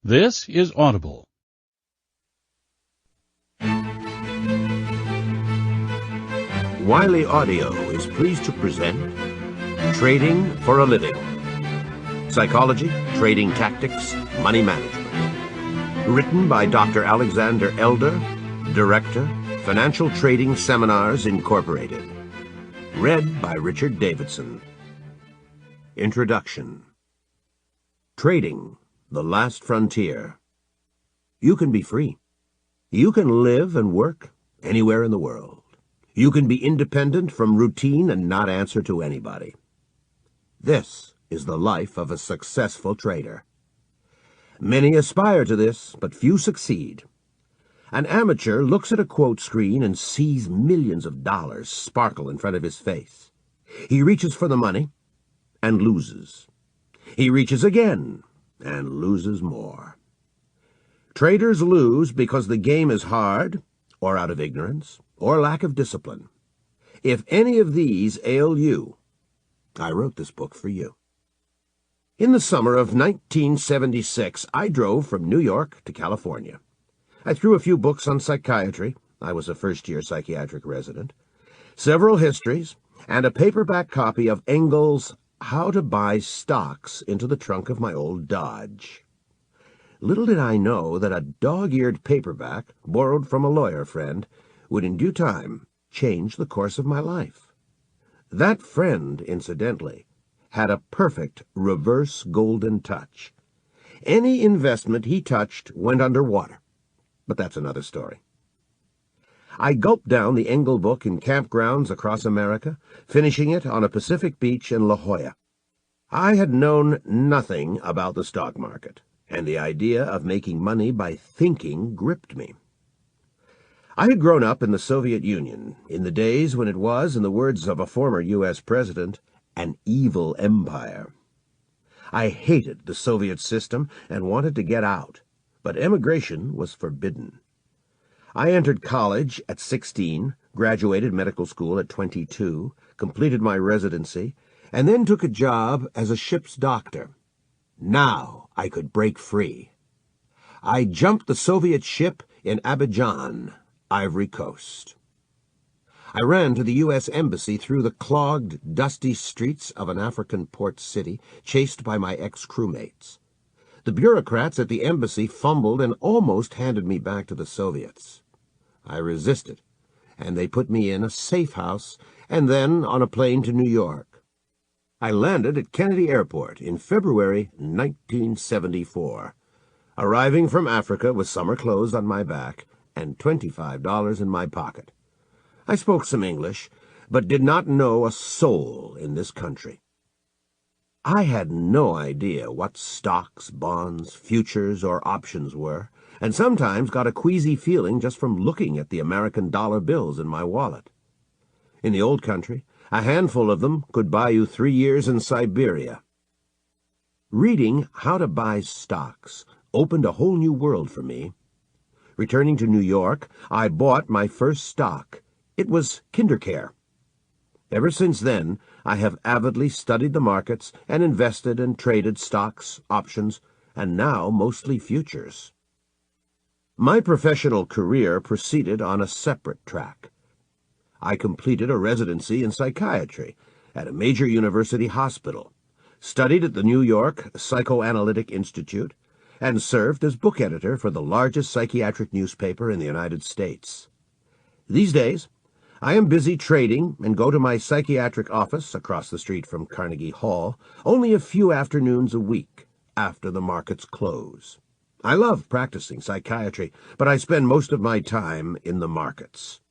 This is Audible. Wiley Audio is pleased to present Trading for a Living. Psychology, Trading Tactics, Money Management. Written by Dr. Alexander Elder, Director, Financial Trading Seminars, Incorporated. Read by Richard Davidson. Introduction. Trading, the last frontier. You can be free. You can live and work anywhere in the world. You can be independent from routine and not answer to anybody. This is the life of a successful trader. Many aspire to this, but few succeed. An amateur looks at a quote screen and sees millions of dollars sparkle in front of his face. He reaches for the money and loses. He reaches again and loses more. Traders lose because the game is hard, or out of ignorance, or lack of discipline. If any of these ail you, I wrote this book for you. In the summer of 1976, I drove from New York to California. I threw a few books on psychiatry. I was a first-year psychiatric resident, several histories, and a paperback copy of Engels' How to Buy Stocks into the trunk of my old Dodge. Little did I know that a dog-eared paperback, borrowed from a lawyer friend, would in due time change the course of my life. That friend, incidentally, had a perfect reverse golden touch. Any investment he touched went underwater, but that's another story. I gulped down the Engel book in campgrounds across America, finishing it on a Pacific beach in La Jolla. I had known nothing about the stock market, and the idea of making money by thinking gripped me. I had grown up in the Soviet Union, in the days when it was, in the words of a former U.S. president, an evil empire. I hated the Soviet system and wanted to get out, but emigration was forbidden. I entered college at 16, graduated medical school at 22, completed my residency, and then took a job as a ship's doctor. Now I could break free. I jumped the Soviet ship in Abidjan, Ivory Coast. I ran to the U.S. Embassy through the clogged, dusty streets of an African port city, chased by my ex-crewmates. The bureaucrats at the embassy fumbled and almost handed me back to the Soviets. I resisted, and they put me in a safe house and then on a plane to New York. I landed at Kennedy Airport in February 1974, arriving from Africa with summer clothes on my back and $25 in my pocket. I spoke some English, but did not know a soul in this country. I had no idea what stocks, bonds, futures, or options were, and sometimes got a queasy feeling just from looking at the American dollar bills in my wallet. In the old country, a handful of them could buy you 3 years in Siberia. Reading How to Buy Stocks opened a whole new world for me. Returning to New York, I bought my first stock. It was KinderCare. Ever since then, I have avidly studied the markets and invested and traded stocks, options, and now mostly futures. My professional career proceeded on a separate track. I completed a residency in psychiatry at a major university hospital, studied at the New York Psychoanalytic Institute, and served as book editor for the largest psychiatric newspaper in the United States. These days, I am busy trading and go to my psychiatric office across the street from Carnegie Hall only a few afternoons a week after the markets close. I love practicing psychiatry, but I spend most of my time in the markets.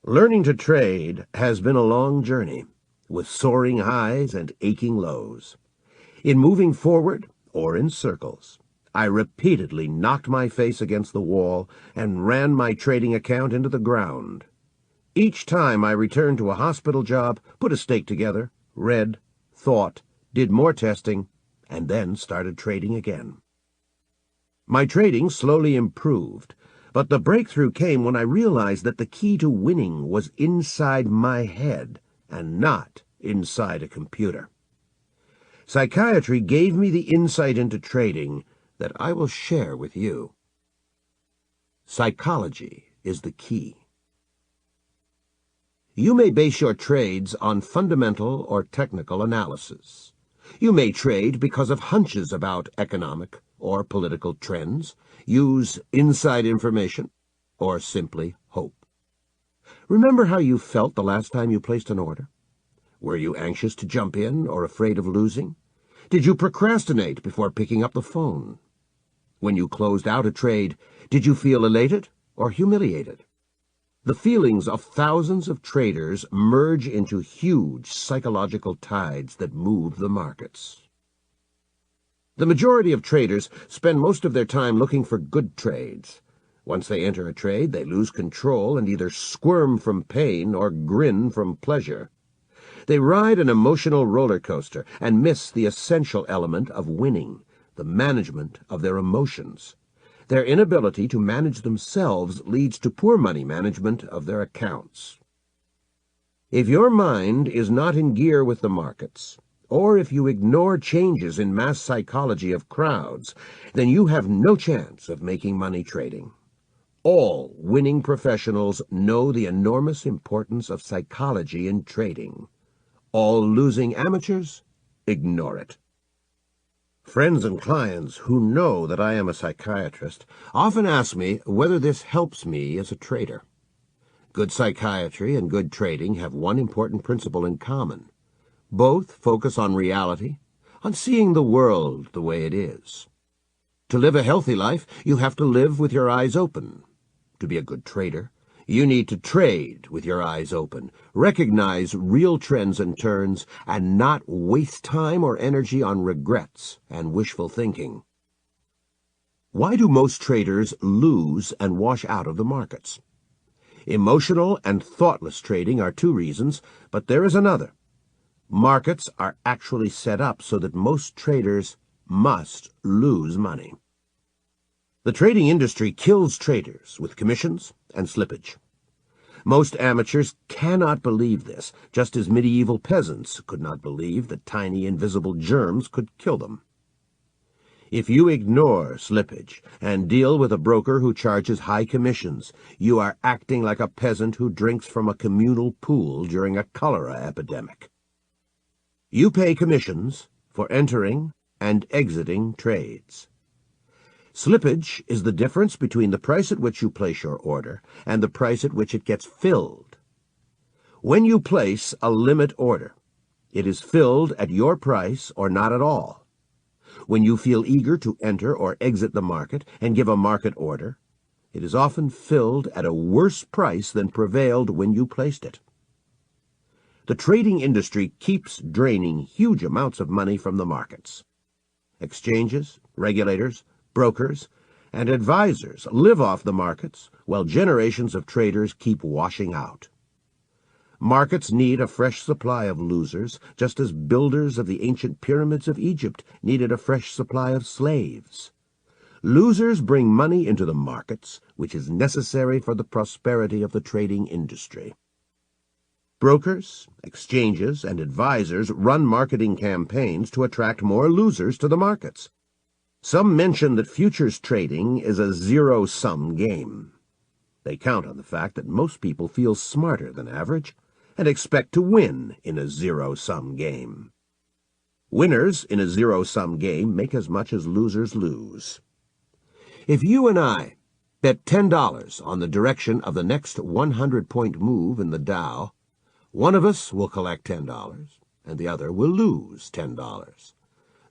Learning to trade has been a long journey, with soaring highs and aching lows. In moving forward or in circles, I repeatedly knocked my face against the wall and ran my trading account into the ground. Each time I returned to a hospital job, put a stake together, read, thought, did more testing, and then started trading again. My trading slowly improved, but the breakthrough came when I realized that the key to winning was inside my head and not inside a computer. Psychiatry gave me the insight into trading, that I will share with you. Psychology is the key. You may base your trades on fundamental or technical analysis. You may trade because of hunches about economic or political trends, use inside information, or simply hope. Remember how you felt the last time you placed an order? Were you anxious to jump in or afraid of losing? Did you procrastinate before picking up the phone? When you closed out a trade, did you feel elated or humiliated? The feelings of thousands of traders merge into huge psychological tides that move the markets. The majority of traders spend most of their time looking for good trades. Once they enter a trade, they lose control and either squirm from pain or grin from pleasure. They ride an emotional roller coaster and miss the essential element of winning, the management of their emotions. Their inability to manage themselves leads to poor money management of their accounts. If your mind is not in gear with the markets, or if you ignore changes in mass psychology of crowds, then you have no chance of making money trading. All winning professionals know the enormous importance of psychology in trading. All losing amateurs ignore it. Friends and clients who know that I am a psychiatrist often ask me whether this helps me as a trader. Good psychiatry and good trading have one important principle in common. Both focus on reality, on seeing the world the way it is. To live a healthy life, you have to live with your eyes open. To be a good trader, you need to trade with your eyes open, recognize real trends and turns, and not waste time or energy on regrets and wishful thinking. Why do most traders lose and wash out of the markets? Emotional and thoughtless trading are two reasons, but there is another. Markets are actually set up so that most traders must lose money. The trading industry kills traders with commissions and slippage. Most amateurs cannot believe this, just as medieval peasants could not believe that tiny invisible germs could kill them. If you ignore slippage and deal with a broker who charges high commissions, you are acting like a peasant who drinks from a communal pool during a cholera epidemic. You pay commissions for entering and exiting trades. Slippage is the difference between the price at which you place your order and the price at which it gets filled. When you place a limit order, it is filled at your price or not at all. When you feel eager to enter or exit the market and give a market order, it is often filled at a worse price than prevailed when you placed it. The trading industry keeps draining huge amounts of money from the markets. Exchanges, regulators, brokers, and advisors live off the markets, while generations of traders keep washing out. Markets need a fresh supply of losers, just as builders of the ancient pyramids of Egypt needed a fresh supply of slaves. Losers bring money into the markets, which is necessary for the prosperity of the trading industry. Brokers, exchanges, and advisors run marketing campaigns to attract more losers to the markets. Some mention that futures trading is a zero-sum game. They count on the fact that most people feel smarter than average and expect to win in a zero-sum game. Winners in a zero-sum game make as much as losers lose. If you and I bet $10 on the direction of the next 100-point move in the Dow, one of us will collect $10 and the other will lose $10.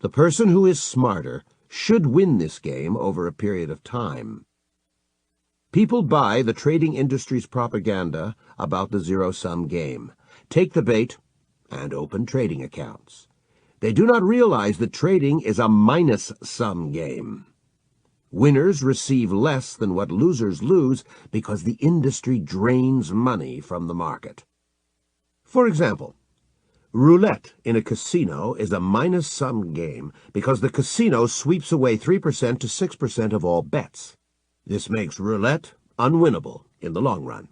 The person who is smarter should win this game over a period of time. People buy the trading industry's propaganda about the zero-sum game, take the bait, and open trading accounts. They do not realize that trading is a minus-sum game. Winners receive less than what losers lose because the industry drains money from the market. For example, roulette in a casino is a minus-sum game because the casino sweeps away 3% to 6% of all bets. This makes roulette unwinnable in the long run.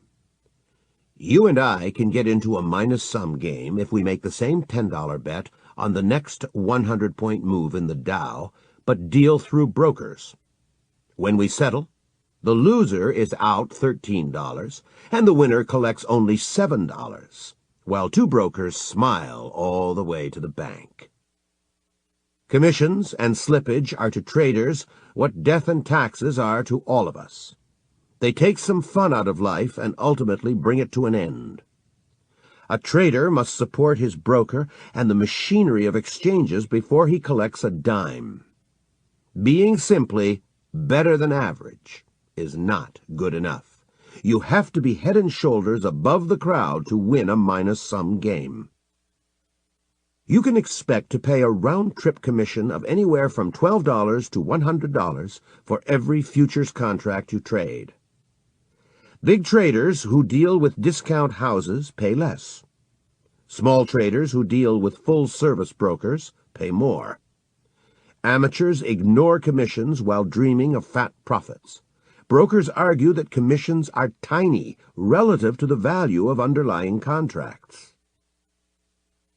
You and I can get into a minus-sum game if we make the same $10 bet on the next 100-point move in the Dow, but deal through brokers. When we settle, the loser is out $13, and the winner collects only $7, while two brokers smile all the way to the bank. Commissions and slippage are to traders what death and taxes are to all of us. They take some fun out of life and ultimately bring it to an end. A trader must support his broker and the machinery of exchanges before he collects a dime. Being simply better than average is not good enough. You have to be head and shoulders above the crowd to win a minus-sum game. You can expect to pay a round-trip commission of anywhere from $12 to $100 for every futures contract you trade. Big traders who deal with discount houses pay less. Small traders who deal with full-service brokers pay more. Amateurs ignore commissions while dreaming of fat profits. Brokers argue that commissions are tiny relative to the value of underlying contracts.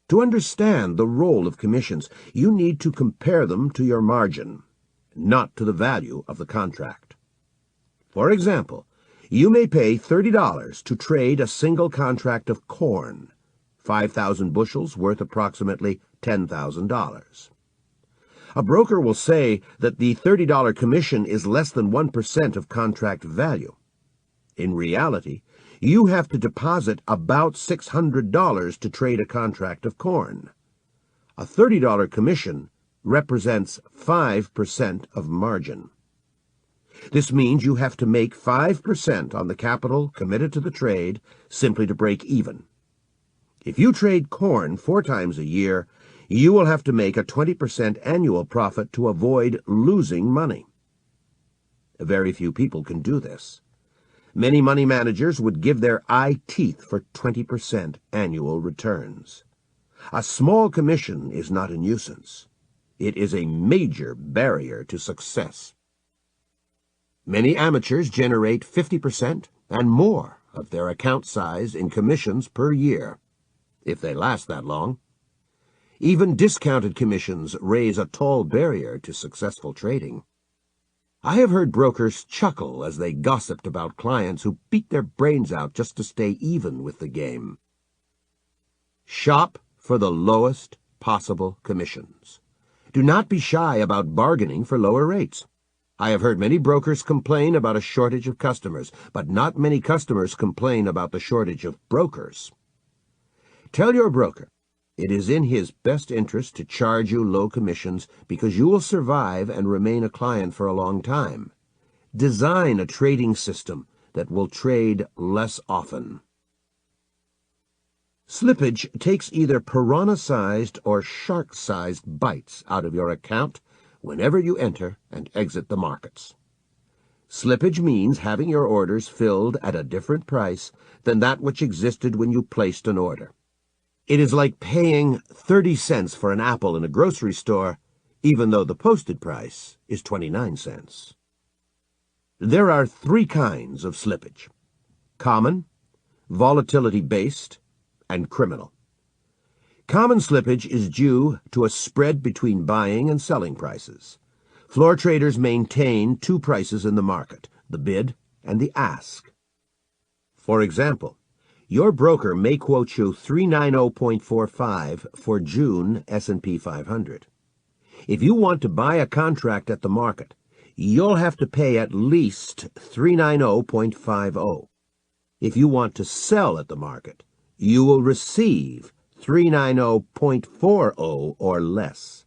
To understand the role of commissions, you need to compare them to your margin, not to the value of the contract. For example, you may pay $30 to trade a single contract of corn, 5,000 bushels worth approximately $10,000. A broker will say that the $30 commission is less than 1% of contract value. In reality, you have to deposit about $600 to trade a contract of corn. A $30 commission represents 5% of margin. This means you have to make 5% on the capital committed to the trade simply to break even. If you trade corn 4 times a year, you will have to make a 20% annual profit to avoid losing money. Very few people can do this. Many money managers would give their eye teeth for 20% annual returns. A small commission is not a nuisance. It is a major barrier to success. Many amateurs generate 50% and more of their account size in commissions per year, if they last that long. Even discounted commissions raise a tall barrier to successful trading. I have heard brokers chuckle as they gossiped about clients who beat their brains out just to stay even with the game. Shop for the lowest possible commissions. Do not be shy about bargaining for lower rates. I have heard many brokers complain about a shortage of customers, but not many customers complain about the shortage of brokers. Tell your broker it is in his best interest to charge you low commissions because you will survive and remain a client for a long time. Design a trading system that will trade less often. Slippage takes either piranha-sized or shark-sized bites out of your account whenever you enter and exit the markets. Slippage means having your orders filled at a different price than that which existed when you placed an order. It is like paying 30 cents for an apple in a grocery store, even though the posted price is 29 cents. There are 3 kinds of slippage: common, volatility-based, and criminal. Common slippage is due to a spread between buying and selling prices. Floor traders maintain 2 prices in the market, the bid and the ask. For example, your broker may quote you 390.45 for June S&P 500. If you want to buy a contract at the market, you'll have to pay at least 390.50. If you want to sell at the market, you will receive 390.40 or less.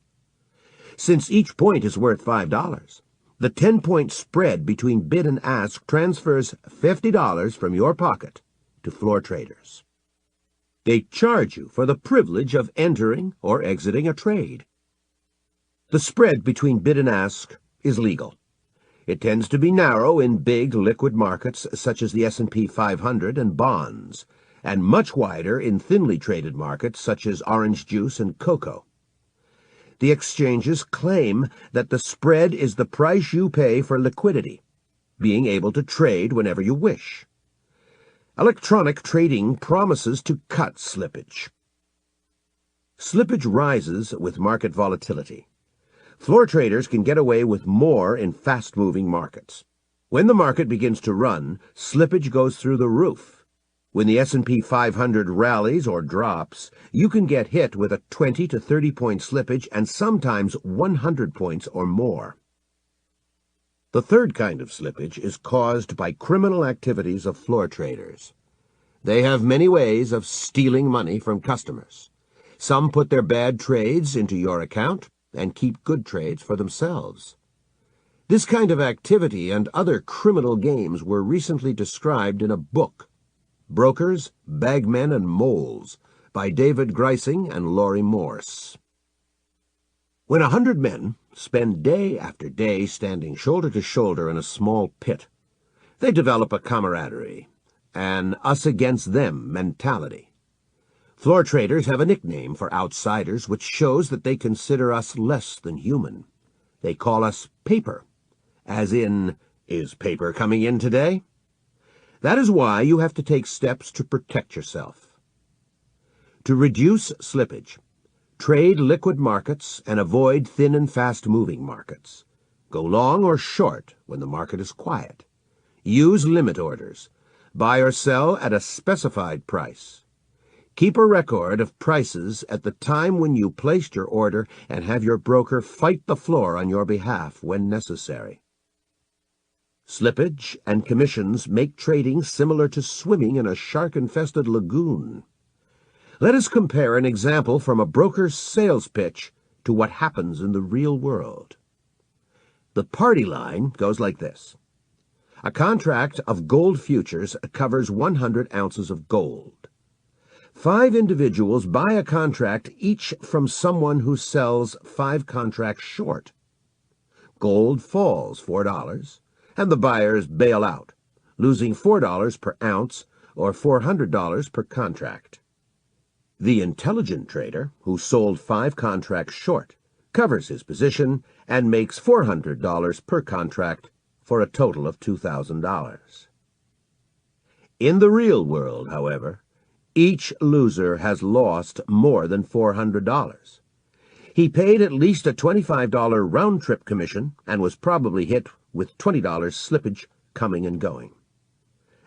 Since each point is worth $5, the 10-point spread between bid and ask transfers $50 from your pocket to floor traders. They charge you for the privilege of entering or exiting a trade. The spread between bid and ask is legal. It tends to be narrow in big liquid markets such as the S&P 500 and bonds, and much wider in thinly traded markets such as orange juice and cocoa. The exchanges claim that the spread is the price you pay for liquidity, being able to trade whenever you wish. Electronic trading promises to cut slippage. Slippage rises with market volatility. Floor traders can get away with more in fast-moving markets. When the market begins to run, slippage goes through the roof. When the S&P 500 rallies or drops, you can get hit with a 20 to 30-point slippage and sometimes 100 points or more. The third kind of slippage is caused by criminal activities of floor traders. They have many ways of stealing money from customers. Some put their bad trades into your account and keep good trades for themselves. This kind of activity and other criminal games were recently described in a book, Brokers, Bagmen, and Moles, by David Greising and Laurie Morse. When 100 men spend day after day standing shoulder to shoulder in a small pit, they develop a camaraderie, an us-against-them mentality. Floor traders have a nickname for outsiders which shows that they consider us less than human. They call us paper, as in, is paper coming in today? That is why you have to take steps to protect yourself. To reduce slippage, trade liquid markets and avoid thin and fast-moving markets. Go long or short when the market is quiet. Use limit orders. Buy or sell at a specified price. Keep a record of prices at the time when you placed your order and have your broker fight the floor on your behalf when necessary. Slippage and commissions make trading similar to swimming in a shark-infested lagoon. Let us compare an example from a broker's sales pitch to what happens in the real world. The party line goes like this. A contract of gold futures covers 100 ounces of gold. 5 individuals buy a contract each from someone who sells 5 contracts short. Gold falls $4, and the buyers bail out, losing $4 per ounce or $400 per contract. The intelligent trader, who sold 5 contracts short, covers his position and makes $400 per contract for a total of $2,000. In the real world, however, each loser has lost more than $400. He paid at least a $25 round-trip commission and was probably hit with $20 slippage coming and going.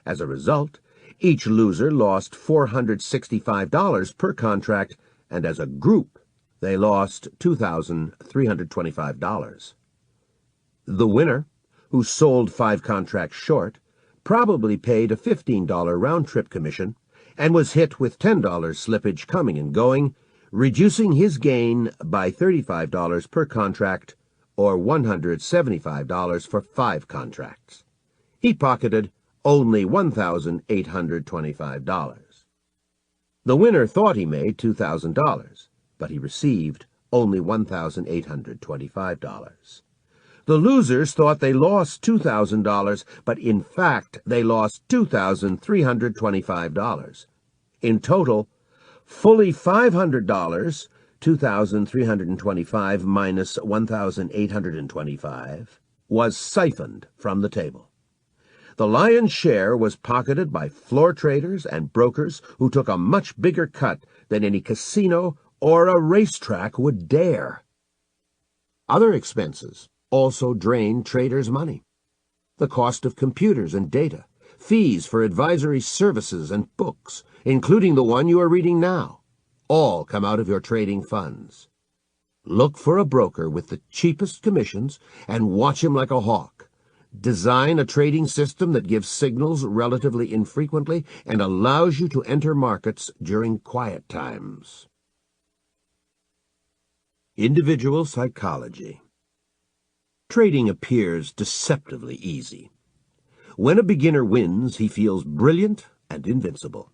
As a result, each loser lost $465 per contract, and as a group, they lost $2,325. The winner, who sold 5 contracts short, probably paid a $15 round-trip commission and was hit with $10 slippage coming and going, reducing his gain by $35 per contract or $175 for 5 contracts. He pocketed only $1,825. The winner thought he made $2,000, but he received only $1,825. The losers thought they lost $2,000, but in fact they lost $2,325. In total, fully $500, $2,325 minus $1,825, was siphoned from the table. The lion's share was pocketed by floor traders and brokers who took a much bigger cut than any casino or a racetrack would dare. Other expenses also drain traders' money. The cost of computers and data, fees for advisory services and books, including the one you are reading now, all come out of your trading funds. Look for a broker with the cheapest commissions and watch him like a hawk. Design a trading system that gives signals relatively infrequently and allows you to enter markets during quiet times. Individual psychology. Trading appears deceptively easy. When a beginner wins, he feels brilliant and invincible.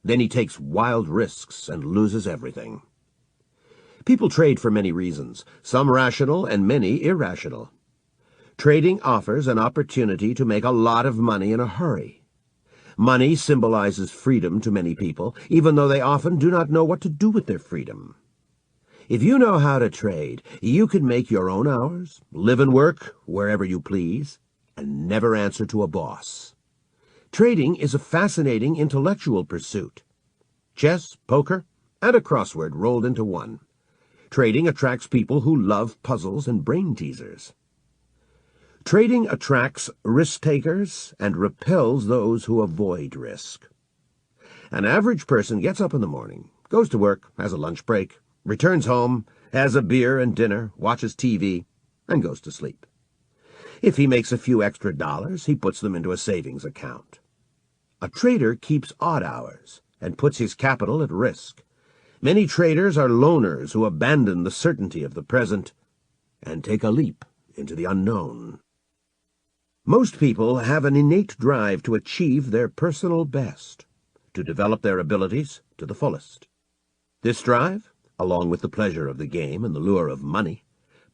Then he takes wild risks and loses everything. People trade for many reasons, some rational and many irrational. Trading offers an opportunity to make a lot of money in a hurry. Money symbolizes freedom to many people, even though they often do not know what to do with their freedom. If you know how to trade, you can make your own hours, live and work wherever you please, and never answer to a boss. Trading is a fascinating intellectual pursuit. Chess, poker, and a crossword rolled into one. Trading attracts people who love puzzles and brain teasers. Trading attracts risk-takers and repels those who avoid risk. An average person gets up in the morning, goes to work, has a lunch break, returns home, has a beer and dinner, watches TV, and goes to sleep. If he makes a few extra dollars, he puts them into a savings account. A trader keeps odd hours and puts his capital at risk. Many traders are loners who abandon the certainty of the present and take a leap into the unknown. Most people have an innate drive to achieve their personal best, to develop their abilities to the fullest. This drive, along with the pleasure of the game and the lure of money,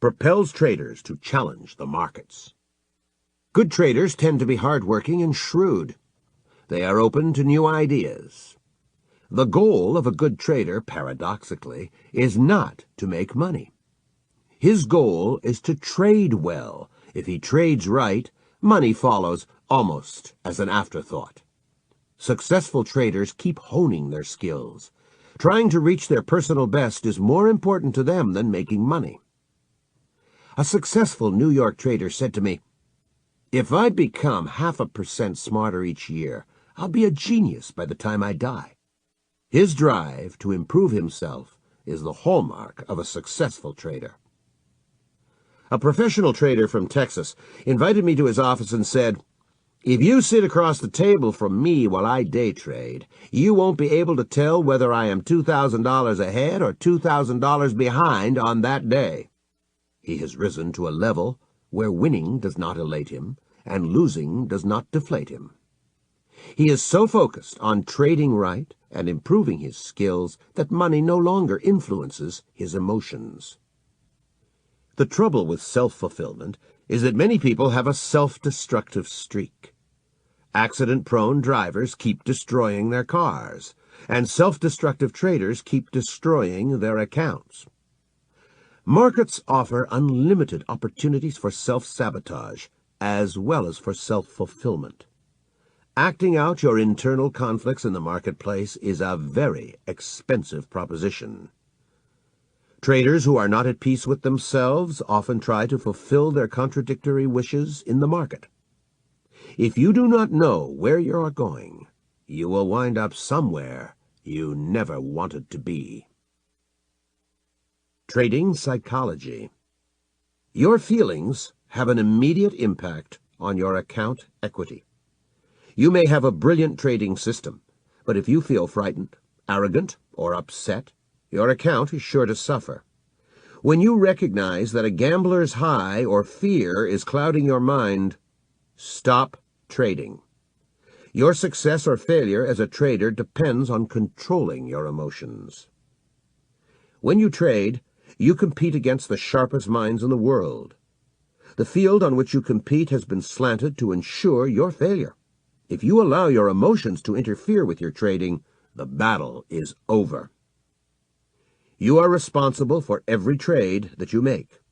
propels traders to challenge the markets. Good traders tend to be hardworking and shrewd. They are open to new ideas. The goal of a good trader, paradoxically, is not to make money. His goal is to trade well. If he trades right, money follows almost as an afterthought. Successful traders keep honing their skills. Trying to reach their personal best is more important to them than making money. A successful New York trader said to me, "If I become 0.5% smarter each year, I'll be a genius by the time I die." His drive to improve himself is the hallmark of a successful trader. A professional trader from Texas invited me to his office and said, "If you sit across the table from me while I day trade, you won't be able to tell whether I am $2,000 ahead or $2,000 behind on that day." He has risen to a level where winning does not elate him and losing does not deflate him. He is so focused on trading right and improving his skills that money no longer influences his emotions. The trouble with self-fulfillment is that many people have a self-destructive streak. Accident-prone drivers keep destroying their cars, and self-destructive traders keep destroying their accounts. Markets offer unlimited opportunities for self-sabotage as well as for self-fulfillment. Acting out your internal conflicts in the marketplace is a very expensive proposition. Traders who are not at peace with themselves often try to fulfill their contradictory wishes in the market. If you do not know where you are going, you will wind up somewhere you never wanted to be. Trading psychology. Your feelings have an immediate impact on your account equity. You may have a brilliant trading system, but if you feel frightened, arrogant, or upset, your account is sure to suffer. When you recognize that a gambler's high or fear is clouding your mind, stop trading. Your success or failure as a trader depends on controlling your emotions. When you trade, you compete against the sharpest minds in the world. The field on which you compete has been slanted to ensure your failure. If you allow your emotions to interfere with your trading, the battle is over. You are responsible for every trade that you make.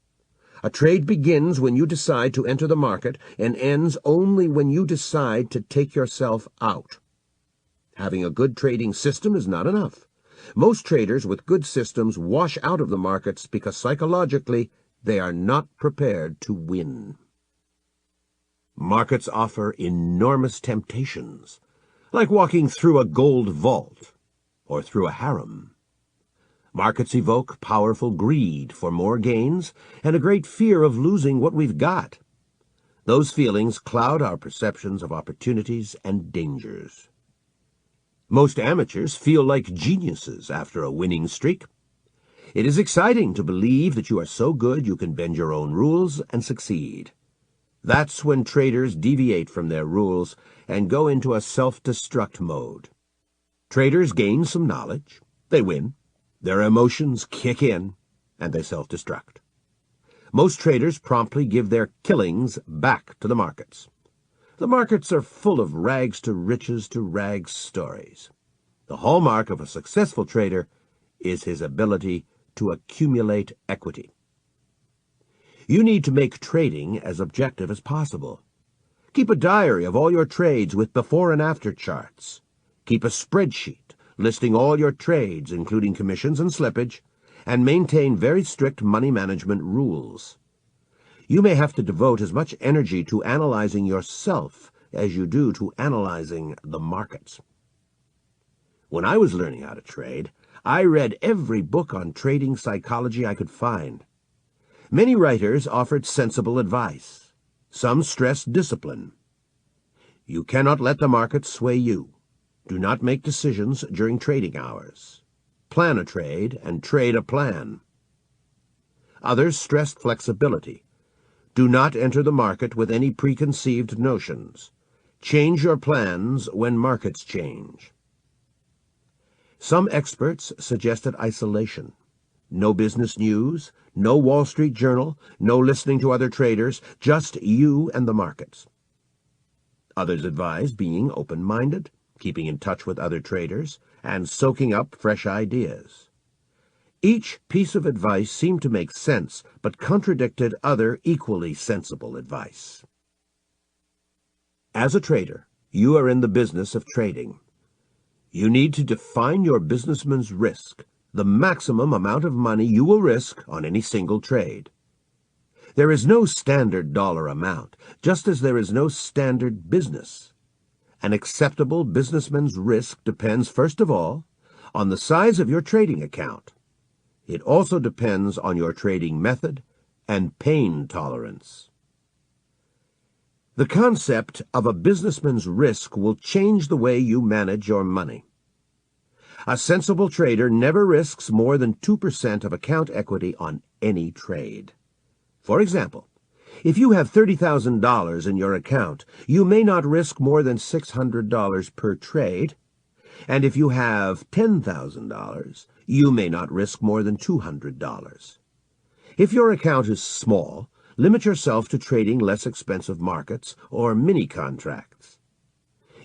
A trade begins when you decide to enter the market and ends only when you decide to take yourself out. Having a good trading system is not enough. Most traders with good systems wash out of the markets because psychologically they are not prepared to win. Markets offer enormous temptations, like walking through a gold vault or through a harem. Markets evoke powerful greed for more gains and a great fear of losing what we've got. Those feelings cloud our perceptions of opportunities and dangers. Most amateurs feel like geniuses after a winning streak. It is exciting to believe that you are so good you can bend your own rules and succeed. That's when traders deviate from their rules and go into a self-destruct mode. Traders gain some knowledge, they win, their emotions kick in, and they self-destruct. Most traders promptly give their killings back to the markets. The markets are full of rags to rags stories. The hallmark of a successful trader is his ability to accumulate equity. You need to make trading as objective as possible. Keep a diary of all your trades with before and after charts. Keep a spreadsheet listing all your trades, including commissions and slippage, and maintain very strict money management rules. You may have to devote as much energy to analyzing yourself as you do to analyzing the markets. When I was learning how to trade, I read every book on trading psychology I could find. Many writers offered sensible advice. Some stressed discipline. You cannot let the market sway you. Do not make decisions during trading hours. Plan a trade and trade a plan. Others stressed flexibility. Do not enter the market with any preconceived notions. Change your plans when markets change. Some experts suggested isolation. No business news, no Wall Street Journal, no listening to other traders, just you and the markets. Others advised being open-minded, keeping in touch with other traders, and soaking up fresh ideas. Each piece of advice seemed to make sense, but contradicted other equally sensible advice. As a trader, you are in the business of trading. You need to define your businessman's risk, the maximum amount of money you will risk on any single trade. There is no standard dollar amount, just as there is no standard business. An acceptable businessman's risk depends, first of all, on the size of your trading account. It also depends on your trading method and pain tolerance. The concept of a businessman's risk will change the way you manage your money. A sensible trader never risks more than 2% of account equity on any trade. For example, if you have $30,000 in your account, you may not risk more than $600 per trade, and if you have $10,000, you may not risk more than $200. If your account is small, limit yourself to trading less expensive markets or mini-contracts.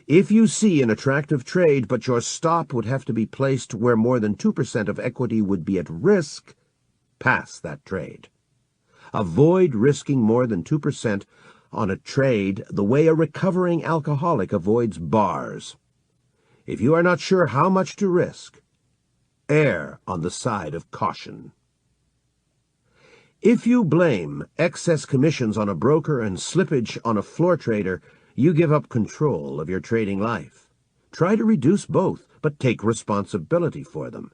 If you see an attractive trade but your stop would have to be placed where more than 2% of equity would be at risk, pass that trade. Avoid risking more than 2% on a trade the way a recovering alcoholic avoids bars. If you are not sure how much to risk, err on the side of caution. If you blame excess commissions on a broker and slippage on a floor trader, you give up control of your trading life. Try to reduce both, but take responsibility for them.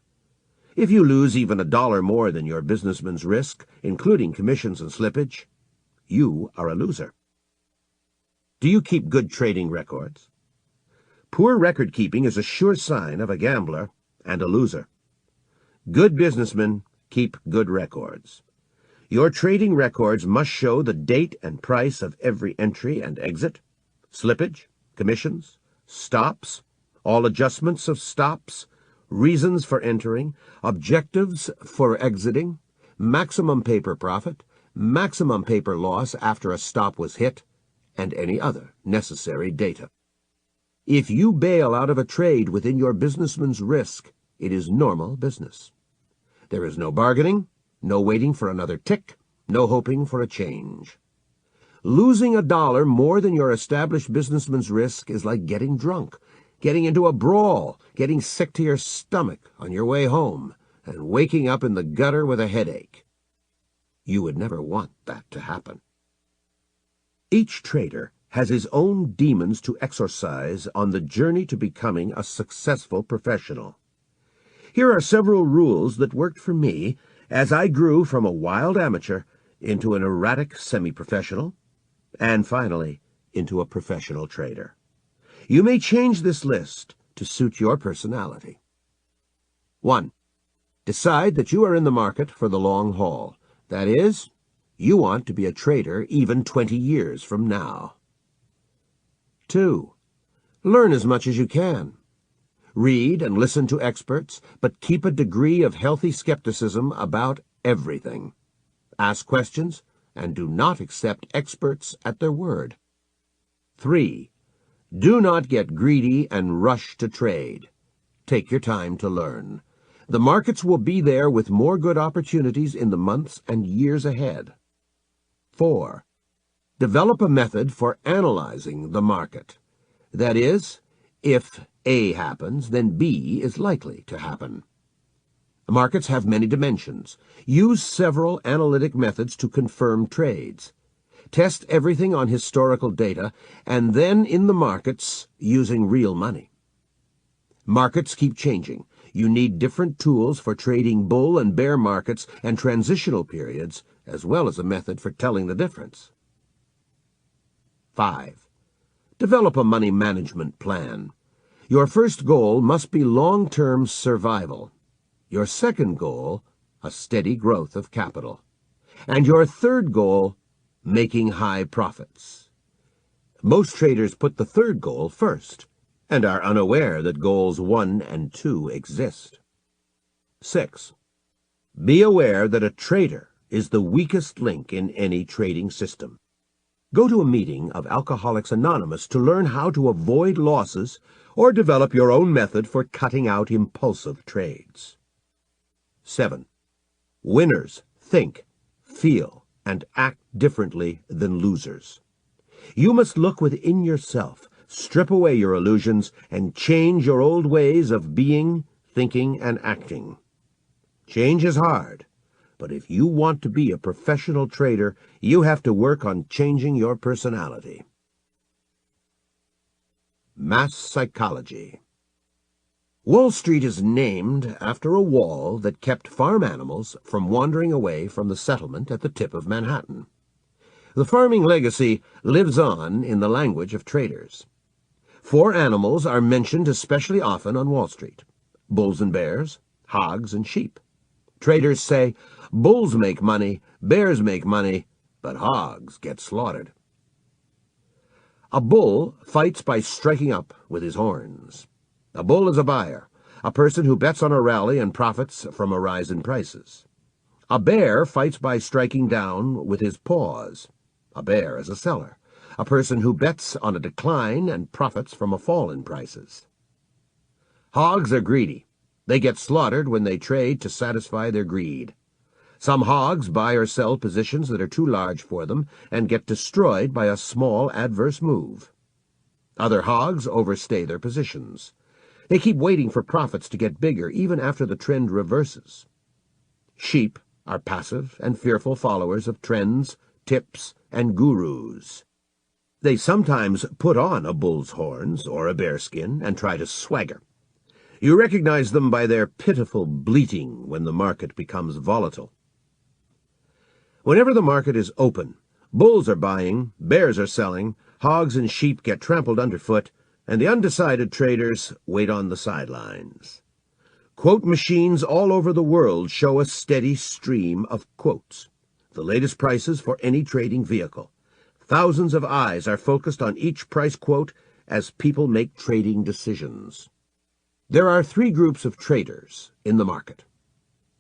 If you lose even $1 more than your businessman's risk, including commissions and slippage, you are a loser. Do you keep good trading records? Poor record keeping is a sure sign of a gambler and a loser. Good businessmen keep good records. Your trading records must show the date and price of every entry and exit, slippage, commissions, stops, all adjustments of stops, reasons for entering, objectives for exiting, maximum paper profit, maximum paper loss after a stop was hit, and any other necessary data. If you bail out of a trade within your businessman's risk, it is normal business. There is no bargaining, no waiting for another tick, no hoping for a change. Losing $1 more than your established businessman's risk is like getting drunk, getting into a brawl, getting sick to your stomach on your way home, and waking up in the gutter with a headache. You would never want that to happen. Each trader has his own demons to exorcise on the journey to becoming a successful professional. Here are several rules that worked for me as I grew from a wild amateur into an erratic semi-professional, and finally into a professional trader. You may change this list to suit your personality. 1. Decide that you are in the market for the long haul. That is, you want to be a trader even 20 years from now. 2. Learn as much as you can. Read and listen to experts, but keep a degree of healthy skepticism about everything. Ask questions, and do not accept experts at their word. 3. Do not get greedy and rush to trade. Take your time to learn. The markets will be there with more good opportunities in the months and years ahead. 4. Develop a method for analyzing the market. That is, if A happens, then B is likely to happen. Markets have many dimensions. Use several analytic methods to confirm trades. Test everything on historical data, and then in the markets using real money. Markets keep changing. You need different tools for trading bull and bear markets and transitional periods, as well as a method for telling the difference. 5. Develop a money management plan. Your first goal must be long-term survival. Your second goal, a steady growth of capital. And your third goal, making high profits. Most traders put the third goal first, and are unaware that goals 1 and 2 exist. 6. Be aware that a trader is the weakest link in any trading system. Go to a meeting of Alcoholics Anonymous to learn how to avoid losses or develop your own method for cutting out impulsive trades. 7. Winners think, feel, and act differently than losers. You must look within yourself, strip away your illusions, and change your old ways of being, thinking, and acting. Change is hard, but if you want to be a professional trader, you have to work on changing your personality. Mass psychology. Wall Street is named after a wall that kept farm animals from wandering away from the settlement at the tip of Manhattan. The farming legacy lives on in the language of traders. 4 animals are mentioned especially often on Wall Street: bulls and bears, hogs and sheep. Traders say, bulls make money, bears make money, but hogs get slaughtered. A bull fights by striking up with his horns. A bull is a buyer, a person who bets on a rally and profits from a rise in prices. A bear fights by striking down with his paws. A bear is a seller, a person who bets on a decline and profits from a fall in prices. Hogs are greedy. They get slaughtered when they trade to satisfy their greed. Some hogs buy or sell positions that are too large for them and get destroyed by a small adverse move. Other hogs overstay their positions. They keep waiting for profits to get bigger even after the trend reverses. Sheep are passive and fearful followers of trends, tips, and gurus. They sometimes put on a bull's horns or a bearskin and try to swagger. You recognize them by their pitiful bleating when the market becomes volatile. Whenever the market is open, bulls are buying, bears are selling, hogs and sheep get trampled underfoot, and the undecided traders wait on the sidelines. Quote machines all over the world show a steady stream of quotes, the latest prices for any trading vehicle. Thousands of eyes are focused on each price quote as people make trading decisions. There are 3 groups of traders in the market: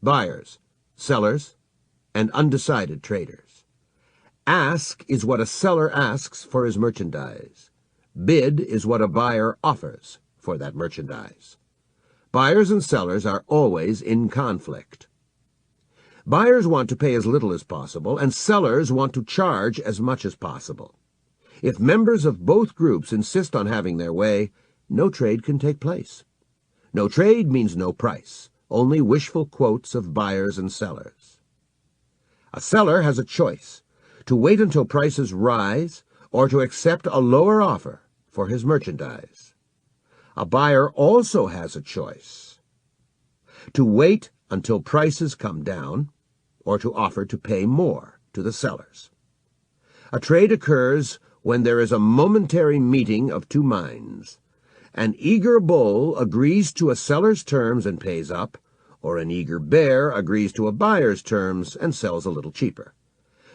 buyers, sellers, and undecided traders. Ask is what a seller asks for his merchandise. Bid is what a buyer offers for that merchandise. Buyers and sellers are always in conflict. Buyers want to pay as little as possible, and sellers want to charge as much as possible. If members of both groups insist on having their way, no trade can take place. No trade means no price, only wishful quotes of buyers and sellers. A seller has a choice: to wait until prices rise or to accept a lower offer for his merchandise. A buyer also has a choice: to wait until prices come down or to offer to pay more to the sellers. A trade occurs when there is a momentary meeting of 2 minds. An eager bull agrees to a seller's terms and pays up, or an eager bear agrees to a buyer's terms and sells a little cheaper.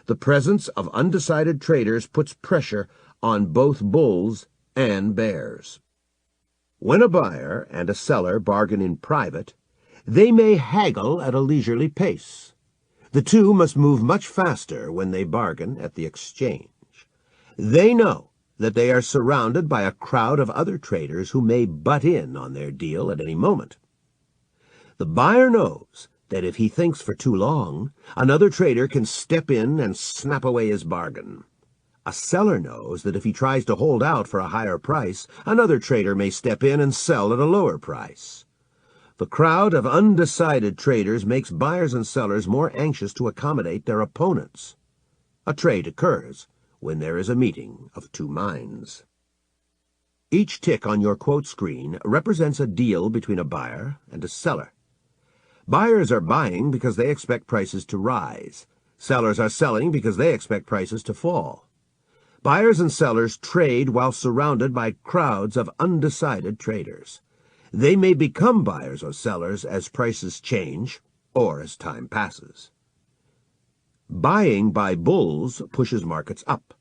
The presence of undecided traders puts pressure on both bulls and bears. When a buyer and a seller bargain in private, they may haggle at a leisurely pace. The 2 must move much faster when they bargain at the exchange. They know that they are surrounded by a crowd of other traders who may butt in on their deal at any moment. The buyer knows that if he thinks for too long, another trader can step in and snap away his bargain. A seller knows that if he tries to hold out for a higher price, another trader may step in and sell at a lower price. The crowd of undecided traders makes buyers and sellers more anxious to accommodate their opponents. A trade occurs when there is a meeting of two minds. Each tick on your quote screen represents a deal between a buyer and a seller. Buyers are buying because they expect prices to rise. Sellers are selling because they expect prices to fall. Buyers and sellers trade while surrounded by crowds of undecided traders. They may become buyers or sellers as prices change or as time passes. Buying by bulls pushes markets up.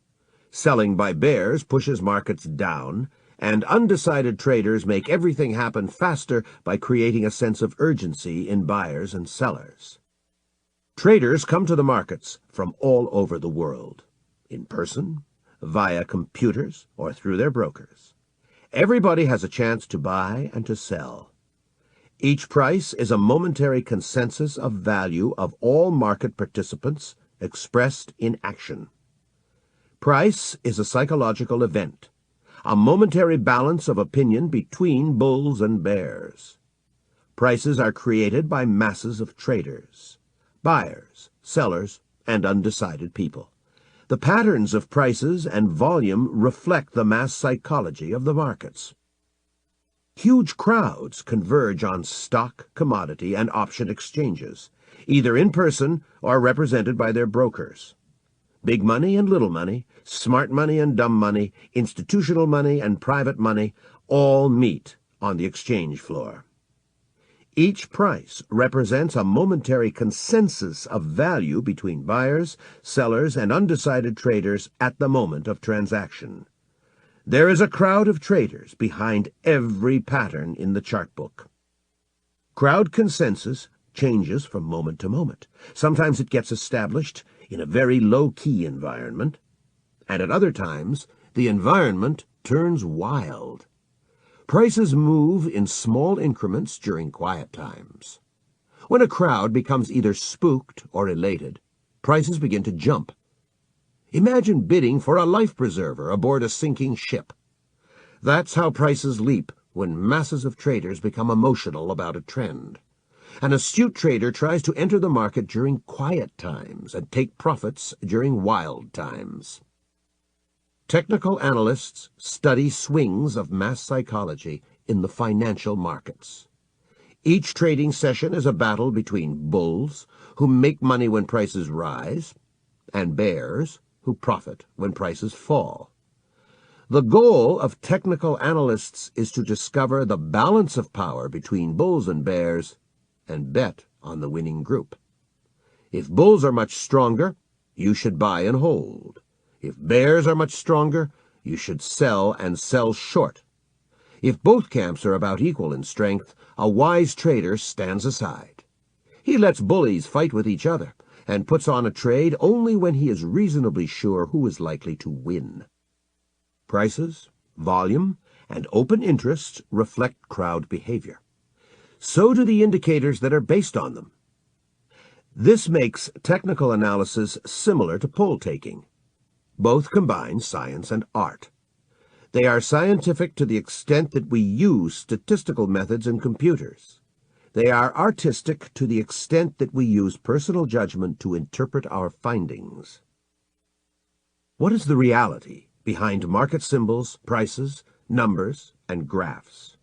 Selling by bears pushes markets down, and undecided traders make everything happen faster by creating a sense of urgency in buyers and sellers. Traders come to the markets from all over the world, in person, via computers, or through their brokers. Everybody has a chance to buy and to sell. Each price is a momentary consensus of value of all market participants expressed in action. Price is a psychological event, a momentary balance of opinion between bulls and bears. Prices are created by masses of traders, buyers, sellers, and undecided people. The patterns of prices and volume reflect the mass psychology of the markets. Huge crowds converge on stock, commodity, and option exchanges, either in person or represented by their brokers. Big money and little money, smart money and dumb money, institutional money and private money all meet on the exchange floor. Each price represents a momentary consensus of value between buyers, sellers, and undecided traders at the moment of transaction. There is a crowd of traders behind every pattern in the chart book. Crowd consensus changes from moment to moment. Sometimes it gets established in a very low-key environment, and at other times the environment turns wild. Prices move in small increments during quiet times. When a crowd becomes either spooked or elated, prices begin to jump. Imagine bidding for a life preserver aboard a sinking ship. That's how prices leap when masses of traders become emotional about a trend. An astute trader tries to enter the market during quiet times and take profits during wild times. Technical analysts study swings of mass psychology in the financial markets. Each trading session is a battle between bulls, who make money when prices rise, and bears, who profit when prices fall. The goal of technical analysts is to discover the balance of power between bulls and bears and bet on the winning group. If bulls are much stronger, you should buy and hold. If bears are much stronger, you should sell and sell short. If both camps are about equal in strength, a wise trader stands aside. He lets bullies fight with each other and puts on a trade only when he is reasonably sure who is likely to win. Prices, volume, and open interest reflect crowd behavior. So do the indicators that are based on them. This makes technical analysis similar to poll-taking. Both combine science and art. They are scientific to the extent that we use statistical methods in computers. They are artistic to the extent that we use personal judgment to interpret our findings. What is the reality behind market symbols, prices, numbers, and graphs?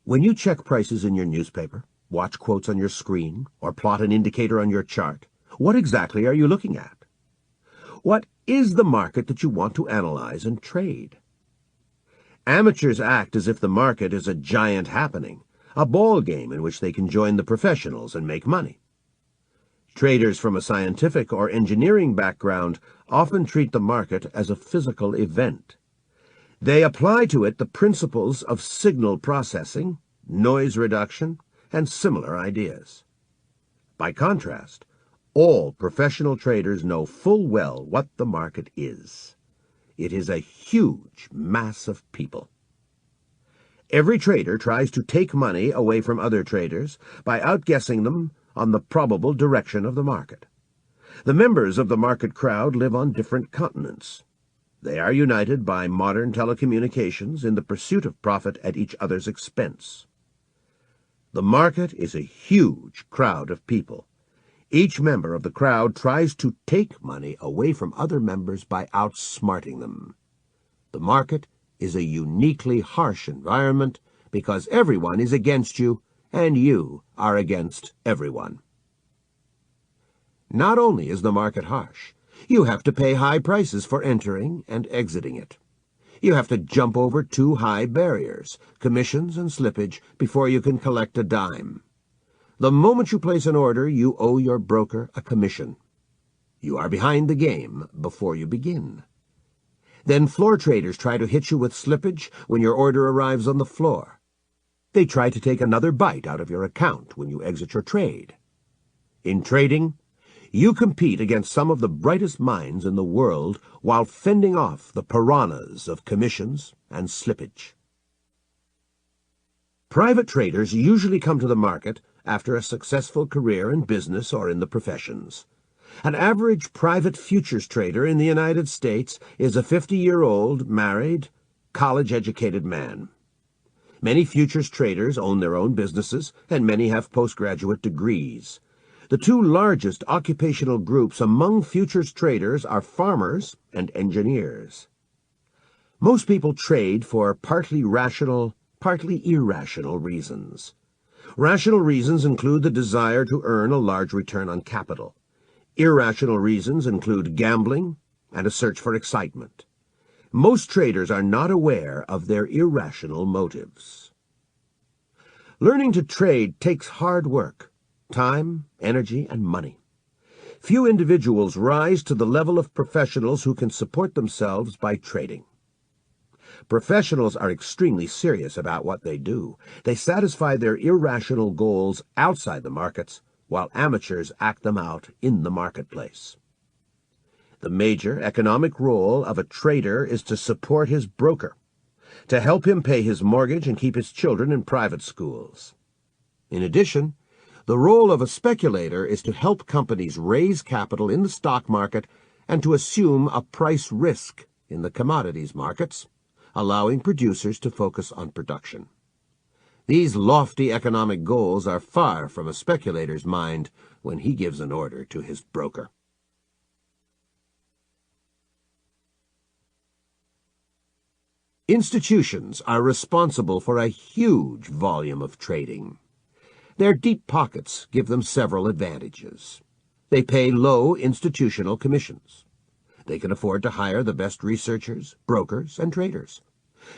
When you check prices in your newspaper, watch quotes on your screen, or plot an indicator on your chart, what exactly are you looking at? What is the market that you want to analyze and trade? Amateurs act as if the market is a giant happening, a ball game in which they can join the professionals and make money. Traders from a scientific or engineering background often treat the market as a physical event. They apply to it the principles of signal processing, noise reduction, and similar ideas. By contrast, all professional traders know full well what the market is. It is a huge mass of people. Every trader tries to take money away from other traders by outguessing them on the probable direction of the market. The members of the market crowd live on different continents. They are united by modern telecommunications in the pursuit of profit at each other's expense. The market is a huge crowd of people. Each member of the crowd tries to take money away from other members by outsmarting them. The market is a uniquely harsh environment because everyone is against you and you are against everyone. Not only is the market harsh, you have to pay high prices for entering and exiting it. You have to jump over 2 high barriers, commissions and slippage, before you can collect a dime. The moment you place an order, you owe your broker a commission. You are behind the game before you begin. Then floor traders try to hit you with slippage when your order arrives on the floor. They try to take another bite out of your account when you exit your trade. In trading, you compete against some of the brightest minds in the world while fending off the piranhas of commissions and slippage. Private traders usually come to the market after a successful career in business or in the professions. An average private futures trader in the United States is a 50-year-old, married, college-educated man. Many futures traders own their own businesses, and many have postgraduate degrees. The 2 largest occupational groups among futures traders are farmers and engineers. Most people trade for partly rational, partly irrational reasons. Rational reasons include the desire to earn a large return on capital. Irrational reasons include gambling and a search for excitement. Most traders are not aware of their irrational motives. Learning to trade takes hard work, time, energy, and money. Few individuals rise to the level of professionals who can support themselves by trading. Professionals are extremely serious about what they do. They satisfy their irrational goals outside the markets, while amateurs act them out in the marketplace. The major economic role of a trader is to support his broker, to help him pay his mortgage and keep his children in private schools. In addition, the role of a speculator is to help companies raise capital in the stock market and to assume a price risk in the commodities markets, allowing producers to focus on production. These lofty economic goals are far from a speculator's mind when he gives an order to his broker. Institutions are responsible for a huge volume of trading. Their deep pockets give them several advantages. They pay low institutional commissions. They can afford to hire the best researchers, brokers, and traders.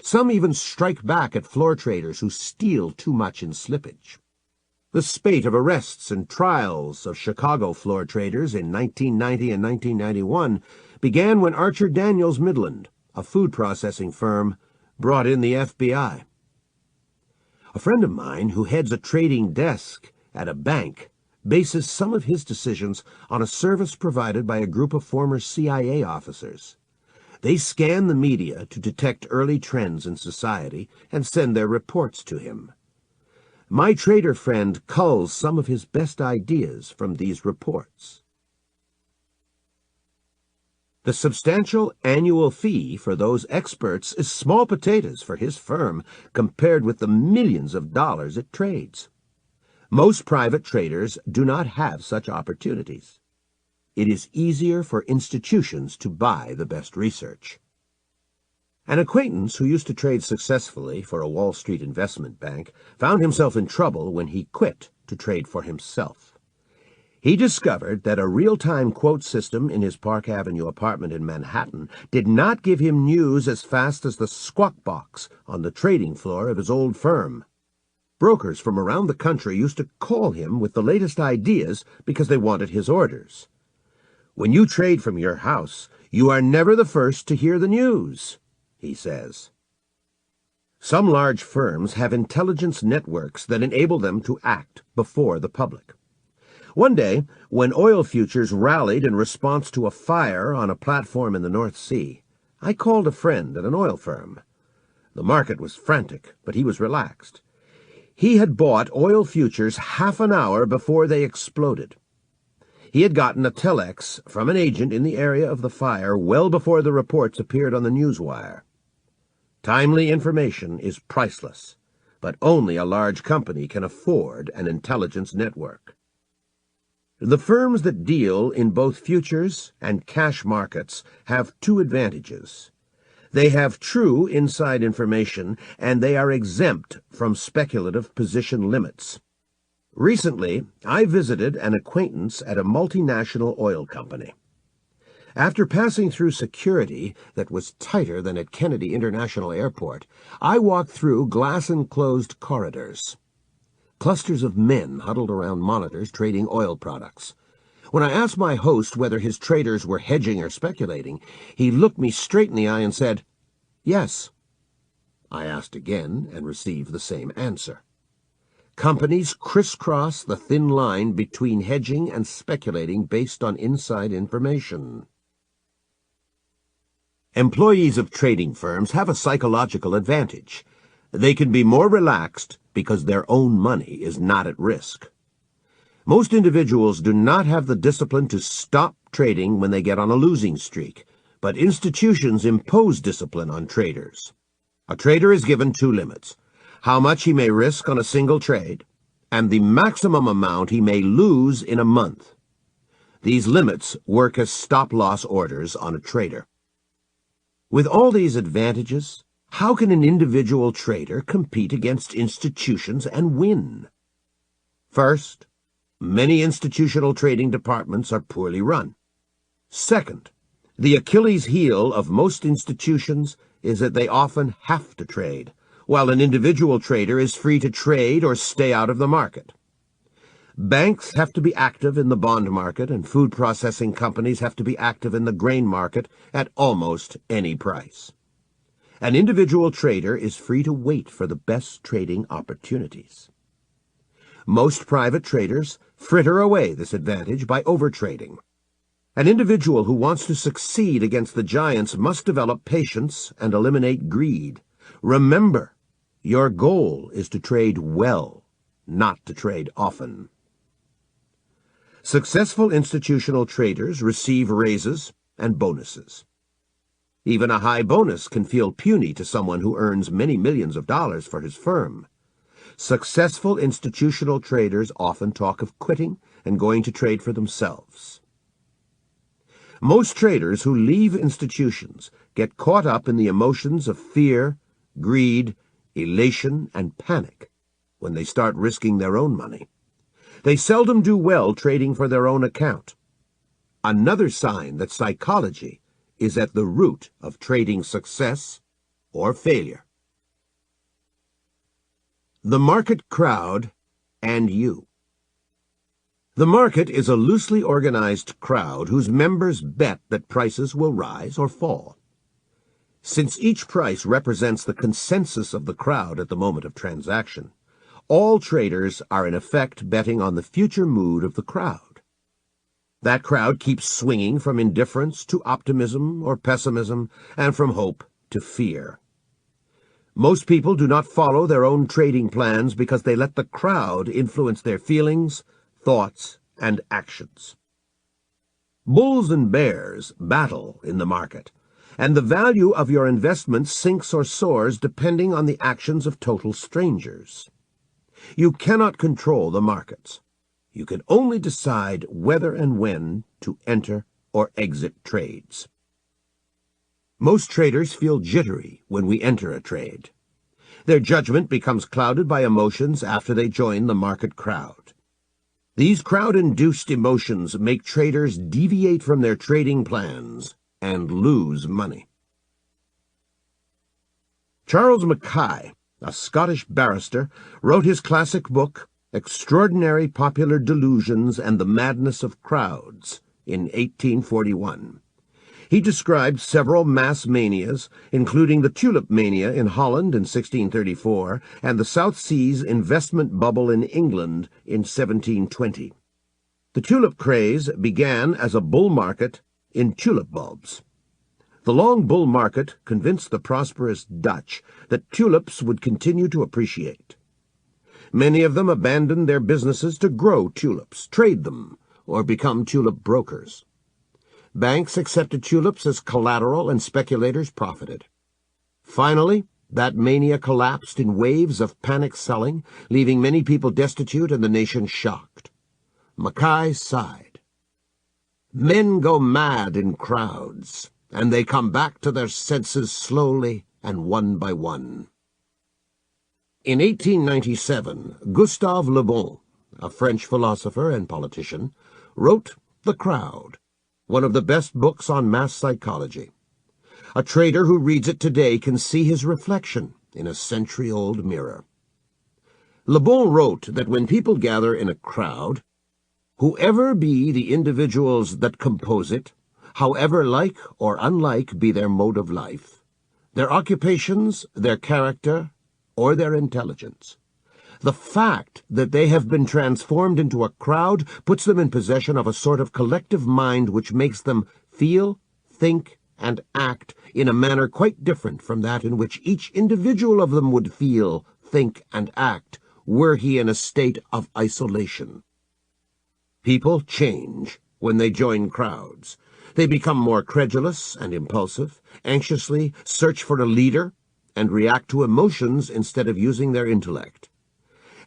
Some even strike back at floor traders who steal too much in slippage. The spate of arrests and trials of Chicago floor traders in 1990 and 1991 began when Archer Daniels Midland, a food processing firm, brought in the FBI. A friend of mine who heads a trading desk at a bank bases some of his decisions on a service provided by a group of former CIA officers. They scan the media to detect early trends in society and send their reports to him. My trader friend culls some of his best ideas from these reports. The substantial annual fee for those experts is small potatoes for his firm compared with the millions of dollars it trades. Most private traders do not have such opportunities. It is easier for institutions to buy the best research. An acquaintance who used to trade successfully for a Wall Street investment bank found himself in trouble when he quit to trade for himself. He discovered that a real-time quote system in his Park Avenue apartment in Manhattan did not give him news as fast as the squawk box on the trading floor of his old firm. Brokers from around the country used to call him with the latest ideas because they wanted his orders. When you trade from your house, you are never the first to hear the news, he says. Some large firms have intelligence networks that enable them to act before the public. One day, when oil futures rallied in response to a fire on a platform in the North Sea, I called a friend at an oil firm. The market was frantic, but he was relaxed. He had bought oil futures half an hour before they exploded. He had gotten a telex from an agent in the area of the fire well before the reports appeared on the newswire. Timely information is priceless. but only a large company can afford an intelligence network. The firms that deal in both futures and cash markets have two advantages. They have true inside information, and they are exempt from speculative position limits. Recently, I visited an acquaintance at a multinational oil company. After passing through security that was tighter than at Kennedy International Airport, I walked through glass-enclosed corridors. Clusters of men huddled around monitors trading oil products. When I asked my host whether his traders were hedging or speculating, he looked me straight in the eye and said, "Yes." I asked again and received the same answer. Companies crisscross the thin line between hedging and speculating based on inside information. Employees of trading firms have a psychological advantage. They can be more relaxed because their own money is not at risk. Most individuals do not have the discipline to stop trading when they get on a losing streak, but institutions impose discipline on traders. A trader is given two limits: how much he may risk on a single trade, and the maximum amount he may lose in a month. These limits work as stop-loss orders on a trader. With all these advantages, how can an individual trader compete against institutions and win? First, many institutional trading departments are poorly run. Second, the Achilles heel of most institutions is that they often have to trade, while an individual trader is free to trade or stay out of the market. Banks have to be active in the bond market, and food processing companies have to be active in the grain market at almost any price. An individual trader is free to wait for the best trading opportunities. Most private traders fritter away this advantage by overtrading. An individual who wants to succeed against the giants must develop patience and eliminate greed. Remember, your goal is to trade well, not to trade often. Successful institutional traders receive raises and bonuses. Even a high bonus can feel puny to someone who earns many millions of dollars for his firm. Successful institutional traders often talk of quitting and going to trade for themselves. Most traders who leave institutions get caught up in the emotions of fear, greed, elation, and panic when they start risking their own money. They seldom do well trading for their own account. Another sign that psychology is at the root of trading success or failure. The market crowd and you. The market is a loosely organized crowd whose members bet that prices will rise or fall. Since each price represents the consensus of the crowd at the moment of transaction, all traders are in effect betting on the future mood of the crowd. That crowd keeps swinging from indifference to optimism or pessimism, and from hope to fear. Most people do not follow their own trading plans because they let the crowd influence their feelings, thoughts, and actions. Bulls and bears battle in the market, and the value of your investment sinks or soars depending on the actions of total strangers. You cannot control the markets. You can only decide whether and when to enter or exit trades. Most traders feel jittery when we enter a trade. Their judgment becomes clouded by emotions after they join the market crowd. These crowd-induced emotions make traders deviate from their trading plans and lose money. Charles Mackay, a Scottish barrister, wrote his classic book, Extraordinary Popular Delusions and the Madness of Crowds, in 1841. He described several mass manias, including the tulip mania in Holland in 1634 and the South Seas investment bubble in England in 1720. The tulip craze began as a bull market in tulip bulbs. The long bull market convinced the prosperous Dutch that tulips would continue to appreciate. Many of them abandoned their businesses to grow tulips, trade them, or become tulip brokers. Banks accepted tulips as collateral and speculators profited. Finally, That mania collapsed in waves of panic selling, leaving many people destitute and the nation shocked. Mackay sighed. Men go mad in crowds, and they come back to their senses slowly and one by one. In 1897, Gustave Le Bon, a French philosopher and politician, wrote The Crowd, one of the best books on mass psychology. A trader who reads it today can see his reflection in a century-old mirror. Le Bon wrote that when people gather in a crowd, whoever be the individuals that compose it, however like or unlike be their mode of life, their occupations, their character, or their intelligence, the fact that they have been transformed into a crowd puts them in possession of a sort of collective mind which makes them feel, think, and act in a manner quite different from that in which each individual of them would feel, think, and act were he in a state of isolation. People change when they join crowds. They become more credulous and impulsive, anxiously search for a leader, and react to emotions instead of using their intellect.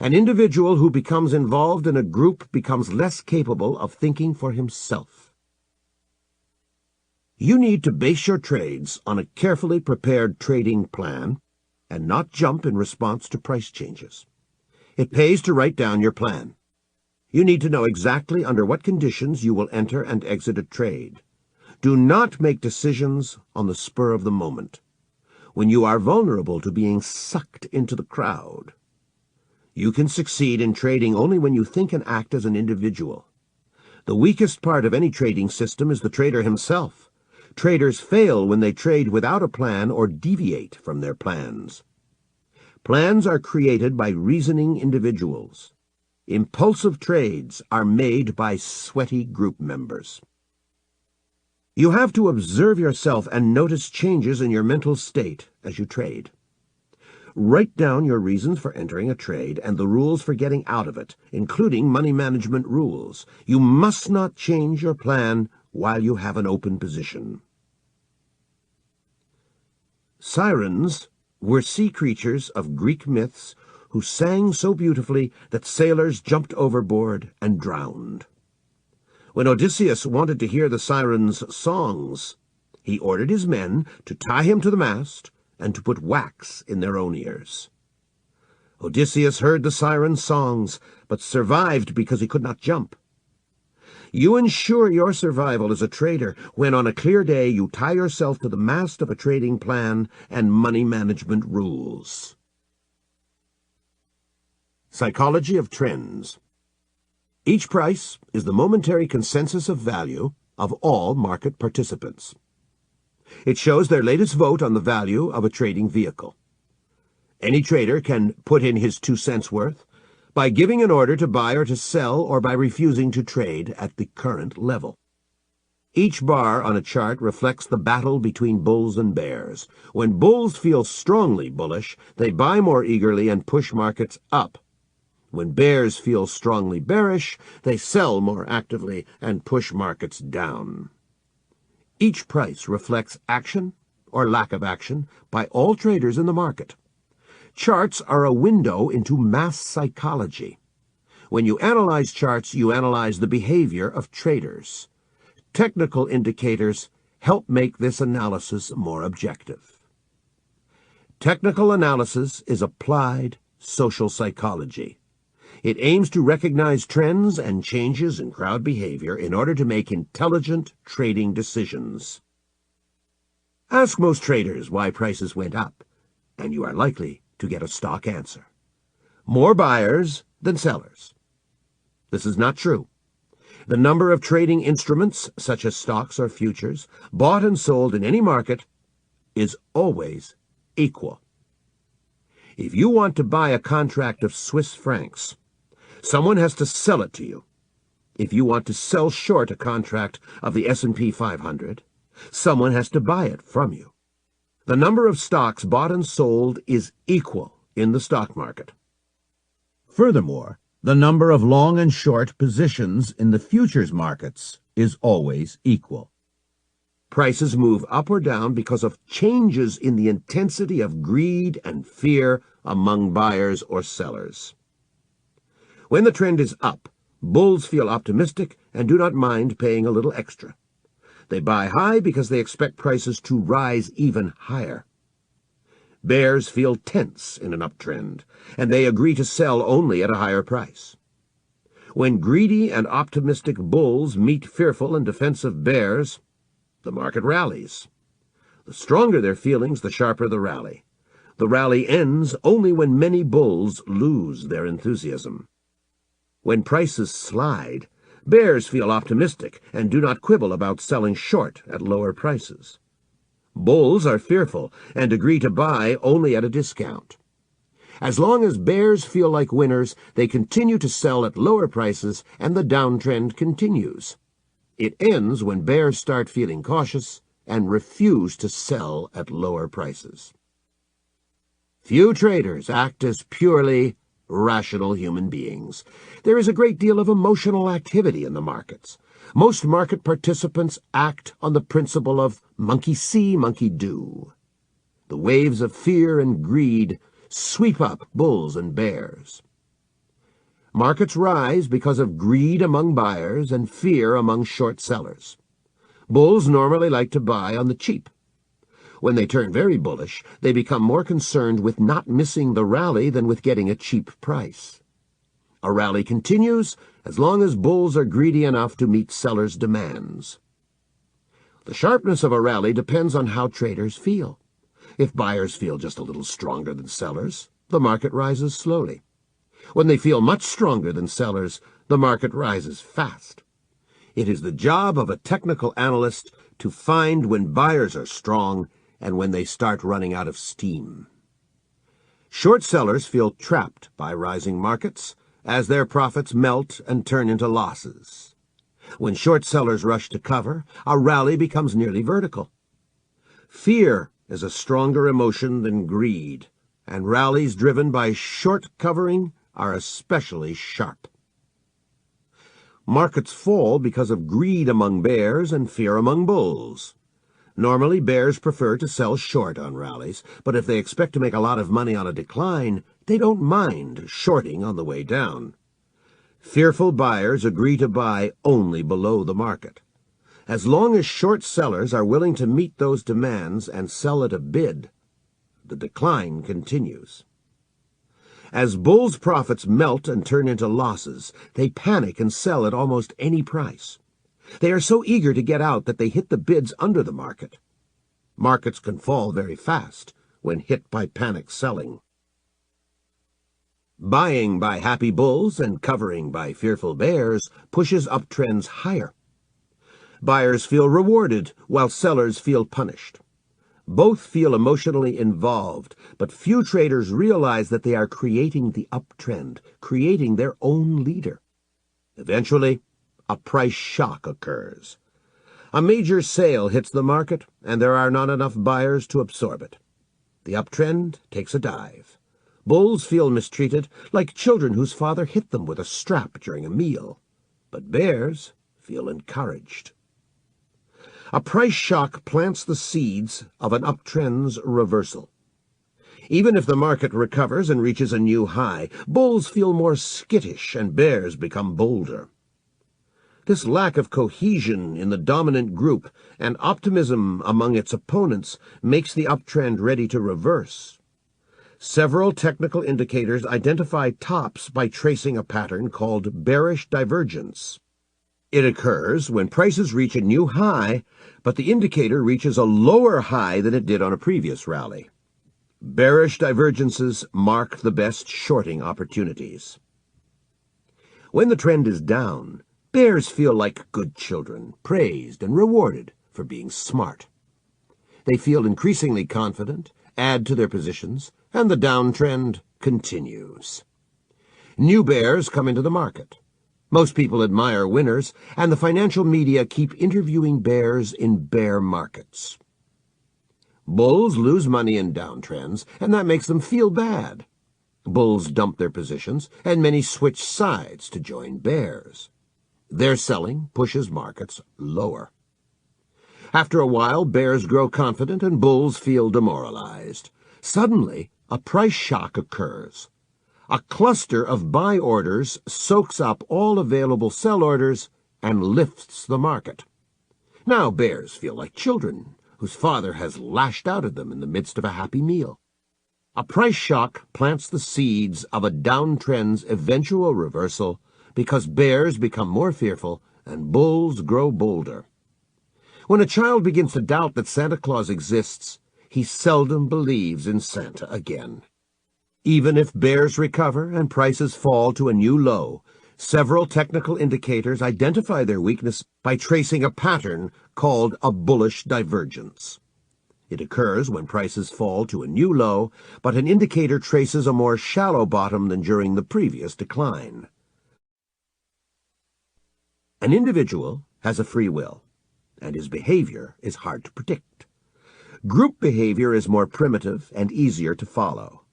An individual who becomes involved in a group becomes less capable of thinking for himself. You need to base your trades on a carefully prepared trading plan and not jump in response to price changes. It pays to write down your plan. You need to know exactly under what conditions you will enter and exit a trade. Do not make decisions on the spur of the moment, when you are vulnerable to being sucked into the crowd. You can succeed in trading only when you think and act as an individual. The weakest part of any trading system is the trader himself. Traders fail when they trade without a plan or deviate from their plans. Plans are created by reasoning individuals. Impulsive trades are made by sweaty group members. You have to observe yourself and notice changes in your mental state as you trade. Write down your reasons for entering a trade and the rules for getting out of it, including money management rules. You must not change your plan while you have an open position. Sirens were sea creatures of Greek myths who sang so beautifully that sailors jumped overboard and drowned. When Odysseus wanted to hear the sirens' songs, he ordered his men to tie him to the mast and to put wax in their own ears. Odysseus heard the sirens' songs, but survived because he could not jump. You ensure your survival as a trader when on a clear day you tie yourself to the mast of a trading plan and money management rules. Psychology of trends. Each price is the momentary consensus of value of all market participants. It shows their latest vote on the value of a trading vehicle. Any trader can put in his 2 cents worth by giving an order to buy or to sell or by refusing to trade at the current level. Each bar on a chart reflects the battle between bulls and bears. When bulls feel strongly bullish, they buy more eagerly and push markets up. When bears feel strongly bearish, they sell more actively and push markets down. Each price reflects action or lack of action by all traders in the market. Charts are a window into mass psychology. When you analyze charts, you analyze the behavior of traders. Technical indicators help make this analysis more objective. Technical analysis is applied social psychology. It aims to recognize trends and changes in crowd behavior in order to make intelligent trading decisions. Ask most traders why prices went up, and you are likely to get a stock answer. More buyers than sellers. This is not true. The number of trading instruments, such as stocks or futures, bought and sold in any market is always equal. If you want to buy a contract of Swiss francs, someone has to sell it to you. If you want to sell short a contract of the S&P 500, someone has to buy it from you. The number of stocks bought and sold is equal in the stock market. Furthermore, the number of long and short positions in the futures markets is always equal. Prices move up or down because of changes in the intensity of greed and fear among buyers or sellers. When the trend is up, bulls feel optimistic and do not mind paying a little extra. They buy high because they expect prices to rise even higher. Bears feel tense in an uptrend, and they agree to sell only at a higher price. When greedy and optimistic bulls meet fearful and defensive bears, the market rallies. The stronger their feelings, the sharper the rally. The rally ends only when many bulls lose their enthusiasm. When prices slide, bears feel optimistic and do not quibble about selling short at lower prices. Bulls are fearful and agree to buy only at a discount. As long as bears feel like winners, they continue to sell at lower prices and the downtrend continues. It ends when bears start feeling cautious and refuse to sell at lower prices. Few traders act as purely rational human beings. There is a great deal of emotional activity in the markets. Most market participants act on the principle of monkey see, monkey do. The waves of fear and greed sweep up bulls and bears. Markets rise because of greed among buyers and fear among short sellers. Bulls normally like to buy on the cheap. When they turn very bullish, they become more concerned with not missing the rally than with getting a cheap price. A rally continues as long as bulls are greedy enough to meet sellers' demands. The sharpness of a rally depends on how traders feel. If buyers feel just a little stronger than sellers, the market rises slowly. When they feel much stronger than sellers, the market rises fast. It is the job of a technical analyst to find when buyers are strong and when they start running out of steam. Short sellers feel trapped by rising markets as their profits melt and turn into losses. When short sellers rush to cover, a rally becomes nearly vertical. Fear is a stronger emotion than greed, and rallies driven by short covering are especially sharp. Markets fall because of greed among bears and fear among bulls. Normally, bears prefer to sell short on rallies, but if they expect to make a lot of money on a decline, they don't mind shorting on the way down. Fearful buyers agree to buy only below the market. As long as short sellers are willing to meet those demands and sell at a bid, the decline continues. As bulls' profits melt and turn into losses, they panic and sell at almost any price. They are so eager to get out that they hit the bids under the market. Markets can fall very fast when hit by panic selling. Buying by happy bulls and covering by fearful bears pushes uptrends higher. Buyers feel rewarded while sellers feel punished. Both feel emotionally involved, but few traders realize that they are creating the uptrend, creating their own leader. Eventually, a price shock occurs. A major sale hits the market, and there are not enough buyers to absorb it. The uptrend takes a dive. Bulls feel mistreated, like children whose father hit them with a strap during a meal. But bears feel encouraged. A price shock plants the seeds of an uptrend's reversal. Even if the market recovers and reaches a new high, bulls feel more skittish and bears become bolder. This lack of cohesion in the dominant group and optimism among its opponents makes the uptrend ready to reverse. Several technical indicators identify tops by tracing a pattern called bearish divergence. It occurs when prices reach a new high, but the indicator reaches a lower high than it did on a previous rally. Bearish divergences mark the best shorting opportunities. When the trend is down, bears feel like good children, praised and rewarded for being smart. They feel increasingly confident, add to their positions, and the downtrend continues. New bears come into the market. Most people admire winners, and the financial media keep interviewing bears in bear markets. Bulls lose money in downtrends, and that makes them feel bad. Bulls dump their positions, and many switch sides to join bears. Their selling pushes markets lower. After a while, bears grow confident and bulls feel demoralized. Suddenly, a price shock occurs. A cluster of buy orders soaks up all available sell orders and lifts the market. Now bears feel like children whose father has lashed out at them in the midst of a happy meal. A price shock plants the seeds of a downtrend's eventual reversal because bears become more fearful and bulls grow bolder. When a child begins to doubt that Santa Claus exists, he seldom believes in Santa again. Even if bears recover and prices fall to a new low, several technical indicators identify their weakness by tracing a pattern called a bullish divergence. It occurs when prices fall to a new low, but an indicator traces a more shallow bottom than during the previous decline. An individual has a free will, and his behavior is hard to predict. Group behavior is more primitive and easier to follow.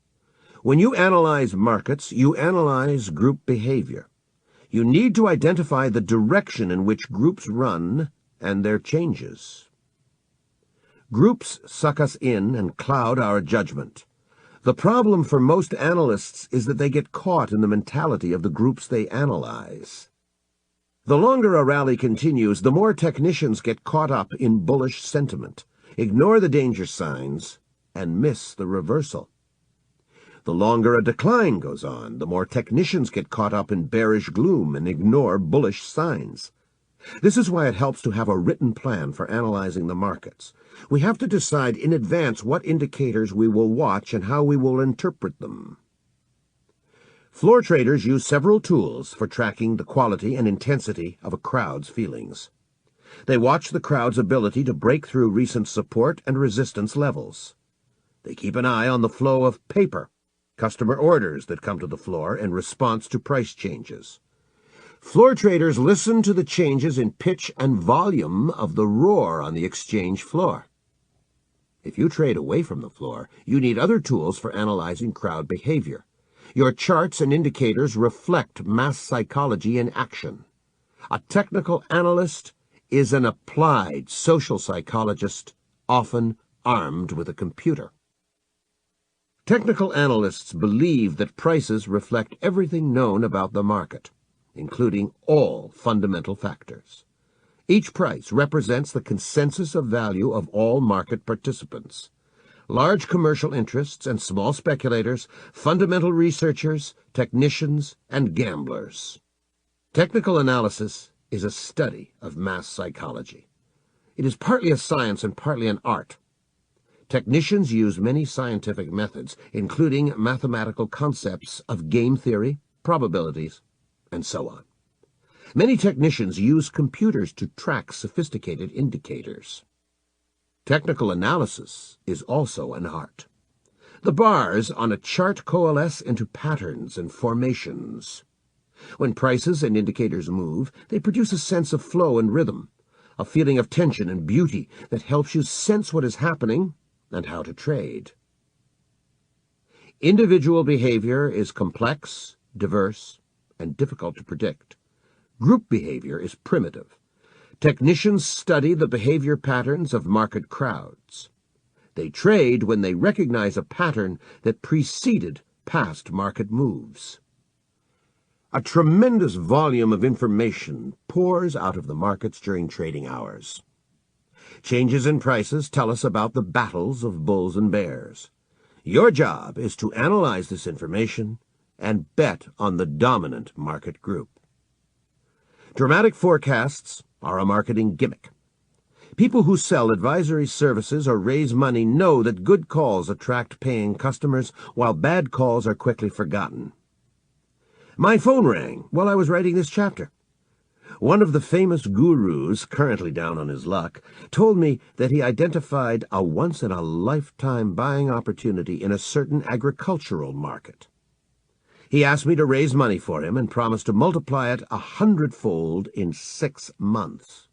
When you analyze markets, you analyze group behavior. You need to identify the direction in which groups run and their changes. Groups suck us in and cloud our judgment. The problem for most analysts is that they get caught in the mentality of the groups they analyze. The longer a rally continues, the more technicians get caught up in bullish sentiment, ignore the danger signs, and miss the reversal. The longer a decline goes on, the more technicians get caught up in bearish gloom and ignore bullish signs. This is why it helps to have a written plan for analyzing the markets. We have to decide in advance what indicators we will watch and how we will interpret them. Floor traders use several tools for tracking the quality and intensity of a crowd's feelings. They watch the crowd's ability to break through recent support and resistance levels. They keep an eye on the flow of paper, customer orders that come to the floor in response to price changes. Floor traders listen to the changes in pitch and volume of the roar on the exchange floor. If you trade away from the floor, you need other tools for analyzing crowd behavior. Your charts and indicators reflect mass psychology in action. A technical analyst is an applied social psychologist, often armed with a computer. Technical analysts believe that prices reflect everything known about the market, including all fundamental factors. Each price represents the consensus of value of all market participants. Large commercial interests and small speculators, fundamental researchers, technicians, and gamblers. Technical analysis is a study of mass psychology. It is partly a science and partly an art. Technicians use many scientific methods, including mathematical concepts of game theory, probabilities, and so on. Many technicians use computers to track sophisticated indicators. Technical analysis is also an art. The bars on a chart coalesce into patterns and formations. When prices and indicators move, they produce a sense of flow and rhythm, a feeling of tension and beauty that helps you sense what is happening and how to trade. Individual behavior is complex, diverse, and difficult to predict. Group behavior is primitive. Technicians study the behavior patterns of market crowds. They trade when they recognize a pattern that preceded past market moves. A tremendous volume of information pours out of the markets during trading hours. Changes in prices tell us about the battles of bulls and bears. Your job is to analyze this information and bet on the dominant market group. Dramatic forecasts are a marketing gimmick. People who sell advisory services or raise money know that good calls attract paying customers, while bad calls are quickly forgotten. My phone rang while I was writing this chapter. One of the famous gurus, currently down on his luck, told me that he identified a once-in-a-lifetime buying opportunity in a certain agricultural market. He asked me to raise money for him and promised to multiply it 100-fold in 6 months.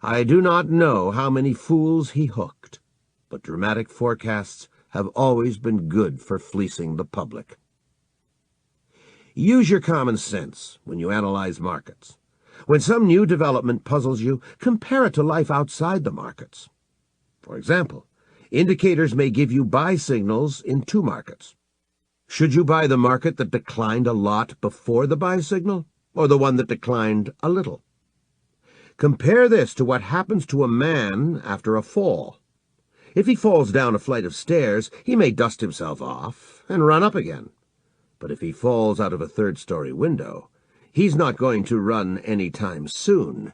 I do not know how many fools he hooked, but dramatic forecasts have always been good for fleecing the public. Use your common sense when you analyze markets. When some new development puzzles you, compare it to life outside the markets. For example, indicators may give you buy signals in two markets. Should you buy the market that declined a lot before the buy signal, or the one that declined a little? Compare this to what happens to a man after a fall. If he falls down a flight of stairs, he may dust himself off and run up again. But if he falls out of a third-story window, he's not going to run any time soon.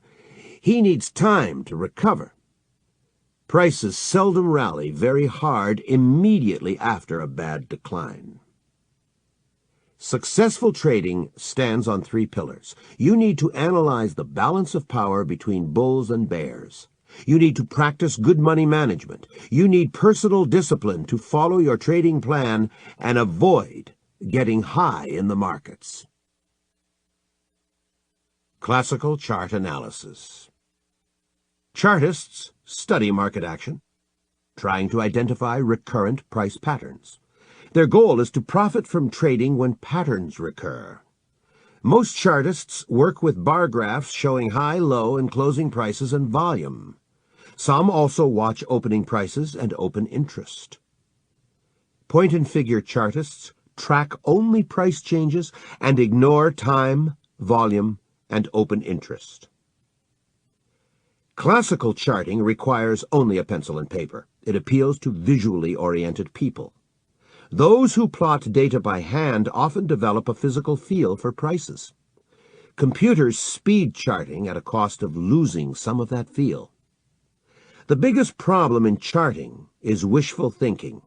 He needs time to recover. Prices seldom rally very hard immediately after a bad decline. Successful trading stands on three pillars. You need to analyze the balance of power between bulls and bears. You need to practice good money management. You need personal discipline to follow your trading plan and avoid getting high in the markets. Classical chart analysis. Chartists study market action, trying to identify recurrent price patterns. Their goal is to profit from trading when patterns recur. Most chartists work with bar graphs showing high, low, and closing prices and volume. Some also watch opening prices and open interest. Point-and-figure chartists track only price changes and ignore time, volume, and open interest. Classical charting requires only a pencil and paper. It appeals to visually oriented people. Those who plot data by hand often develop a physical feel for prices. Computers speed charting at a cost of losing some of that feel. The biggest problem in charting is wishful thinking.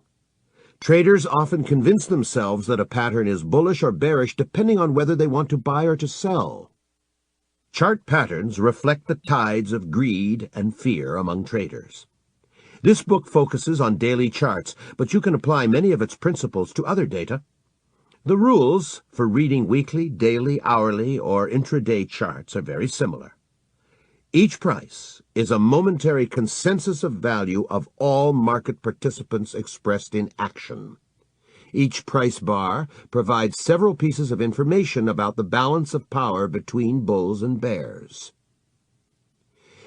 Traders often convince themselves that a pattern is bullish or bearish depending on whether they want to buy or to sell. Chart patterns reflect the tides of greed and fear among traders. This book focuses on daily charts, but you can apply many of its principles to other data. The rules for reading weekly, daily, hourly, or intraday charts are very similar. Each price is a momentary consensus of value of all market participants expressed in action. Each price bar provides several pieces of information about the balance of power between bulls and bears.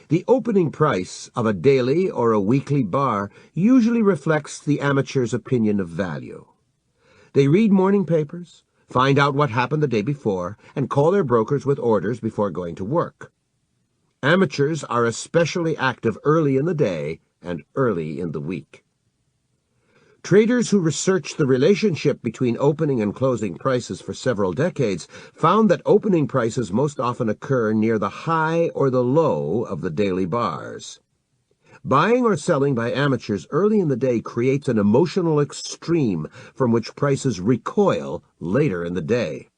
The opening price of a daily or a weekly bar usually reflects the amateur's opinion of value. They read morning papers, find out what happened the day before, and call their brokers with orders before going to work. Amateurs are especially active early in the day and early in the week. Traders who researched the relationship between opening and closing prices for several decades found that opening prices most often occur near the high or the low of the daily bars. Buying or selling by amateurs early in the day creates an emotional extreme from which prices recoil later in the day.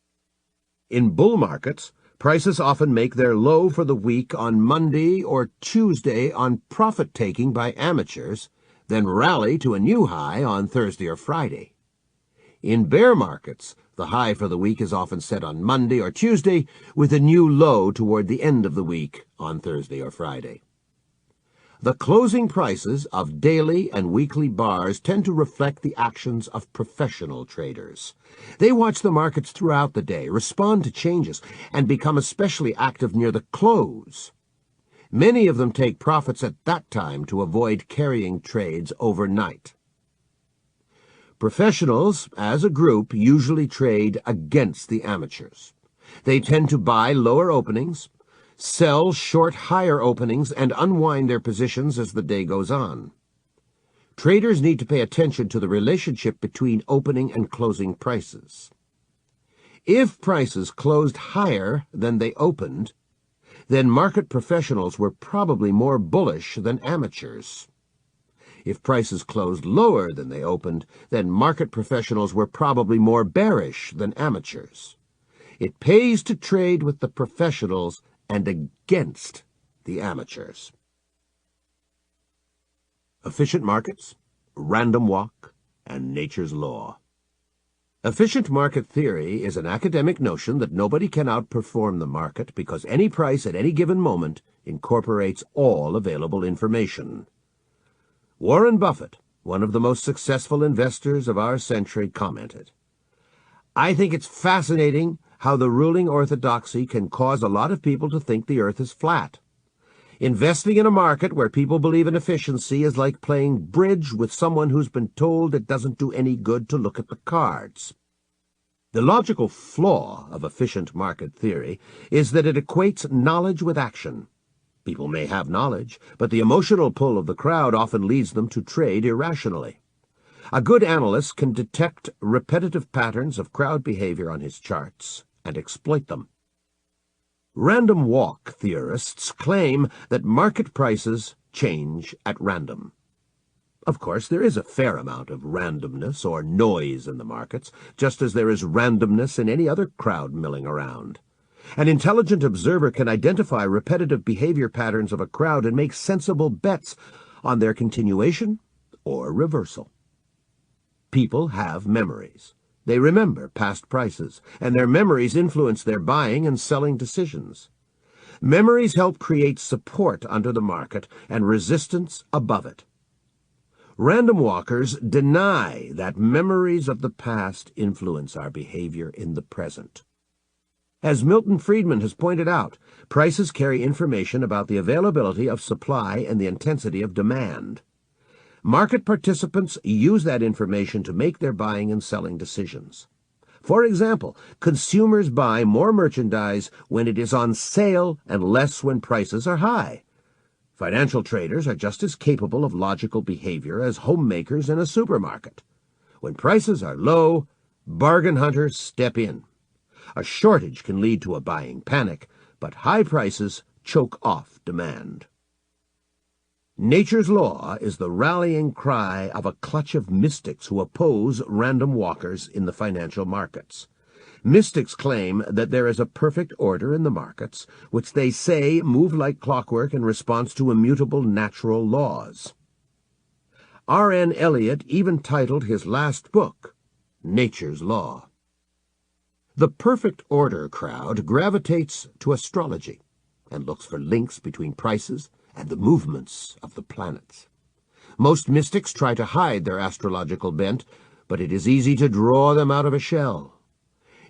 In bull markets, prices often make their low for the week on Monday or Tuesday on profit-taking by amateurs, then rally to a new high on Thursday or Friday. In bear markets, the high for the week is often set on Monday or Tuesday, with a new low toward the end of the week on Thursday or Friday. The closing prices of daily and weekly bars tend to reflect the actions of professional traders. They watch the markets throughout the day, respond to changes, and become especially active near the close. Many of them take profits at that time to avoid carrying trades overnight. Professionals, as a group, usually trade against the amateurs. They tend to buy lower openings, sell short higher openings, and unwind their positions as the day goes on. Traders need to pay attention to the relationship between opening and closing prices. If prices closed higher than they opened, then market professionals were probably more bullish than amateurs. If prices closed lower than they opened, then market professionals were probably more bearish than amateurs. It pays to trade with the professionals and against the amateurs. Efficient markets, random walk, and nature's law. Efficient market theory is an academic notion that nobody can outperform the market because any price at any given moment incorporates all available information. Warren Buffett, one of the most successful investors of our century, commented, "I think it's fascinating how the ruling orthodoxy can cause a lot of people to think the earth is flat. Investing in a market where people believe in efficiency is like playing bridge with someone who's been told it doesn't do any good to look at the cards. The logical flaw of efficient market theory is that it equates knowledge with action. People may have knowledge, but the emotional pull of the crowd often leads them to trade irrationally. A good analyst can detect repetitive patterns of crowd behavior on his charts and exploit them. Random walk theorists claim that market prices change at random. Of course, there is a fair amount of randomness or noise in the markets, just as there is randomness in any other crowd milling around. An intelligent observer can identify repetitive behavior patterns of a crowd and make sensible bets on their continuation or reversal. People have memories. They remember past prices, and their memories influence their buying and selling decisions. Memories help create support under the market and resistance above it. Random walkers deny that memories of the past influence our behavior in the present. As Milton Friedman has pointed out, prices carry information about the availability of supply and the intensity of demand. Market participants use that information to make their buying and selling decisions. For example, consumers buy more merchandise when it is on sale and less when prices are high. Financial traders are just as capable of logical behavior as homemakers in a supermarket. When prices are low, bargain hunters step in. A shortage can lead to a buying panic, but high prices choke off demand. Nature's law is the rallying cry of a clutch of mystics who oppose random walkers in the financial markets. Mystics claim that there is a perfect order in the markets, which they say move like clockwork in response to immutable natural laws. R.N. Elliott even titled his last book, Nature's Law. The perfect order crowd gravitates to astrology and looks for links between prices and the movements of the planets. Most mystics try to hide their astrological bent, but it is easy to draw them out of a shell.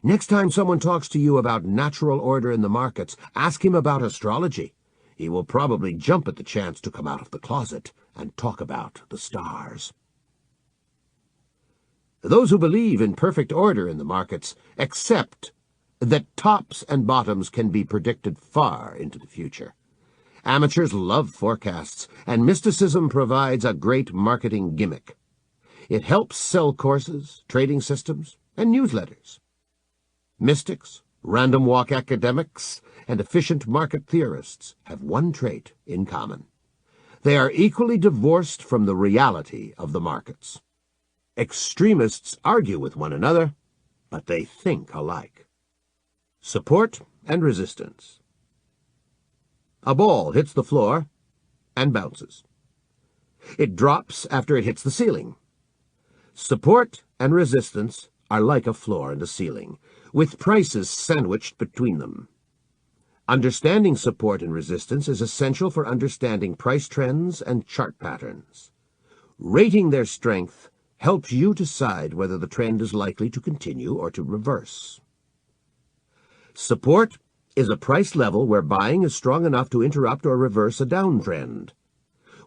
Next time someone talks to you about natural order in the markets, ask him about astrology. He will probably jump at the chance to come out of the closet and talk about the stars. Those who believe in perfect order in the markets accept that tops and bottoms can be predicted far into the future. Amateurs love forecasts, and mysticism provides a great marketing gimmick. It helps sell courses, trading systems, and newsletters. Mystics, random walk academics, and efficient market theorists have one trait in common. They are equally divorced from the reality of the markets. Extremists argue with one another, but they think alike. Support and resistance. A ball hits the floor and bounces. It drops after it hits the ceiling. Support and resistance are like a floor and a ceiling, with prices sandwiched between them. Understanding support and resistance is essential for understanding price trends and chart patterns. Rating their strength helps you decide whether the trend is likely to continue or to reverse. Support is a price level where buying is strong enough to interrupt or reverse a downtrend.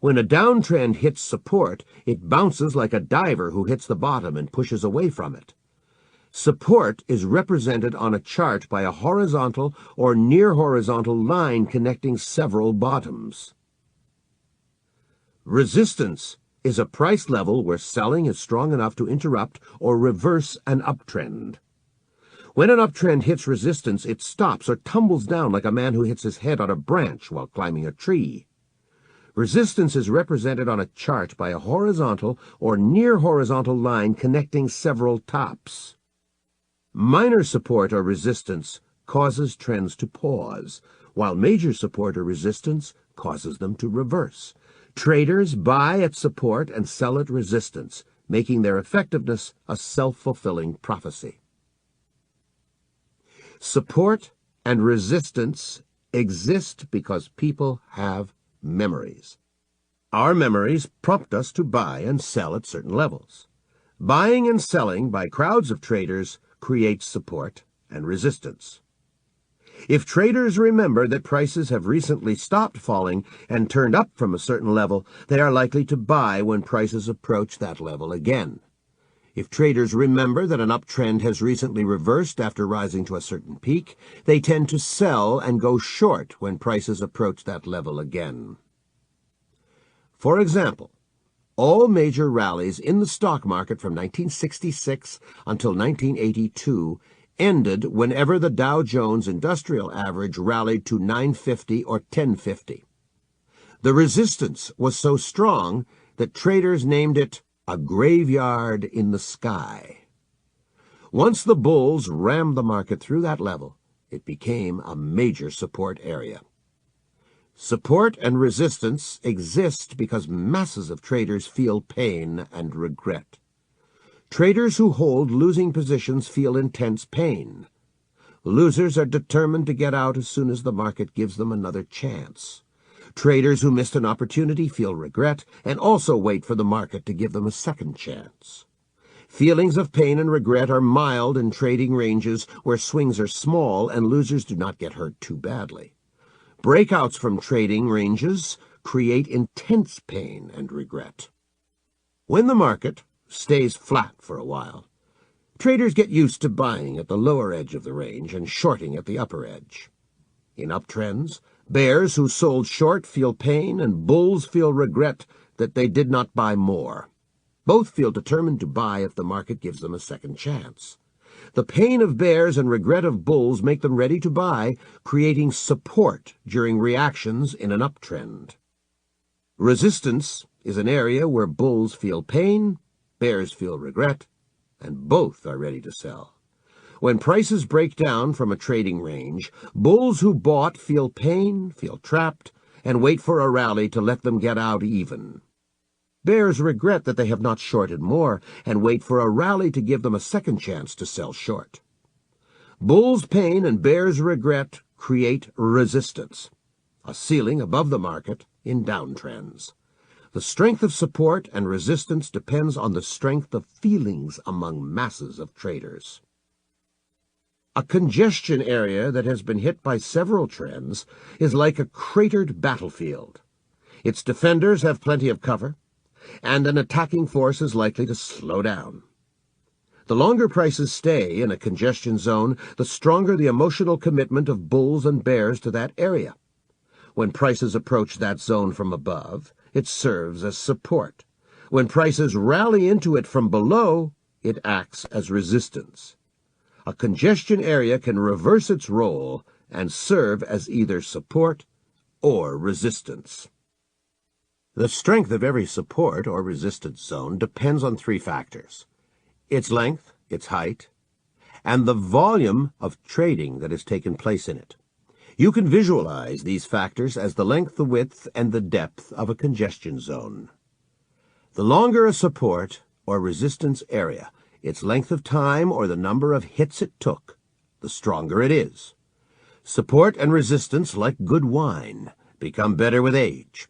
When a downtrend hits support, it bounces like a diver who hits the bottom and pushes away from it. Support is represented on a chart by a horizontal or near-horizontal line connecting several bottoms. Resistance is a price level where selling is strong enough to interrupt or reverse an uptrend. When an uptrend hits resistance, it stops or tumbles down like a man who hits his head on a branch while climbing a tree. Resistance is represented on a chart by a horizontal or near-horizontal line connecting several tops. Minor support or resistance causes trends to pause, while major support or resistance causes them to reverse. Traders buy at support and sell at resistance, making their effectiveness a self-fulfilling prophecy. Support and resistance exist because people have memories. Our memories prompt us to buy and sell at certain levels. Buying and selling by crowds of traders creates support and resistance. If traders remember that prices have recently stopped falling and turned up from a certain level, they are likely to buy when prices approach that level again. If traders remember that an uptrend has recently reversed after rising to a certain peak, they tend to sell and go short when prices approach that level again. For example, all major rallies in the stock market from 1966 until 1982 ended whenever the Dow Jones Industrial Average rallied to 950 or 1050. The resistance was so strong that traders named it a graveyard in the sky. Once the bulls rammed the market through that level, it became a major support area. Support and resistance exist because masses of traders feel pain and regret. Traders who hold losing positions feel intense pain. Losers are determined to get out as soon as the market gives them another chance. Traders who missed an opportunity feel regret and also wait for the market to give them a second chance. Feelings of pain and regret are mild in trading ranges where swings are small and losers do not get hurt too badly. Breakouts from trading ranges create intense pain and regret. When the market stays flat for a while, traders get used to buying at the lower edge of the range and shorting at the upper edge. In uptrends, bears who sold short feel pain and bulls feel regret that they did not buy more. Both feel determined to buy if the market gives them a second chance. The pain of bears and regret of bulls make them ready to buy, creating support during reactions in an uptrend. Resistance is an area where bulls feel pain, bears feel regret, and both are ready to sell. When prices break down from a trading range, bulls who bought feel pain, feel trapped, and wait for a rally to let them get out even. Bears regret that they have not shorted more and wait for a rally to give them a second chance to sell short. Bulls' pain and bears' regret create resistance, a ceiling above the market in downtrends. The strength of support and resistance depends on the strength of feelings among masses of traders. A congestion area that has been hit by several trends is like a cratered battlefield. Its defenders have plenty of cover, and an attacking force is likely to slow down. The longer prices stay in a congestion zone, the stronger the emotional commitment of bulls and bears to that area. When prices approach that zone from above, it serves as support. When prices rally into it from below, it acts as resistance. A congestion area can reverse its role and serve as either support or resistance. The strength of every support or resistance zone depends on three factors: its length, its height, and the volume of trading that has taken place in it. You can visualize these factors as the length, the width, and the depth of a congestion zone. The longer a support or resistance area, its length of time or the number of hits it took, the stronger it is. Support and resistance, like good wine, become better with age.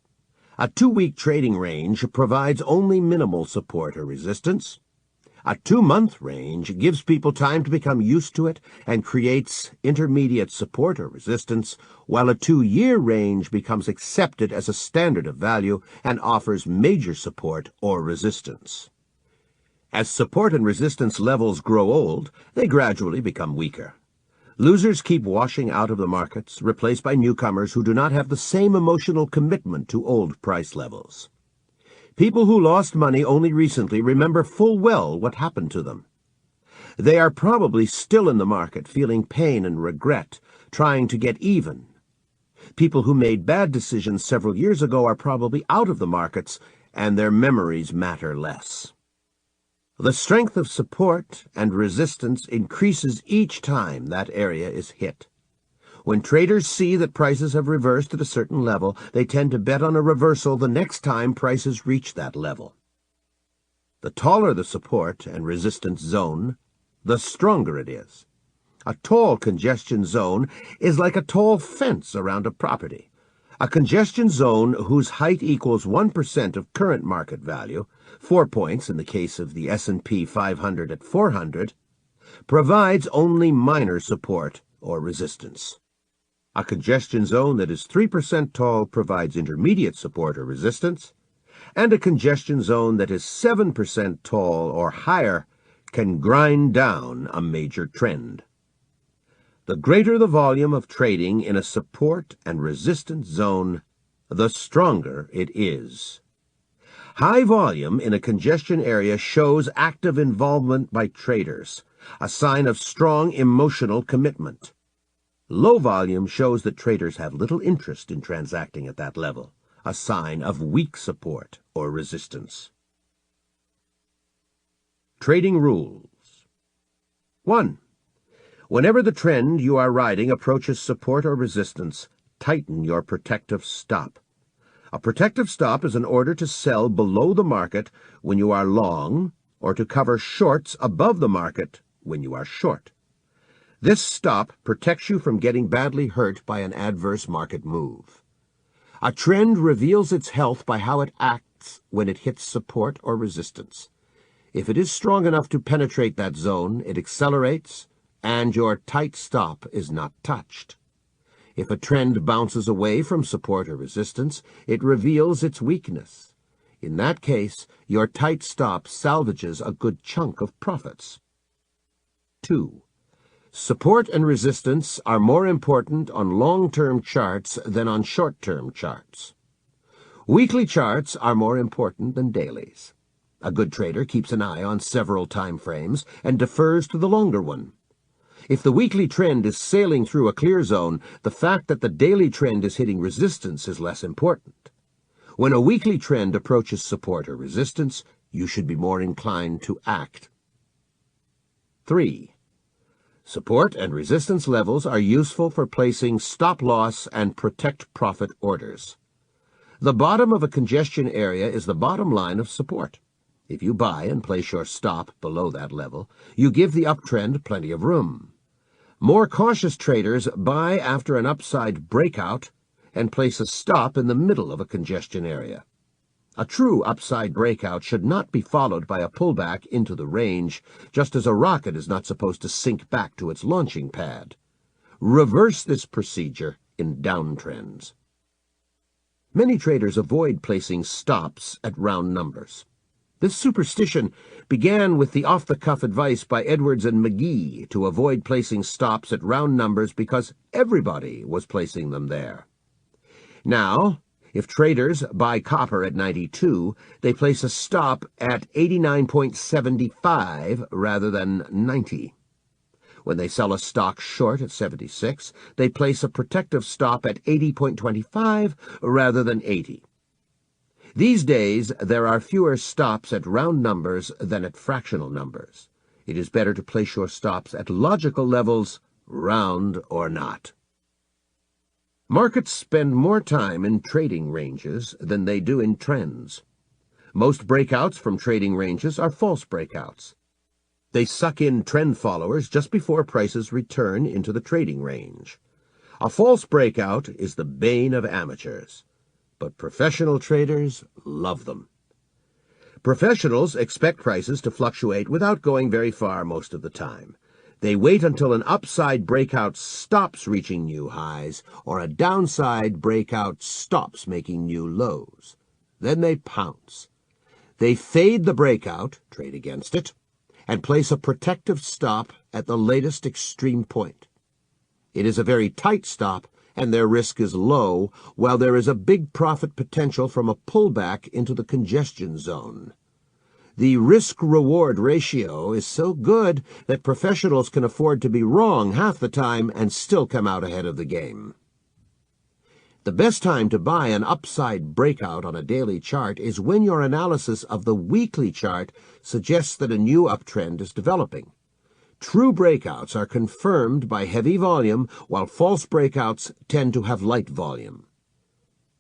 A 2-week trading range provides only minimal support or resistance. A 2-month range gives people time to become used to it and creates intermediate support or resistance, while a 2-year range becomes accepted as a standard of value and offers major support or resistance. As support and resistance levels grow old, they gradually become weaker. Losers keep washing out of the markets, replaced by newcomers who do not have the same emotional commitment to old price levels. People who lost money only recently remember full well what happened to them. They are probably still in the market, feeling pain and regret, trying to get even. People who made bad decisions several years ago are probably out of the markets, and their memories matter less. The strength of support and resistance increases each time that area is hit. When traders see that prices have reversed at a certain level, they tend to bet on a reversal the next time prices reach that level. The taller the support and resistance zone, the stronger it is. A tall congestion zone is like a tall fence around a property. A congestion zone whose height equals 1% of current market value, 4 points in the case of the S&P 500 at 400, provides only minor support or resistance. A congestion zone that is 3% tall provides intermediate support or resistance, and a congestion zone that is 7% tall or higher can grind down a major trend. The greater the volume of trading in a support and resistance zone, the stronger it is. High volume in a congestion area shows active involvement by traders, a sign of strong emotional commitment. Low volume shows that traders have little interest in transacting at that level, a sign of weak support or resistance. Trading rules. 1. Whenever the trend you are riding approaches support or resistance, tighten your protective stop. A protective stop is an order to sell below the market when you are long, or to cover shorts above the market when you are short. This stop protects you from getting badly hurt by an adverse market move. A trend reveals its health by how it acts when it hits support or resistance. If it is strong enough to penetrate that zone, it accelerates, and your tight stop is not touched. If a trend bounces away from support or resistance, it reveals its weakness. In that case, your tight stop salvages a good chunk of profits. 2. Support and resistance are more important on long-term charts than on short-term charts. Weekly charts are more important than dailies. A good trader keeps an eye on several time frames and defers to the longer one. If the weekly trend is sailing through a clear zone, the fact that the daily trend is hitting resistance is less important. When a weekly trend approaches support or resistance, you should be more inclined to act. 3. Support and resistance levels are useful for placing stop-loss and protect-profit orders. The bottom of a congestion area is the bottom line of support. If you buy and place your stop below that level, you give the uptrend plenty of room. More cautious traders buy after an upside breakout and place a stop in the middle of a congestion area. A true upside breakout should not be followed by a pullback into the range, just as a rocket is not supposed to sink back to its launching pad. Reverse this procedure in downtrends. Many traders avoid placing stops at round numbers. This superstition began with the off-the-cuff advice by Edwards and McGee to avoid placing stops at round numbers because everybody was placing them there. Now, if traders buy copper at 92, they place a stop at 89.75 rather than 90. When they sell a stock short at 76, they place a protective stop at 80.25 rather than 80. These days, there are fewer stops at round numbers than at fractional numbers. It is better to place your stops at logical levels, round or not. Markets spend more time in trading ranges than they do in trends. Most breakouts from trading ranges are false breakouts. They suck in trend followers just before prices return into the trading range. A false breakout is the bane of amateurs, but professional traders love them. Professionals expect prices to fluctuate without going very far most of the time. They wait until an upside breakout stops reaching new highs or a downside breakout stops making new lows. Then they pounce. They fade the breakout, trade against it, and place a protective stop at the latest extreme point. It is a very tight stop, and their risk is low, while there is a big profit potential from a pullback into the congestion zone. The risk-reward ratio is so good that professionals can afford to be wrong half the time and still come out ahead of the game. The best time to buy an upside breakout on a daily chart is when your analysis of the weekly chart suggests that a new uptrend is developing. True breakouts are confirmed by heavy volume, while false breakouts tend to have light volume.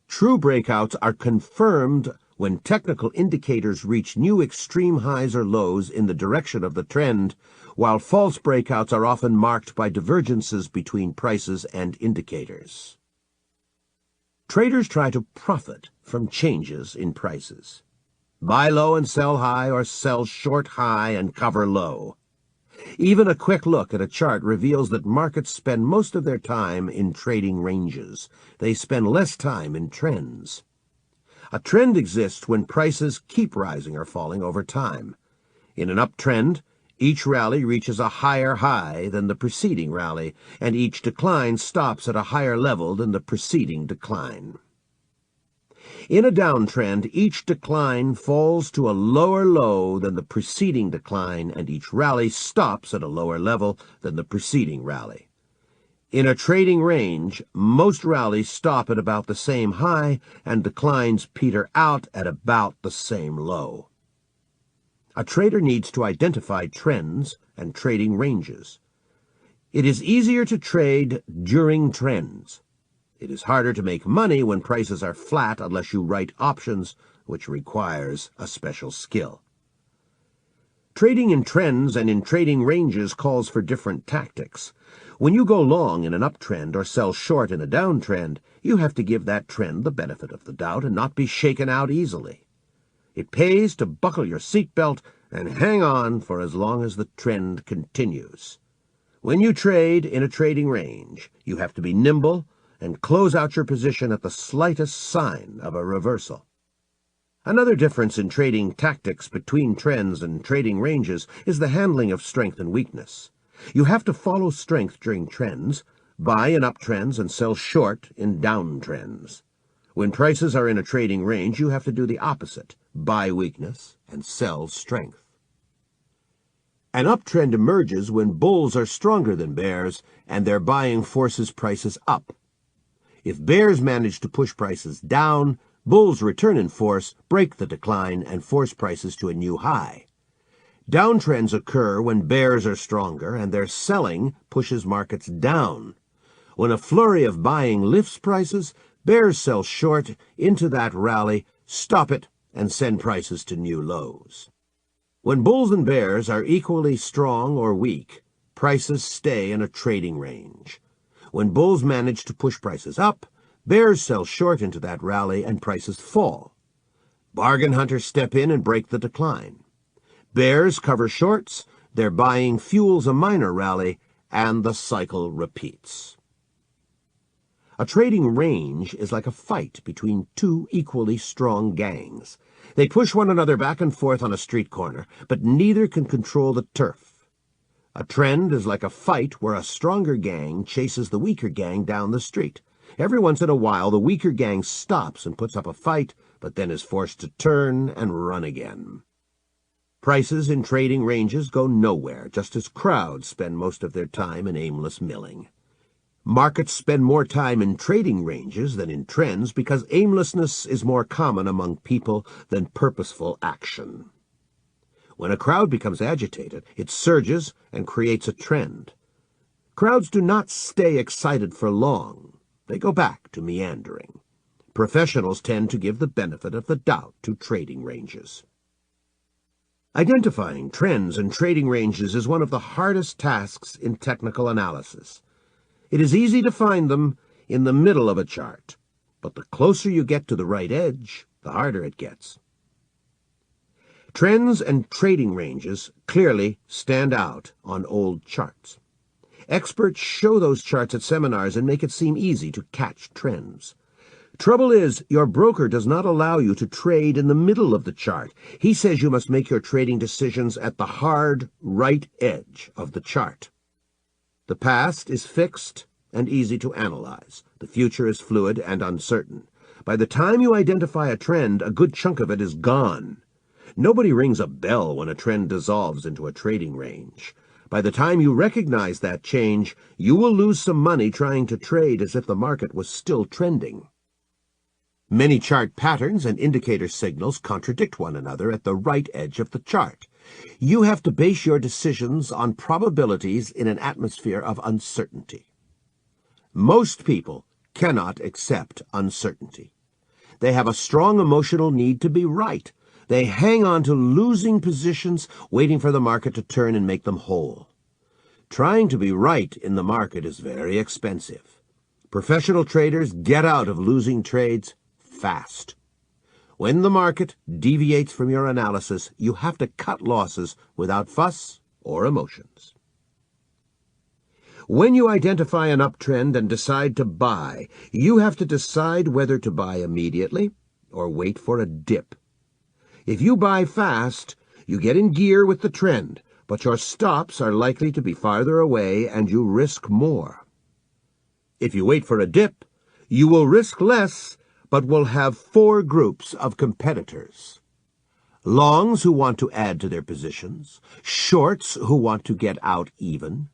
True breakouts are confirmed when technical indicators reach new extreme highs or lows in the direction of the trend, while false breakouts are often marked by divergences between prices and indicators. Traders try to profit from changes in prices. Buy low and sell high, or sell short high and cover low. Even a quick look at a chart reveals that markets spend most of their time in trading ranges. They spend less time in trends. A trend exists when prices keep rising or falling over time. In an uptrend, each rally reaches a higher high than the preceding rally, and each decline stops at a higher level than the preceding decline. In a downtrend, each decline falls to a lower low than the preceding decline, and each rally stops at a lower level than the preceding rally. In a trading range, most rallies stop at about the same high, and declines peter out at about the same low. A trader needs to identify trends and trading ranges. It is easier to trade during trends. It is harder to make money when prices are flat unless you write options, which requires a special skill. Trading in trends and in trading ranges calls for different tactics. When you go long in an uptrend or sell short in a downtrend, you have to give that trend the benefit of the doubt and not be shaken out easily. It pays to buckle your seatbelt and hang on for as long as the trend continues. When you trade in a trading range, you have to be nimble and close out your position at the slightest sign of a reversal. Another difference in trading tactics between trends and trading ranges is the handling of strength and weakness. You have to follow strength during trends, buy in uptrends, and sell short in downtrends. When prices are in a trading range, you have to do the opposite, buy weakness and sell strength. An uptrend emerges when bulls are stronger than bears, and their buying forces prices up. If bears manage to push prices down, bulls return in force, break the decline, and force prices to a new high. Downtrends occur when bears are stronger, and their selling pushes markets down. When a flurry of buying lifts prices, bears sell short into that rally, stop it, and send prices to new lows. When bulls and bears are equally strong or weak, prices stay in a trading range. When bulls manage to push prices up, bears sell short into that rally and prices fall. Bargain hunters step in and break the decline. Bears cover shorts, their buying fuels a minor rally, and the cycle repeats. A trading range is like a fight between two equally strong gangs. They push one another back and forth on a street corner, but neither can control the turf. A trend is like a fight where a stronger gang chases the weaker gang down the street. Every once in a while, the weaker gang stops and puts up a fight, but then is forced to turn and run again. Prices in trading ranges go nowhere, just as crowds spend most of their time in aimless milling. Markets spend more time in trading ranges than in trends because aimlessness is more common among people than purposeful action. When a crowd becomes agitated, it surges and creates a trend. Crowds do not stay excited for long. They go back to meandering. Professionals tend to give the benefit of the doubt to trading ranges. Identifying trends and trading ranges is one of the hardest tasks in technical analysis. It is easy to find them in the middle of a chart, but the closer you get to the right edge, the harder it gets. Trends and trading ranges clearly stand out on old charts. Experts show those charts at seminars and make it seem easy to catch trends. Trouble is, your broker does not allow you to trade in the middle of the chart. He says you must make your trading decisions at the hard right edge of the chart. The past is fixed and easy to analyze. The future is fluid and uncertain. By the time you identify a trend, a good chunk of it is gone. Nobody rings a bell when a trend dissolves into a trading range. By the time you recognize that change, you will lose some money trying to trade as if the market was still trending. Many chart patterns and indicator signals contradict one another at the right edge of the chart. You have to base your decisions on probabilities in an atmosphere of uncertainty. Most people cannot accept uncertainty. They have a strong emotional need to be right. They hang on to losing positions, waiting for the market to turn and make them whole. Trying to be right in the market is very expensive. Professional traders get out of losing trades fast. When the market deviates from your analysis, you have to cut losses without fuss or emotions. When you identify an uptrend and decide to buy, you have to decide whether to buy immediately or wait for a dip. If you buy fast, you get in gear with the trend, but your stops are likely to be farther away and you risk more. If you wait for a dip, you will risk less, but will have 4 groups of competitors. Longs who want to add to their positions, shorts who want to get out even,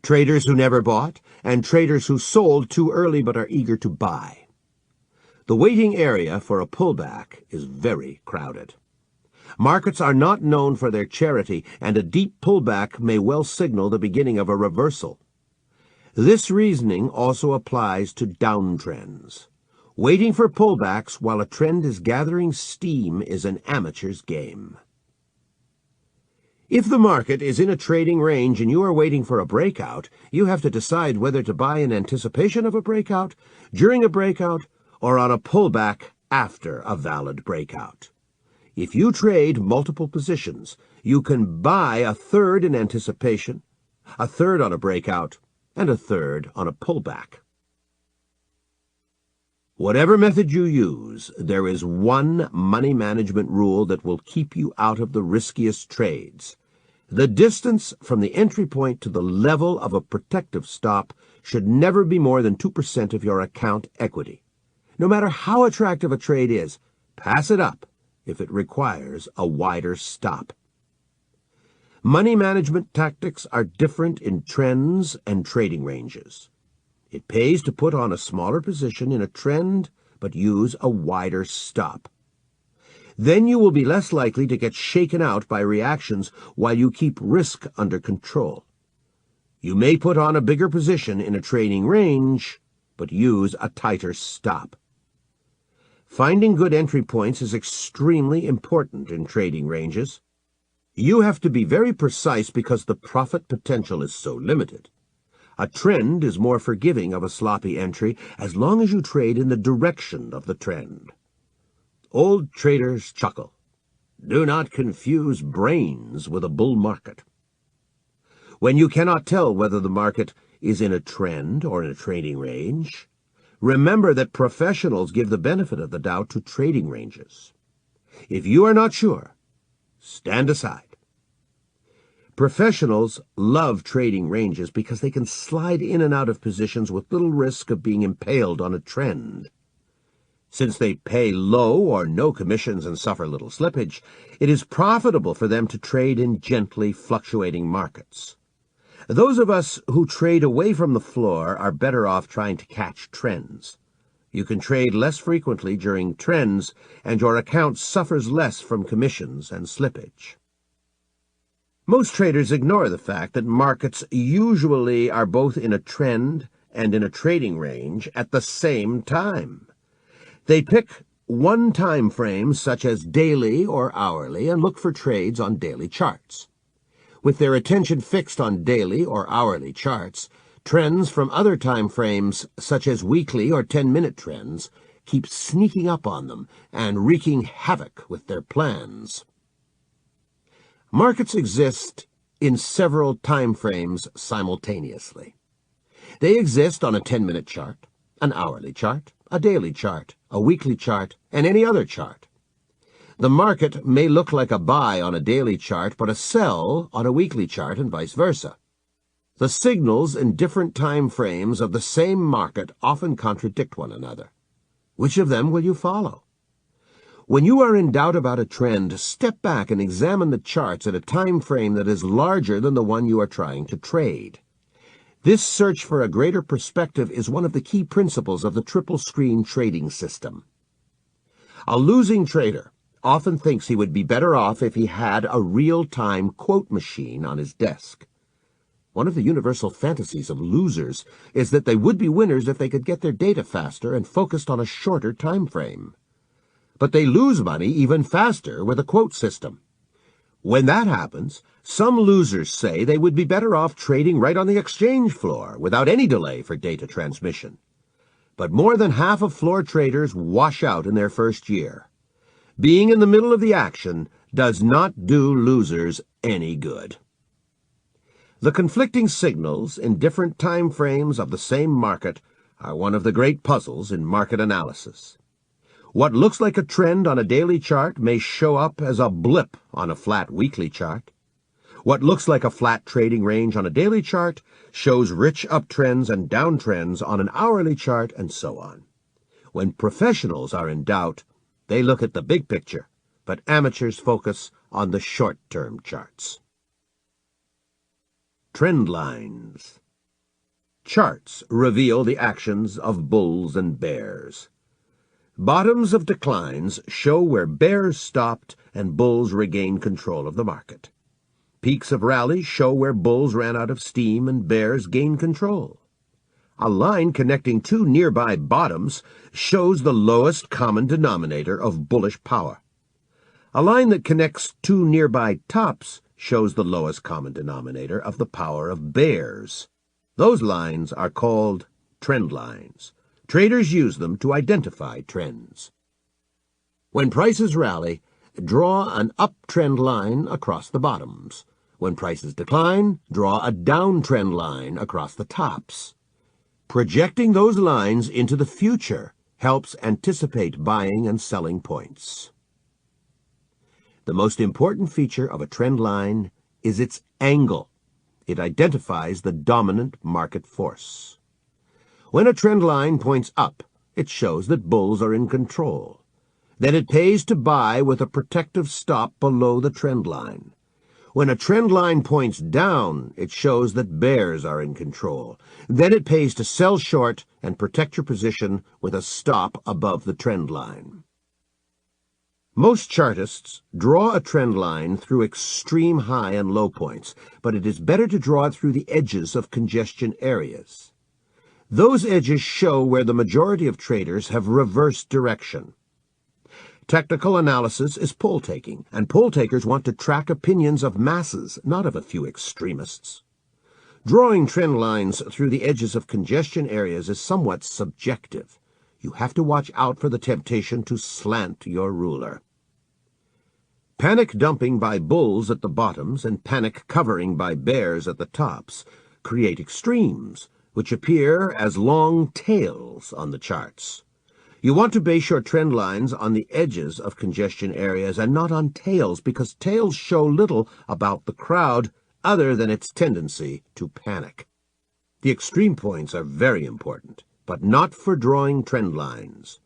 traders who never bought, and traders who sold too early but are eager to buy. The waiting area for a pullback is very crowded. Markets are not known for their charity, and a deep pullback may well signal the beginning of a reversal. This reasoning also applies to downtrends. Waiting for pullbacks while a trend is gathering steam is an amateur's game. If the market is in a trading range and you are waiting for a breakout, you have to decide whether to buy in anticipation of a breakout, during a breakout, or on a pullback after a valid breakout. If you trade multiple positions, you can buy a third in anticipation, a third on a breakout, and a third on a pullback. Whatever method you use, there is one money management rule that will keep you out of the riskiest trades. The distance from the entry point to the level of a protective stop should never be more than 2% of your account equity. No matter how attractive a trade is, pass it up if it requires a wider stop. Money management tactics are different in trends and trading ranges. It pays to put on a smaller position in a trend, but use a wider stop. Then you will be less likely to get shaken out by reactions while you keep risk under control. You may put on a bigger position in a trading range, but use a tighter stop. Finding good entry points is extremely important in trading ranges. You have to be very precise because the profit potential is so limited. A trend is more forgiving of a sloppy entry as long as you trade in the direction of the trend. Old traders chuckle. Do not confuse brains with a bull market. When you cannot tell whether the market is in a trend or in a trading range, remember that professionals give the benefit of the doubt to trading ranges. If you are not sure, stand aside. Professionals love trading ranges because they can slide in and out of positions with little risk of being impaled on a trend. Since they pay low or no commissions and suffer little slippage, it is profitable for them to trade in gently fluctuating markets. Those of us who trade away from the floor are better off trying to catch trends. You can trade less frequently during trends, and your account suffers less from commissions and slippage. Most traders ignore the fact that markets usually are both in a trend and in a trading range at the same time. They pick one time frame, such as daily or hourly, and look for trades on daily charts. With their attention fixed on daily or hourly charts, trends from other time frames, such as weekly or 10-minute trends, keep sneaking up on them and wreaking havoc with their plans. Markets exist in several time frames simultaneously. They exist on a 10-minute chart, an hourly chart, a daily chart, a weekly chart, and any other chart. The market may look like a buy on a daily chart, but a sell on a weekly chart, and vice versa. The signals in different time frames of the same market often contradict one another. Which of them will you follow? When you are in doubt about a trend, step back and examine the charts at a time frame that is larger than the one you are trying to trade. This search for a greater perspective is one of the key principles of the triple-screen trading system. A losing trader often thinks he would be better off if he had a real-time quote machine on his desk. One of the universal fantasies of losers is that they would be winners if they could get their data faster and focused on a shorter time frame. But they lose money even faster with a quote system. When that happens, some losers say they would be better off trading right on the exchange floor without any delay for data transmission. But more than half of floor traders wash out in their first year. Being in the middle of the action does not do losers any good. The conflicting signals in different time frames of the same market are one of the great puzzles in market analysis. What looks like a trend on a daily chart may show up as a blip on a flat weekly chart. What looks like a flat trading range on a daily chart shows rich uptrends and downtrends on an hourly chart, and so on. When professionals are in doubt, they look at the big picture, but amateurs focus on the short-term charts. Trend lines. Charts reveal the actions of bulls and bears. Bottoms of declines show where bears stopped and bulls regained control of the market. Peaks of rallies show where bulls ran out of steam and bears gained control. A line connecting two nearby bottoms shows the lowest common denominator of bullish power. A line that connects two nearby tops shows the lowest common denominator of the power of bears. Those lines are called trend lines. Traders use them to identify trends. When prices rally, draw an uptrend line across the bottoms. When prices decline, draw a downtrend line across the tops. Projecting those lines into the future helps anticipate buying and selling points. The most important feature of a trend line is its angle. It identifies the dominant market force. When a trend line points up, it shows that bulls are in control. Then it pays to buy with a protective stop below the trend line. When a trend line points down, it shows that bears are in control. Then it pays to sell short and protect your position with a stop above the trend line. Most chartists draw a trend line through extreme high and low points, but it is better to draw it through the edges of congestion areas. Those edges show where the majority of traders have reversed direction. Technical analysis is poll-taking, and poll-takers want to track opinions of masses, not of a few extremists. Drawing trend lines through the edges of congestion areas is somewhat subjective. You have to watch out for the temptation to slant your ruler. Panic dumping by bulls at the bottoms and panic covering by bears at the tops create extremes, which appear as long tails on the charts. You want to base your trend lines on the edges of congestion areas and not on tails, because tails show little about the crowd other than its tendency to panic. The extreme points are very important, but not for drawing trend lines.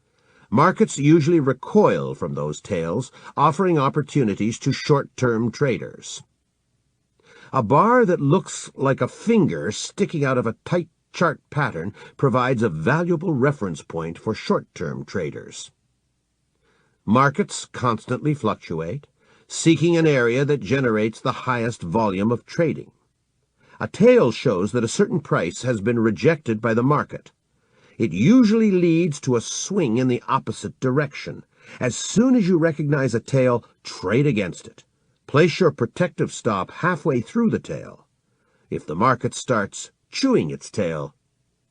Markets usually recoil from those tails, offering opportunities to short-term traders. A bar that looks like a finger sticking out of a tight chart pattern provides a valuable reference point for short-term traders. Markets constantly fluctuate, seeking an area that generates the highest volume of trading. A tail shows that a certain price has been rejected by the market. It usually leads to a swing in the opposite direction. As soon as you recognize a tail, trade against it. Place your protective stop halfway through the tail. If the market starts chewing its tail,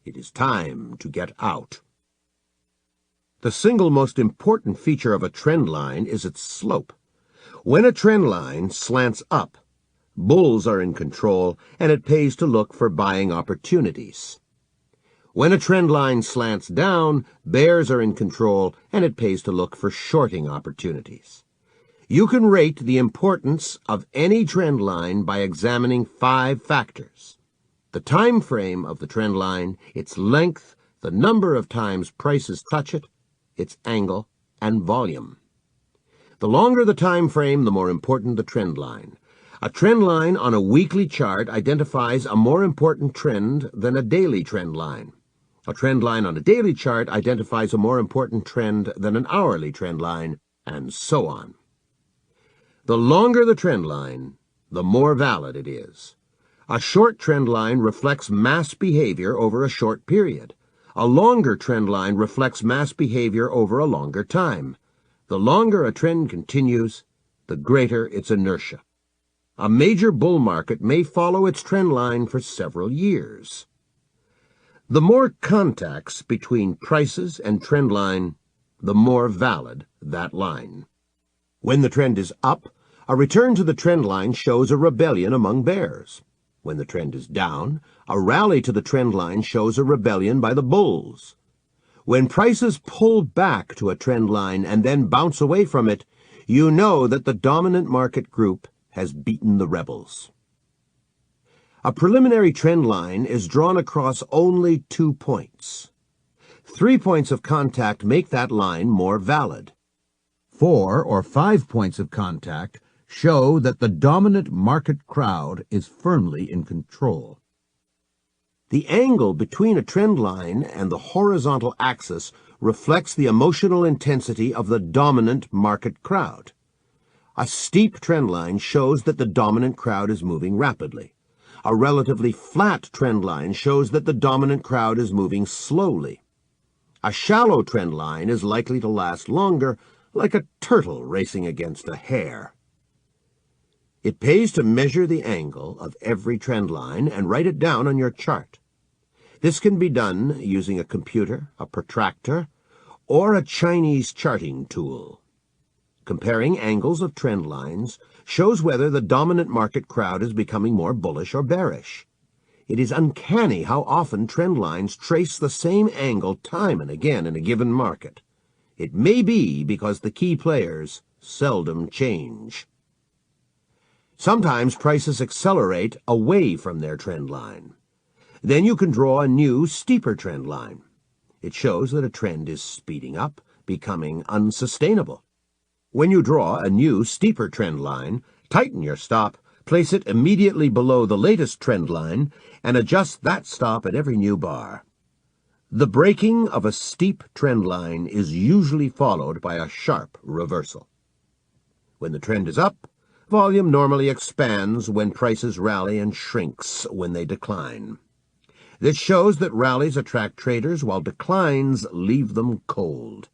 it is time to get out. The single most important feature of a trend line is its slope. When a trend line slants up, bulls are in control, and it pays to look for buying opportunities. When a trend line slants down, bears are in control, and it pays to look for shorting opportunities. You can rate the importance of any trend line by examining 5 factors: the time frame of the trend line, its length, the number of times prices touch it, its angle, and volume. The longer the time frame, the more important the trend line. A trend line on a weekly chart identifies a more important trend than a daily trend line. A trend line on a daily chart identifies a more important trend than an hourly trend line, and so on. The longer the trend line, the more valid it is. A short trend line reflects mass behavior over a short period. A longer trend line reflects mass behavior over a longer time. The longer a trend continues, the greater its inertia. A major bull market may follow its trend line for several years. The more contacts between prices and trend line, the more valid that line. When the trend is up, a return to the trend line shows a rebellion among bears. When the trend is down, a rally to the trend line shows a rebellion by the bulls. When prices pull back to a trend line and then bounce away from it, you know that the dominant market group has beaten the rebels. A preliminary trend line is drawn across only 2 points. 3 points of contact make that line more valid. 4 or 5 points of contact show that the dominant market crowd is firmly in control. The angle between a trend line and the horizontal axis reflects the emotional intensity of the dominant market crowd. A steep trend line shows that the dominant crowd is moving rapidly. A relatively flat trend line shows that the dominant crowd is moving slowly. A shallow trend line is likely to last longer, like a turtle racing against a hare. It pays to measure the angle of every trend line and write it down on your chart. This can be done using a computer, a protractor, or a Chinese charting tool. Comparing angles of trend lines shows whether the dominant market crowd is becoming more bullish or bearish. It is uncanny how often trend lines trace the same angle time and again in a given market. It may be because the key players seldom change. Sometimes prices accelerate away from their trend line. Then you can draw a new, steeper trend line. It shows that a trend is speeding up, becoming unsustainable. When you draw a new, steeper trend line, tighten your stop, place it immediately below the latest trend line, and adjust that stop at every new bar. The breaking of a steep trend line is usually followed by a sharp reversal. When the trend is up, volume normally expands when prices rally and shrinks when they decline. This shows that rallies attract traders while declines leave them cold.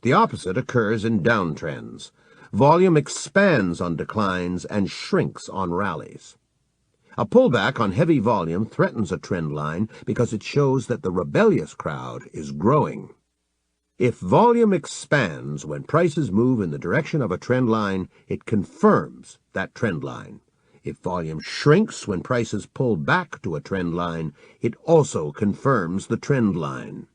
The opposite occurs in downtrends. Volume expands on declines and shrinks on rallies. A pullback on heavy volume threatens a trend line because it shows that the rebellious crowd is growing. If volume expands when prices move in the direction of a trend line, it confirms that trend line. If volume shrinks when prices pull back to a trend line, it also confirms the trend line.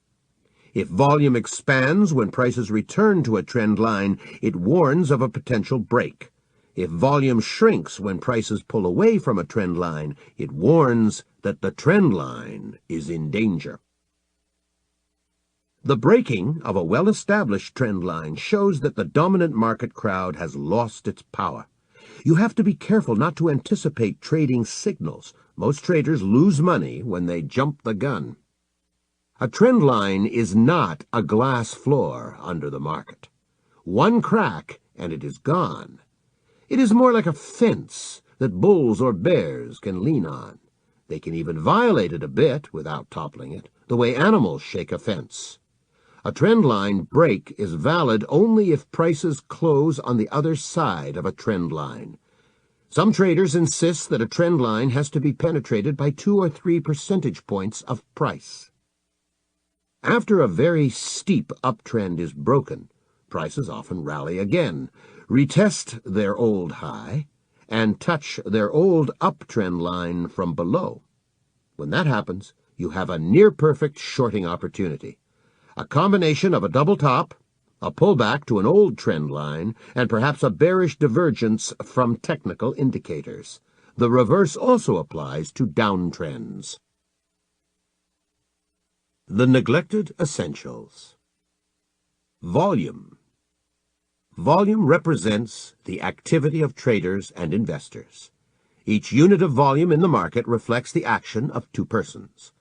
If volume expands when prices return to a trend line, it warns of a potential break. If volume shrinks when prices pull away from a trend line, it warns that the trend line is in danger. The breaking of a well-established trend line shows that the dominant market crowd has lost its power. You have to be careful not to anticipate trading signals. Most traders lose money when they jump the gun. A trend line is not a glass floor under the market. One crack and it is gone. It is more like a fence that bulls or bears can lean on. They can even violate it a bit without toppling it, the way animals shake a fence. A trend line break is valid only if prices close on the other side of a trend line. Some traders insist that a trend line has to be penetrated by 2 or 3 percentage points of price. After a very steep uptrend is broken, prices often rally again, retest their old high, and touch their old uptrend line from below. When that happens, you have a near-perfect shorting opportunity. A combination of a double top, a pullback to an old trend line, and perhaps a bearish divergence from technical indicators. The reverse also applies to downtrends. The neglected essentials. Volume. Volume represents the activity of traders and investors. Each unit of volume in the market reflects the action of 2 persons.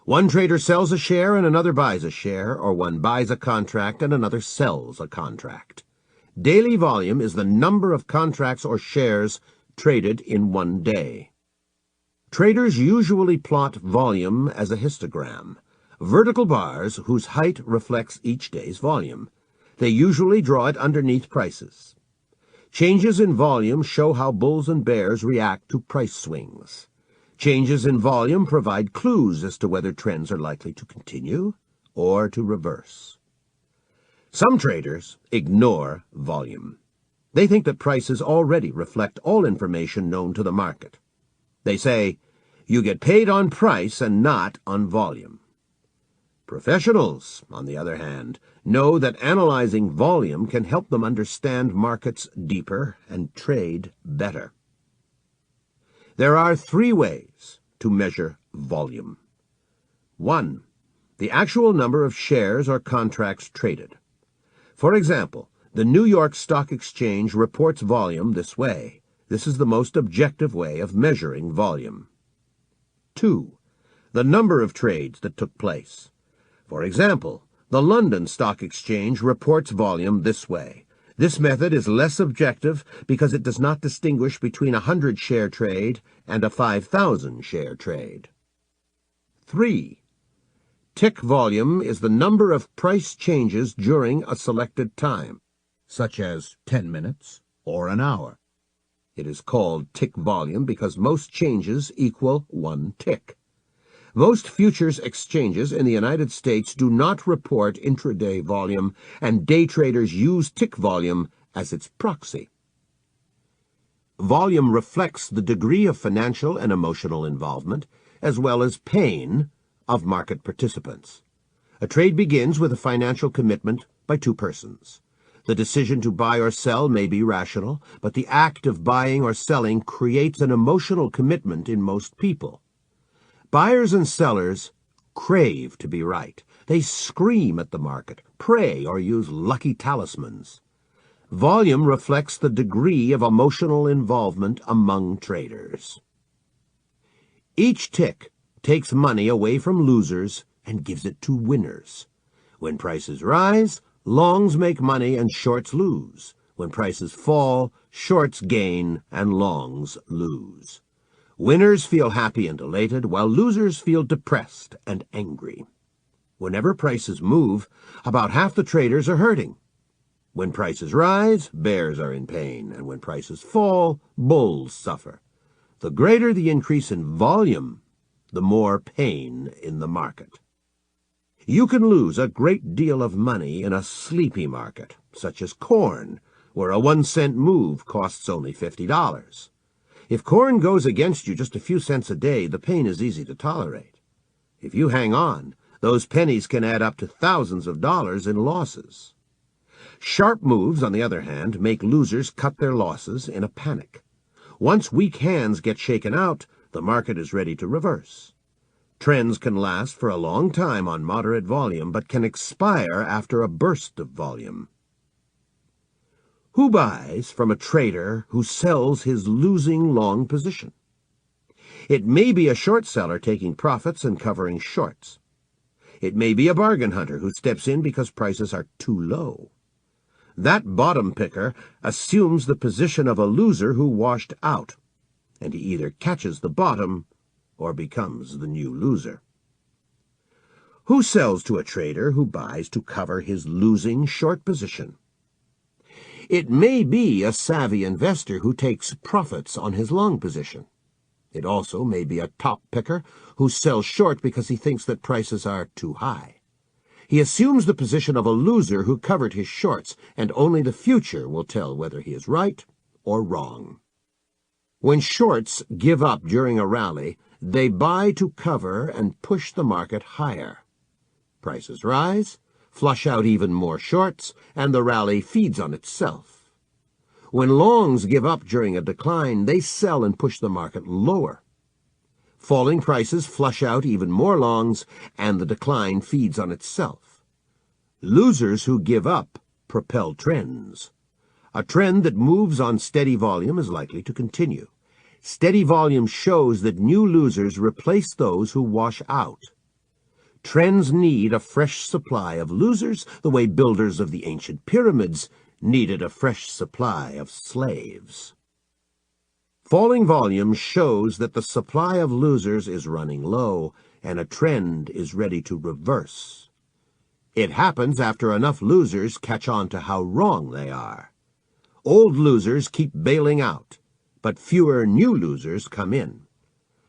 One trader sells a share and another buys a share, or one buys a contract and another sells a contract. Daily volume is the number of contracts or shares traded in one day. Traders usually plot volume as a histogram, vertical bars whose height reflects each day's volume. They usually draw it underneath prices. Changes in volume show how bulls and bears react to price swings. Changes in volume provide clues as to whether trends are likely to continue or to reverse. Some traders ignore volume. They think that prices already reflect all information known to the market. They say, You get paid on price and not on volume. Professionals, on the other hand, know that analyzing volume can help them understand markets deeper and trade better. There are 3 ways to measure volume. 1. The actual number of shares or contracts traded. For example, the New York Stock Exchange reports volume this way. This is the most objective way of measuring volume. 2. The number of trades that took place. For example, the London Stock Exchange reports volume this way. This method is less objective because it does not distinguish between a 100-share trade and a 5,000-share trade. 3. Tick volume is the number of price changes during a selected time, such as 10 minutes or an hour. It is called tick volume because most changes equal 1 tick. Most futures exchanges in the United States do not report intraday volume, and day traders use tick volume as its proxy. Volume reflects the degree of financial and emotional involvement, as well as pain, of market participants. A trade begins with a financial commitment by 2 persons. The decision to buy or sell may be rational, but the act of buying or selling creates an emotional commitment in most people. Buyers and sellers crave to be right. They scream at the market, pray, or use lucky talismans. Volume reflects the degree of emotional involvement among traders. Each tick takes money away from losers and gives it to winners. When prices rise, longs make money and shorts lose. When prices fall, shorts gain and longs lose. Winners feel happy and elated, while losers feel depressed and angry. Whenever prices move, about half the traders are hurting. When prices rise, bears are in pain, and when prices fall, bulls suffer. The greater the increase in volume, the more pain in the market. You can lose a great deal of money in a sleepy market, such as corn, where a 1-cent move costs only $50. If corn goes against you just a few cents a day, the pain is easy to tolerate. If you hang on, those pennies can add up to thousands of dollars in losses. Sharp moves, on the other hand, make losers cut their losses in a panic. Once weak hands get shaken out, the market is ready to reverse. Trends can last for a long time on moderate volume, but can expire after a burst of volume. Who buys from a trader who sells his losing long position? It may be a short seller taking profits and covering shorts. It may be a bargain hunter who steps in because prices are too low. That bottom picker assumes the position of a loser who washed out, and he either catches the bottom or becomes the new loser. Who sells to a trader who buys to cover his losing short position? It may be a savvy investor who takes profits on his long position. It also may be a top picker who sells short because he thinks that prices are too high. He assumes the position of a loser who covered his shorts, and only the future will tell whether he is right or wrong. When shorts give up during a rally, they buy to cover and push the market higher. Prices rise, flush out even more shorts, and the rally feeds on itself. When longs give up during a decline, they sell and push the market lower. Falling prices flush out even more longs, and the decline feeds on itself. Losers who give up propel trends. A trend that moves on steady volume is likely to continue. Steady volume shows that new losers replace those who wash out. Trends need a fresh supply of losers, the way builders of the ancient pyramids needed a fresh supply of slaves. Falling volume shows that the supply of losers is running low, and a trend is ready to reverse. It happens after enough losers catch on to how wrong they are. Old losers keep bailing out, but fewer new losers come in.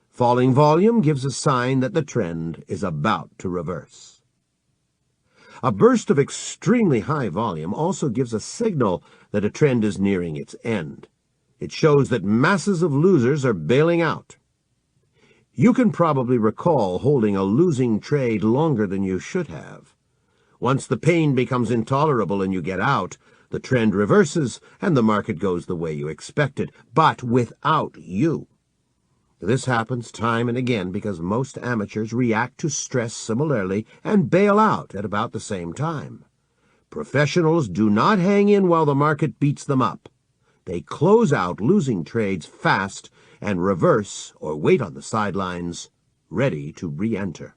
Falling volume gives a sign that the trend is about to reverse. A burst of extremely high volume also gives a signal that a trend is nearing its end. It shows that masses of losers are bailing out. You can probably recall holding a losing trade longer than you should have. Once the pain becomes intolerable and you get out, the trend reverses and the market goes the way you expected, but without you. This happens time and again because most amateurs react to stress similarly and bail out at about the same time. Professionals do not hang in while the market beats them up. They close out losing trades fast and reverse or wait on the sidelines, ready to re-enter.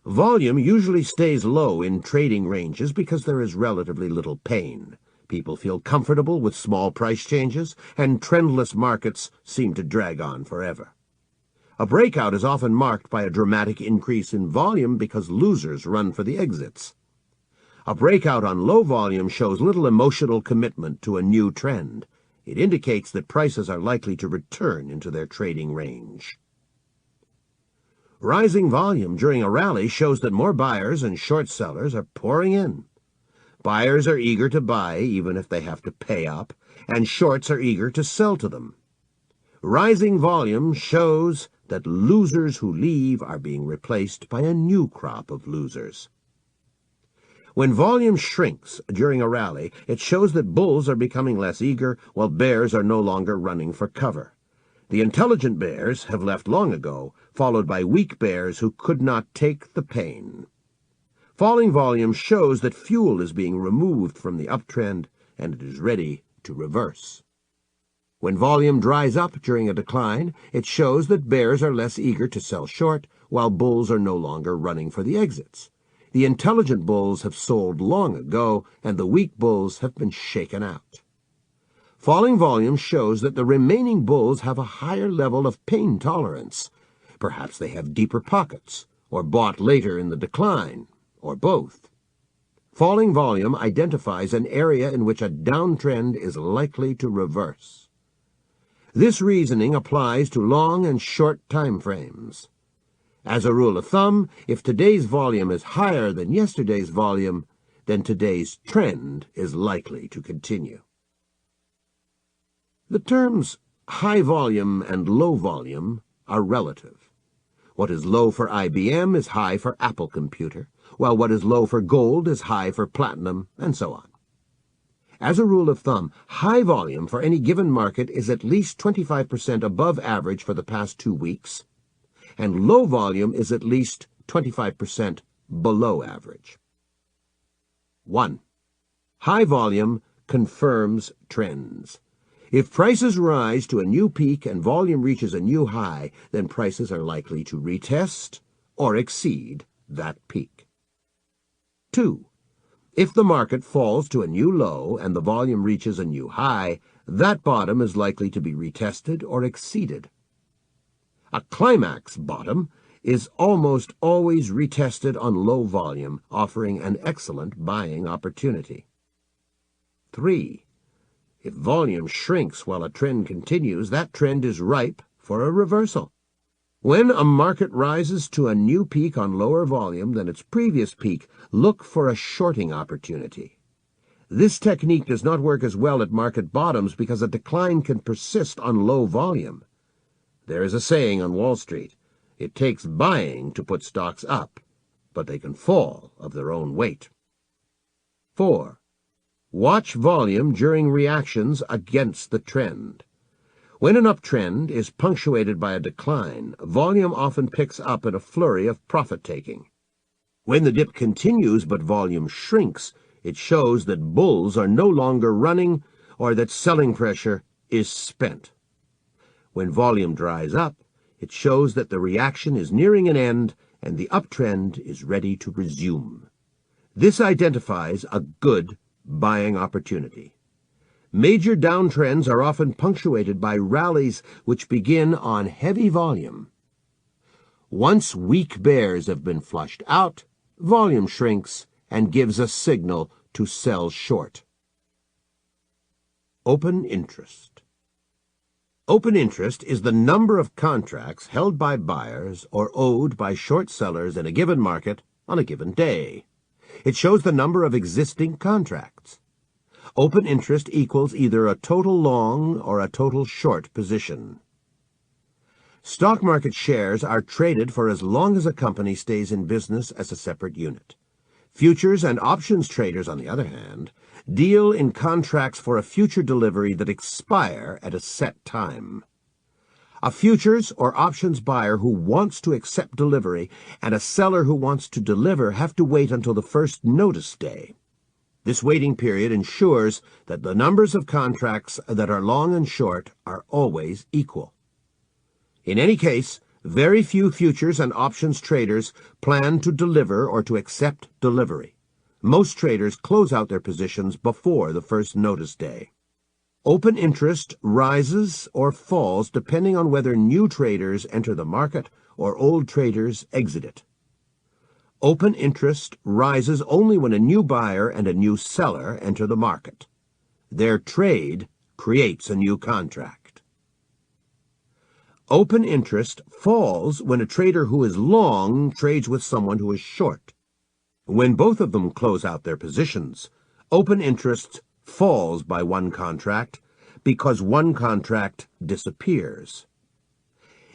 Volume usually stays low in trading ranges because there is relatively little pain. People feel comfortable with small price changes, and trendless markets seem to drag on forever. A breakout is often marked by a dramatic increase in volume because losers run for the exits. A breakout on low volume shows little emotional commitment to a new trend. It indicates that prices are likely to return into their trading range. Rising volume during a rally shows that more buyers and short sellers are pouring in. Buyers are eager to buy even if they have to pay up, and shorts are eager to sell to them. Rising volume shows that losers who leave are being replaced by a new crop of losers. When volume shrinks during a rally, it shows that bulls are becoming less eager, while bears are no longer running for cover. The intelligent bears have left long ago, followed by weak bears who could not take the pain. Falling volume shows that fuel is being removed from the uptrend, and it is ready to reverse. When volume dries up during a decline, it shows that bears are less eager to sell short, while bulls are no longer running for the exits. The intelligent bulls have sold long ago, and the weak bulls have been shaken out. Falling volume shows that the remaining bulls have a higher level of pain tolerance. Perhaps they have deeper pockets, or bought later in the decline, or both. Falling volume identifies an area in which a downtrend is likely to reverse. This reasoning applies to long and short time frames. As a rule of thumb, if today's volume is higher than yesterday's volume, then today's trend is likely to continue. The terms high volume and low volume are relative. What is low for IBM is high for Apple Computer, while what is low for gold is high for platinum, and so on. As a rule of thumb, high volume for any given market is at least 25% above average for the past 2 weeks, and low volume is at least 25% below average. 1. High volume confirms trends. If prices rise to a new peak and volume reaches a new high, then prices are likely to retest or exceed that peak. 2. If the market falls to a new low and the volume reaches a new high, that bottom is likely to be retested or exceeded. A climax bottom is almost always retested on low volume, offering an excellent buying opportunity. 3. If volume shrinks while a trend continues, that trend is ripe for a reversal. When a market rises to a new peak on lower volume than its previous peak, look for a shorting opportunity. This technique does not work as well at market bottoms because a decline can persist on low volume. There is a saying on Wall Street, it takes buying to put stocks up, but they can fall of their own weight. 4. Watch volume during reactions against the trend. When an uptrend is punctuated by a decline, volume often picks up in a flurry of profit-taking. When the dip continues but volume shrinks, it shows that bulls are no longer running or that selling pressure is spent. When volume dries up, it shows that the reaction is nearing an end and the uptrend is ready to resume. This identifies a good buying opportunity. Major downtrends are often punctuated by rallies which begin on heavy volume. Once weak bears have been flushed out, volume shrinks and gives a signal to sell short. Open interest. Open interest is the number of contracts held by buyers or owed by short sellers in a given market on a given day. It shows the number of existing contracts. Open interest equals either a total long or a total short position. Stock market shares are traded for as long as a company stays in business as a separate unit. Futures and options traders, on the other hand, deal in contracts for a future delivery that expire at a set time. A futures or options buyer who wants to accept delivery and a seller who wants to deliver have to wait until the first notice day. This waiting period ensures that the numbers of contracts that are long and short are always equal. In any case, very few futures and options traders plan to deliver or to accept delivery. Most traders close out their positions before the first notice day. Open interest rises or falls depending on whether new traders enter the market or old traders exit it. Open interest rises only when a new buyer and a new seller enter the market. Their trade creates a new contract. Open interest falls when a trader who is long trades with someone who is short. When both of them close out their positions, open interest falls by one contract because one contract disappears.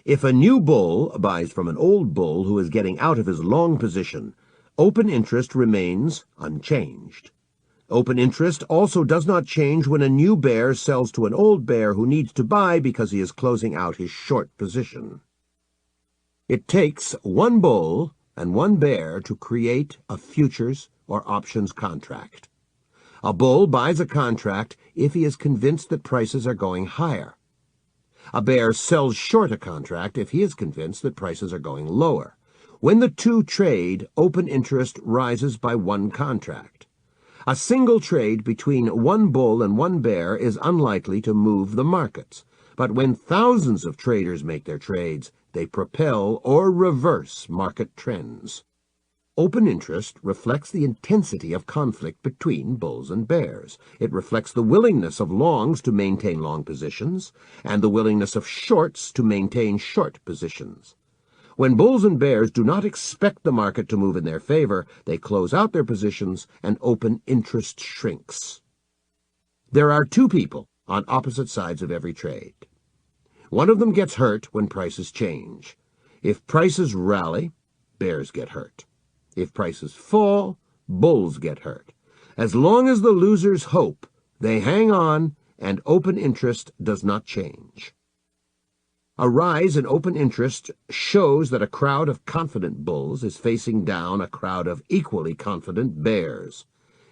If a new bull buys from an old bull who is getting out of his long position, open interest remains unchanged. Open interest also does not change when a new bear sells to an old bear who needs to buy because he is closing out his short position. It takes one bull and one bear to create a futures or options contract. A bull buys a contract if he is convinced that prices are going higher. A bear sells short a contract if he is convinced that prices are going lower. When the two trade, open interest rises by one contract. A single trade between one bull and one bear is unlikely to move the markets, but when thousands of traders make their trades, they propel or reverse market trends. Open interest reflects the intensity of conflict between bulls and bears. It reflects the willingness of longs to maintain long positions and the willingness of shorts to maintain short positions. When bulls and bears do not expect the market to move in their favor, they close out their positions and open interest shrinks. There are two people on opposite sides of every trade. One of them gets hurt when prices change. If prices rally, bears get hurt. If prices fall, bulls get hurt. As long as the losers hope, they hang on and open interest does not change. A rise in open interest shows that a crowd of confident bulls is facing down a crowd of equally confident bears.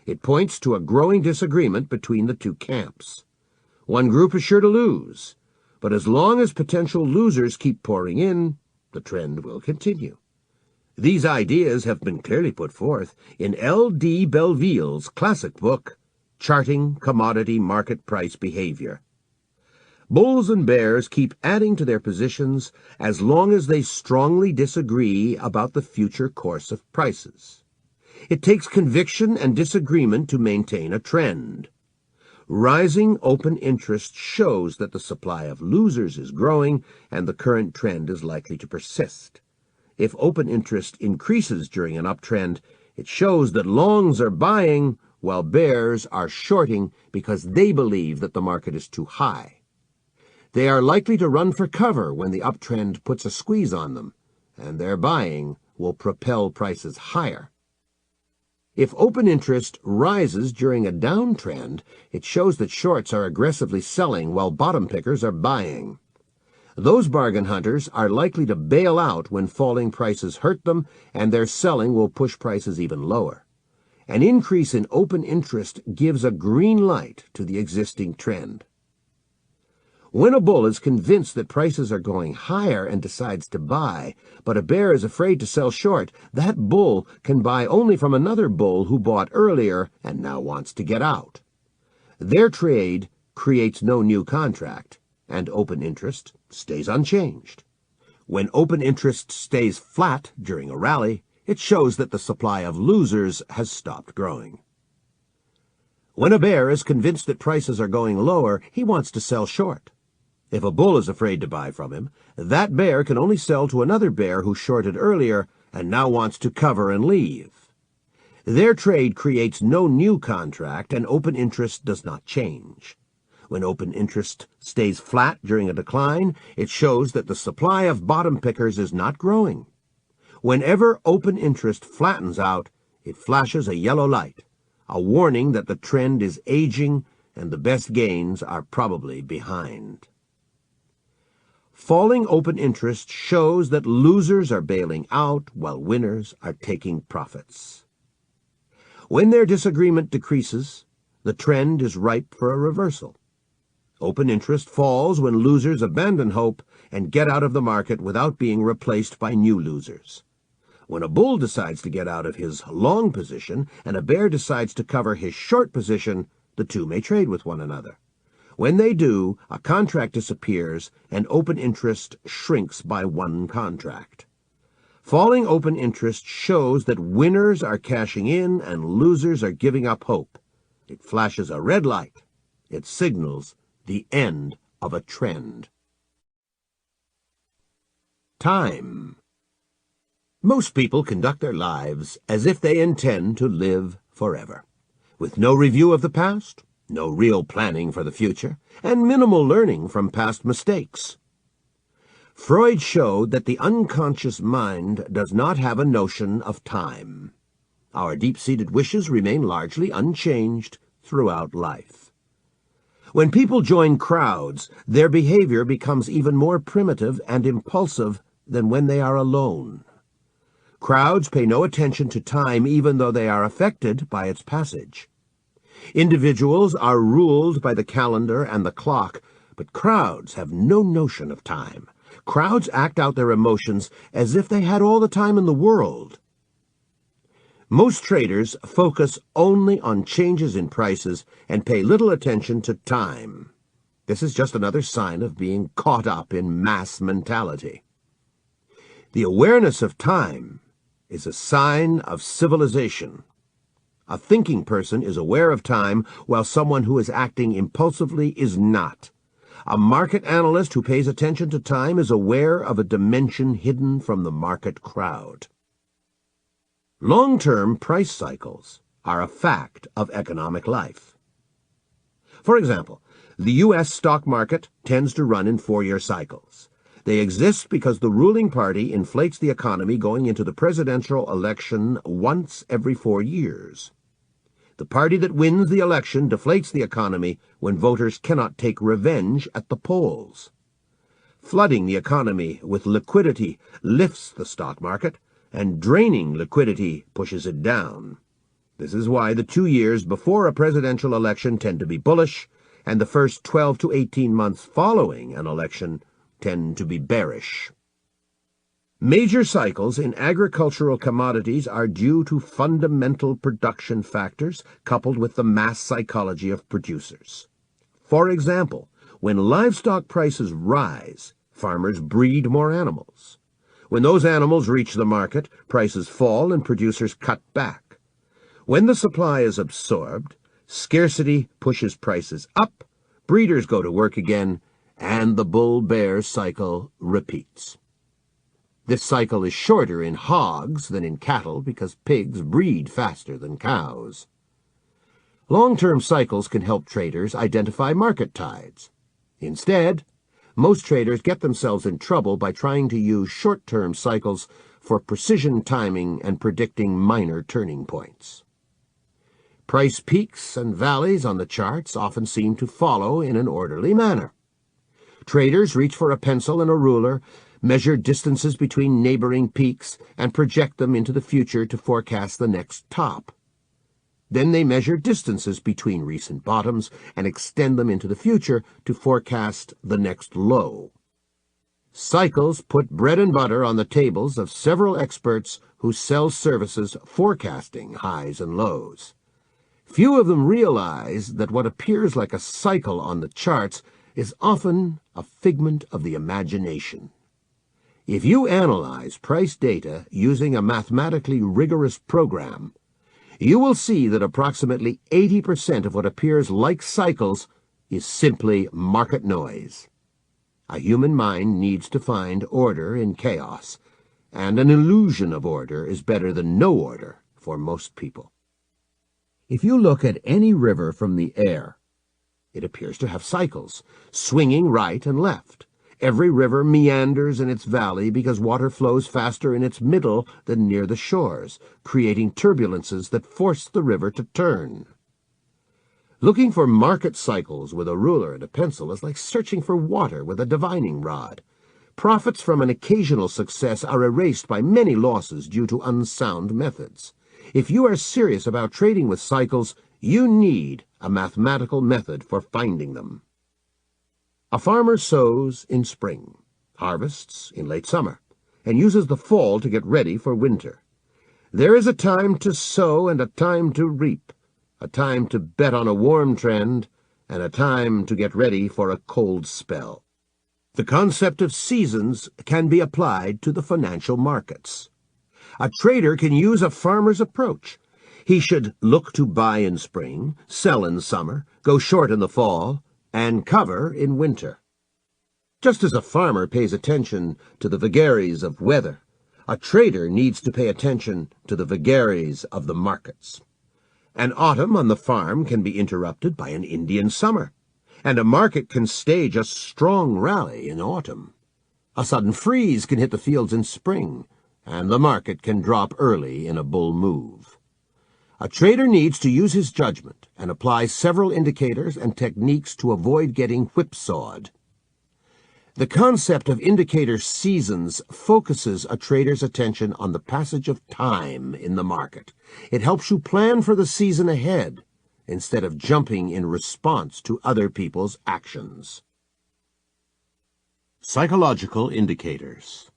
It points to a growing disagreement between the two camps. One group is sure to lose, but as long as potential losers keep pouring in, the trend will continue. These ideas have been clearly put forth in L.D. Belleville's classic book, Charting Commodity Market Price Behavior. Bulls and bears keep adding to their positions as long as they strongly disagree about the future course of prices. It takes conviction and disagreement to maintain a trend. Rising open interest shows that the supply of losers is growing and the current trend is likely to persist. If open interest increases during an uptrend, it shows that longs are buying while bears are shorting because they believe that the market is too high. They are likely to run for cover when the uptrend puts a squeeze on them, and their buying will propel prices higher. If open interest rises during a downtrend, it shows that shorts are aggressively selling while bottom pickers are buying. Those bargain hunters are likely to bail out when falling prices hurt them, and their selling will push prices even lower. An increase in open interest gives a green light to the existing trend. When a bull is convinced that prices are going higher and decides to buy, but a bear is afraid to sell short, that bull can buy only from another bull who bought earlier and now wants to get out. Their trade creates no new contract, and open interest stays unchanged. When open interest stays flat during a rally, it shows that the supply of losers has stopped growing. When a bear is convinced that prices are going lower, he wants to sell short. If a bull is afraid to buy from him, that bear can only sell to another bear who shorted earlier and now wants to cover and leave. Their trade creates no new contract, and open interest does not change. When open interest stays flat during a decline, it shows that the supply of bottom pickers is not growing. Whenever open interest flattens out, it flashes a yellow light, a warning that the trend is aging and the best gains are probably behind. Falling open interest shows that losers are bailing out while winners are taking profits. When their disagreement decreases, the trend is ripe for a reversal. Open interest falls when losers abandon hope and get out of the market without being replaced by new losers. When a bull decides to get out of his long position and a bear decides to cover his short position, the two may trade with one another. When they do, a contract disappears and open interest shrinks by one contract. Falling open interest shows that winners are cashing in and losers are giving up hope. It flashes a red light. It signals the end of a trend. Time. Most people conduct their lives as if they intend to live forever, with no review of the past, no real planning for the future, and minimal learning from past mistakes. Freud showed that the unconscious mind does not have a notion of time. Our deep-seated wishes remain largely unchanged throughout life. When people join crowds, their behavior becomes even more primitive and impulsive than when they are alone. Crowds pay no attention to time even though they are affected by its passage. Individuals are ruled by the calendar and the clock, but crowds have no notion of time. Crowds act out their emotions as if they had all the time in the world. Most traders focus only on changes in prices and pay little attention to time. This is just another sign of being caught up in mass mentality. The awareness of time is a sign of civilization. A thinking person is aware of time, while someone who is acting impulsively is not. A market analyst who pays attention to time is aware of a dimension hidden from the market crowd. Long-term price cycles are a fact of economic life. For example, the U.S. stock market tends to run in 4-year cycles. They exist because the ruling party inflates the economy going into the presidential election once every 4 years. The party that wins the election deflates the economy when voters cannot take revenge at the polls. Flooding the economy with liquidity lifts the stock market, and draining liquidity pushes it down. This is why the 2 years before a presidential election tend to be bullish, and the first 12 to 18 months following an election tend to be bearish. Major cycles in agricultural commodities are due to fundamental production factors coupled with the mass psychology of producers. For example, when livestock prices rise, farmers breed more animals. When those animals reach the market, prices fall and producers cut back. When the supply is absorbed, scarcity pushes prices up, breeders go to work again, and the bull-bear cycle repeats. This cycle is shorter in hogs than in cattle because pigs breed faster than cows. Long-term cycles can help traders identify market tides. Instead, most traders get themselves in trouble by trying to use short-term cycles for precision timing and predicting minor turning points. Price peaks and valleys on the charts often seem to follow in an orderly manner. Traders reach for a pencil and a ruler, measure distances between neighboring peaks, and project them into the future to forecast the next top. Then they measure distances between recent bottoms and extend them into the future to forecast the next low. Cycles put bread and butter on the tables of several experts who sell services forecasting highs and lows. Few of them realize that what appears like a cycle on the charts is often a figment of the imagination. If you analyze price data using a mathematically rigorous program, you will see that approximately 80% of what appears like cycles is simply market noise. A human mind needs to find order in chaos, and an illusion of order is better than no order for most people. If you look at any river from the air, It appears to have cycles, swinging right and left. Every river meanders in its valley because water flows faster in its middle than near the shores, creating turbulences that force the river to turn. Looking for market cycles with a ruler and a pencil is like searching for water with a divining rod. Profits from an occasional success are erased by many losses due to unsound methods. If you are serious about trading with cycles, you need a mathematical method for finding them. A farmer sows in spring, harvests in late summer, and uses the fall to get ready for winter. There is a time to sow and a time to reap, a time to bet on a warm trend, and a time to get ready for a cold spell. The concept of seasons can be applied to the financial markets. A trader can use a farmer's approach. He should look to buy in spring, sell in summer, go short in the fall, and cover in winter. Just as a farmer pays attention to the vagaries of weather, a trader needs to pay attention to the vagaries of the markets. An autumn on the farm can be interrupted by an Indian summer, and a market can stage a strong rally in autumn. A sudden freeze can hit the fields in spring, and the market can drop early in a bull move. A trader needs to use his judgment and apply several indicators and techniques to avoid getting whipsawed. The concept of indicator seasons focuses a trader's attention on the passage of time in the market. It helps you plan for the season ahead instead of jumping in response to other people's actions. Psychological indicators.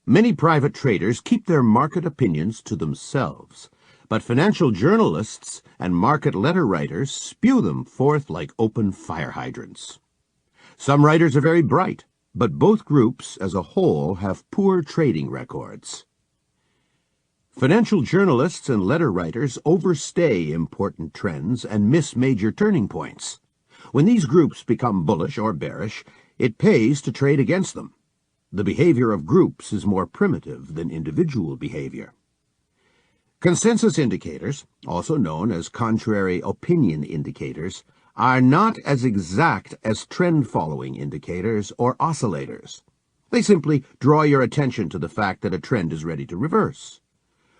Many private traders keep their market opinions to themselves, but financial journalists and market letter writers spew them forth like open fire hydrants. Some writers are very bright, but both groups as a whole have poor trading records. Financial journalists and letter writers overstay important trends and miss major turning points. When these groups become bullish or bearish, it pays to trade against them. The behavior of groups is more primitive than individual behavior. Consensus indicators, also known as contrary opinion indicators, are not as exact as trend-following indicators or oscillators. They simply draw your attention to the fact that a trend is ready to reverse.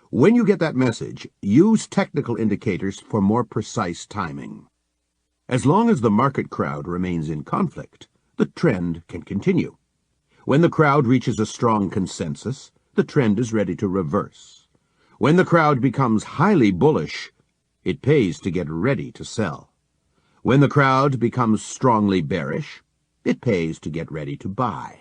When you get that message, use technical indicators for more precise timing. As long as the market crowd remains in conflict, the trend can continue. When the crowd reaches a strong consensus, the trend is ready to reverse. When the crowd becomes highly bullish, it pays to get ready to sell. When the crowd becomes strongly bearish, it pays to get ready to buy.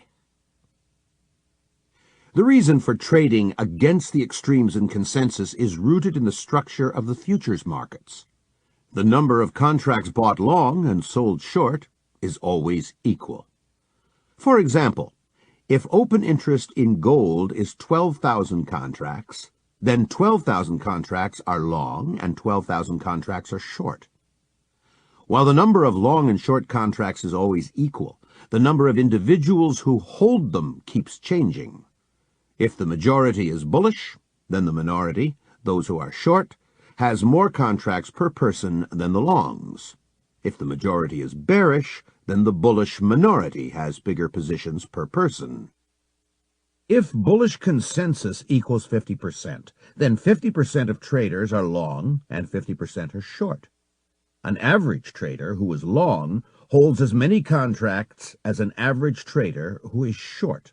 The reason for trading against the extremes in consensus is rooted in the structure of the futures markets. The number of contracts bought long and sold short is always equal. For example, if open interest in gold is 12,000 contracts, then 12,000 contracts are long and 12,000 contracts are short. While the number of long and short contracts is always equal, the number of individuals who hold them keeps changing. If the majority is bullish, then the minority, those who are short, has more contracts per person than the longs. If the majority is bearish, then the bullish minority has bigger positions per person. If bullish consensus equals 50%, then 50% of traders are long and 50% are short. An average trader who is long holds as many contracts as an average trader who is short.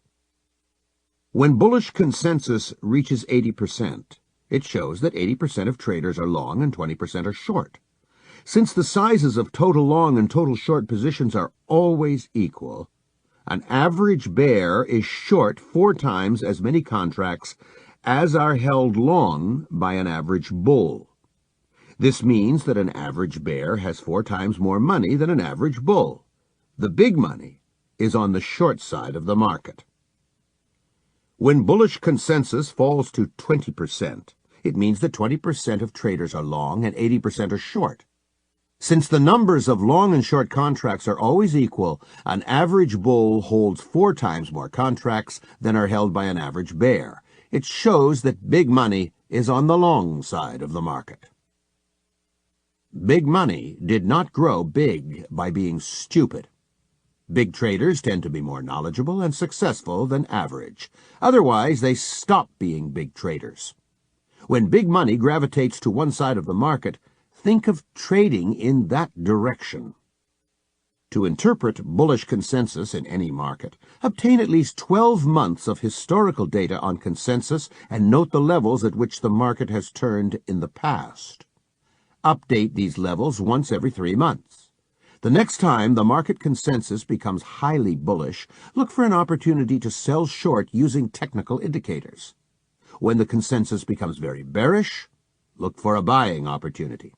When bullish consensus reaches 80%, it shows that 80% of traders are long and 20% are short. Since the sizes of total long and total short positions are always equal, an average bear is short 4 times as many contracts as are held long by an average bull. This means that an average bear has 4 times more money than an average bull. The big money is on the short side of the market. When bullish consensus falls to 20%, it means that 20% of traders are long and 80% are short. Since the numbers of long and short contracts are always equal, an average bull holds 4 times more contracts than are held by an average bear. It shows that big money is on the long side of the market. Big money did not grow big by being stupid. Big traders tend to be more knowledgeable and successful than average. Otherwise, they stop being big traders. When big money gravitates to one side of the market, think of trading in that direction. To interpret bullish consensus in any market, obtain at least 12 months of historical data on consensus and note the levels at which the market has turned in the past. Update these levels once every 3 months. The next time the market consensus becomes highly bullish, look for an opportunity to sell short using technical indicators. When the consensus becomes very bearish, look for a buying opportunity.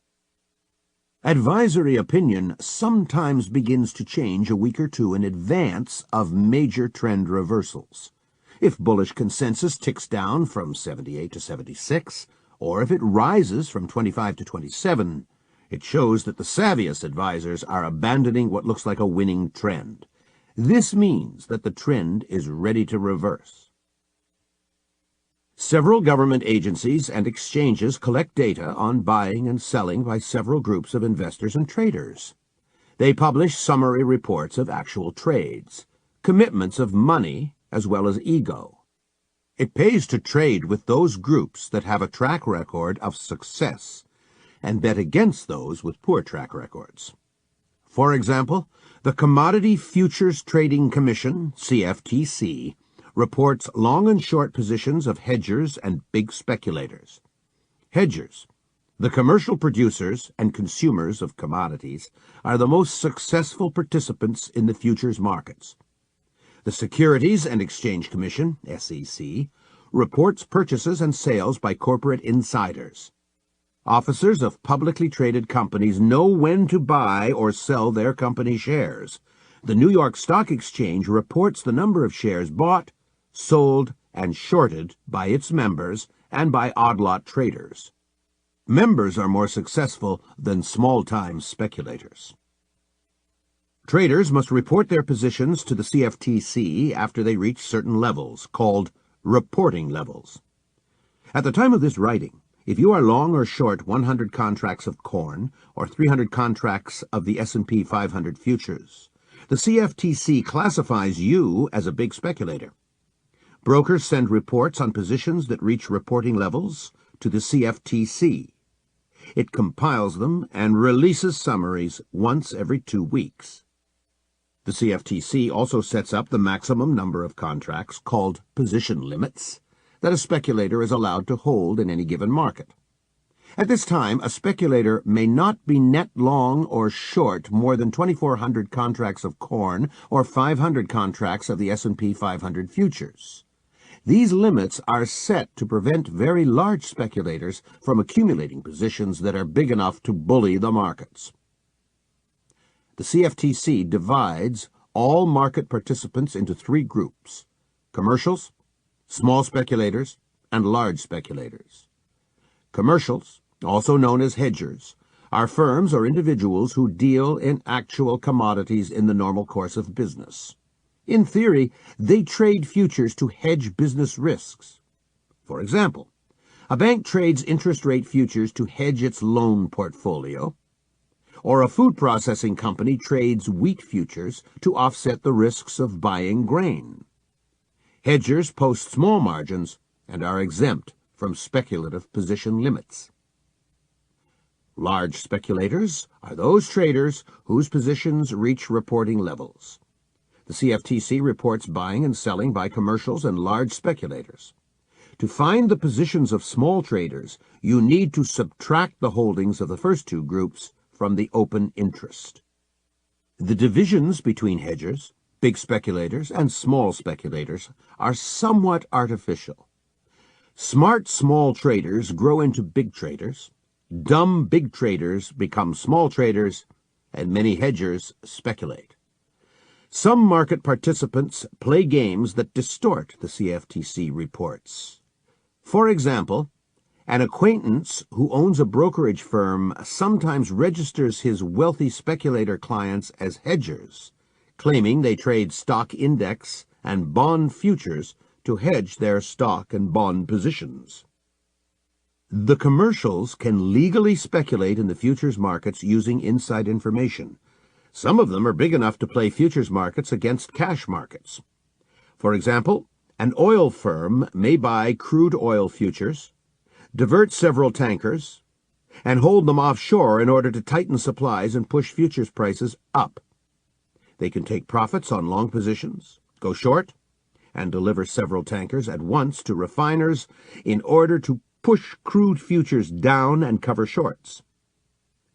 Advisory opinion sometimes begins to change a week or two in advance of major trend reversals. If bullish consensus ticks down from 78 to 76, or if it rises from 25 to 27, it shows that the savviest advisors are abandoning what looks like a winning trend. This means that the trend is ready to reverse. Several government agencies and exchanges collect data on buying and selling by several groups of investors and traders. They publish summary reports of actual trades, commitments of money as well as ego. It pays to trade with those groups that have a track record of success and bet against those with poor track records. For example, the Commodity Futures Trading Commission, CFTC, reports long and short positions of hedgers and big speculators. Hedgers, the commercial producers and consumers of commodities, are the most successful participants in the futures markets. The Securities and Exchange Commission, SEC, reports purchases and sales by corporate insiders. Officers of publicly traded companies know when to buy or sell their company shares. The New York Stock Exchange reports the number of shares bought, sold, and shorted by its members and by odd-lot traders. Members are more successful than small-time speculators. Traders must report their positions to the CFTC after they reach certain levels, called reporting levels. At the time of this writing, if you are long or short 100 contracts of corn or 300 contracts of the S&P 500 futures, the CFTC classifies you as a big speculator. Brokers send reports on positions that reach reporting levels to the CFTC. It compiles them and releases summaries once every 2 weeks. The CFTC also sets up the maximum number of contracts, called position limits, that a speculator is allowed to hold in any given market. At this time, a speculator may not be net long or short more than 2,400 contracts of corn or 500 contracts of the S&P 500 futures. These limits are set to prevent very large speculators from accumulating positions that are big enough to bully the markets. The CFTC divides all market participants into 3 groups: commercials, small speculators, and large speculators. Commercials, also known as hedgers, are firms or individuals who deal in actual commodities in the normal course of business. In theory, they trade futures to hedge business risks. For example, a bank trades interest rate futures to hedge its loan portfolio, or a food processing company trades wheat futures to offset the risks of buying grain. Hedgers post small margins and are exempt from speculative position limits. Large speculators are those traders whose positions reach reporting levels. The CFTC reports buying and selling by commercials and large speculators. To find the positions of small traders, you need to subtract the holdings of the first 2 groups from the open interest. The divisions between hedgers, big speculators, and small speculators are somewhat artificial. Smart small traders grow into big traders, dumb big traders become small traders, and many hedgers speculate. Some market participants play games that distort the CFTC reports. For example, an acquaintance who owns a brokerage firm sometimes registers his wealthy speculator clients as hedgers, claiming they trade stock index and bond futures to hedge their stock and bond positions. The commercials can legally speculate in the futures markets using inside information. Some of them are big enough to play futures markets against cash markets. For example, an oil firm may buy crude oil futures, divert several tankers, and hold them offshore in order to tighten supplies and push futures prices up. They can take profits on long positions, go short, and deliver several tankers at once to refiners in order to push crude futures down and cover shorts.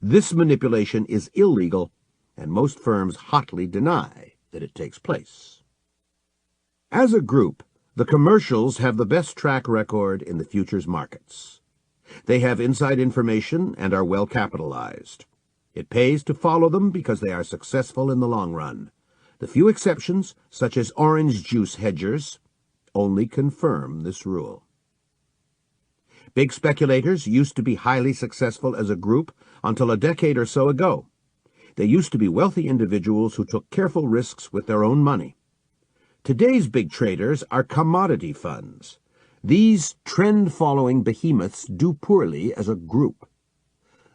This manipulation is illegal, and most firms hotly deny that it takes place. As a group, the commercials have the best track record in the futures markets. They have inside information and are well capitalized. It pays to follow them because they are successful in the long run. The few exceptions, such as orange juice hedgers, only confirm this rule. Big speculators used to be highly successful as a group until a decade or so ago. They used to be wealthy individuals who took careful risks with their own money. Today's big traders are commodity funds. These trend-following behemoths do poorly as a group.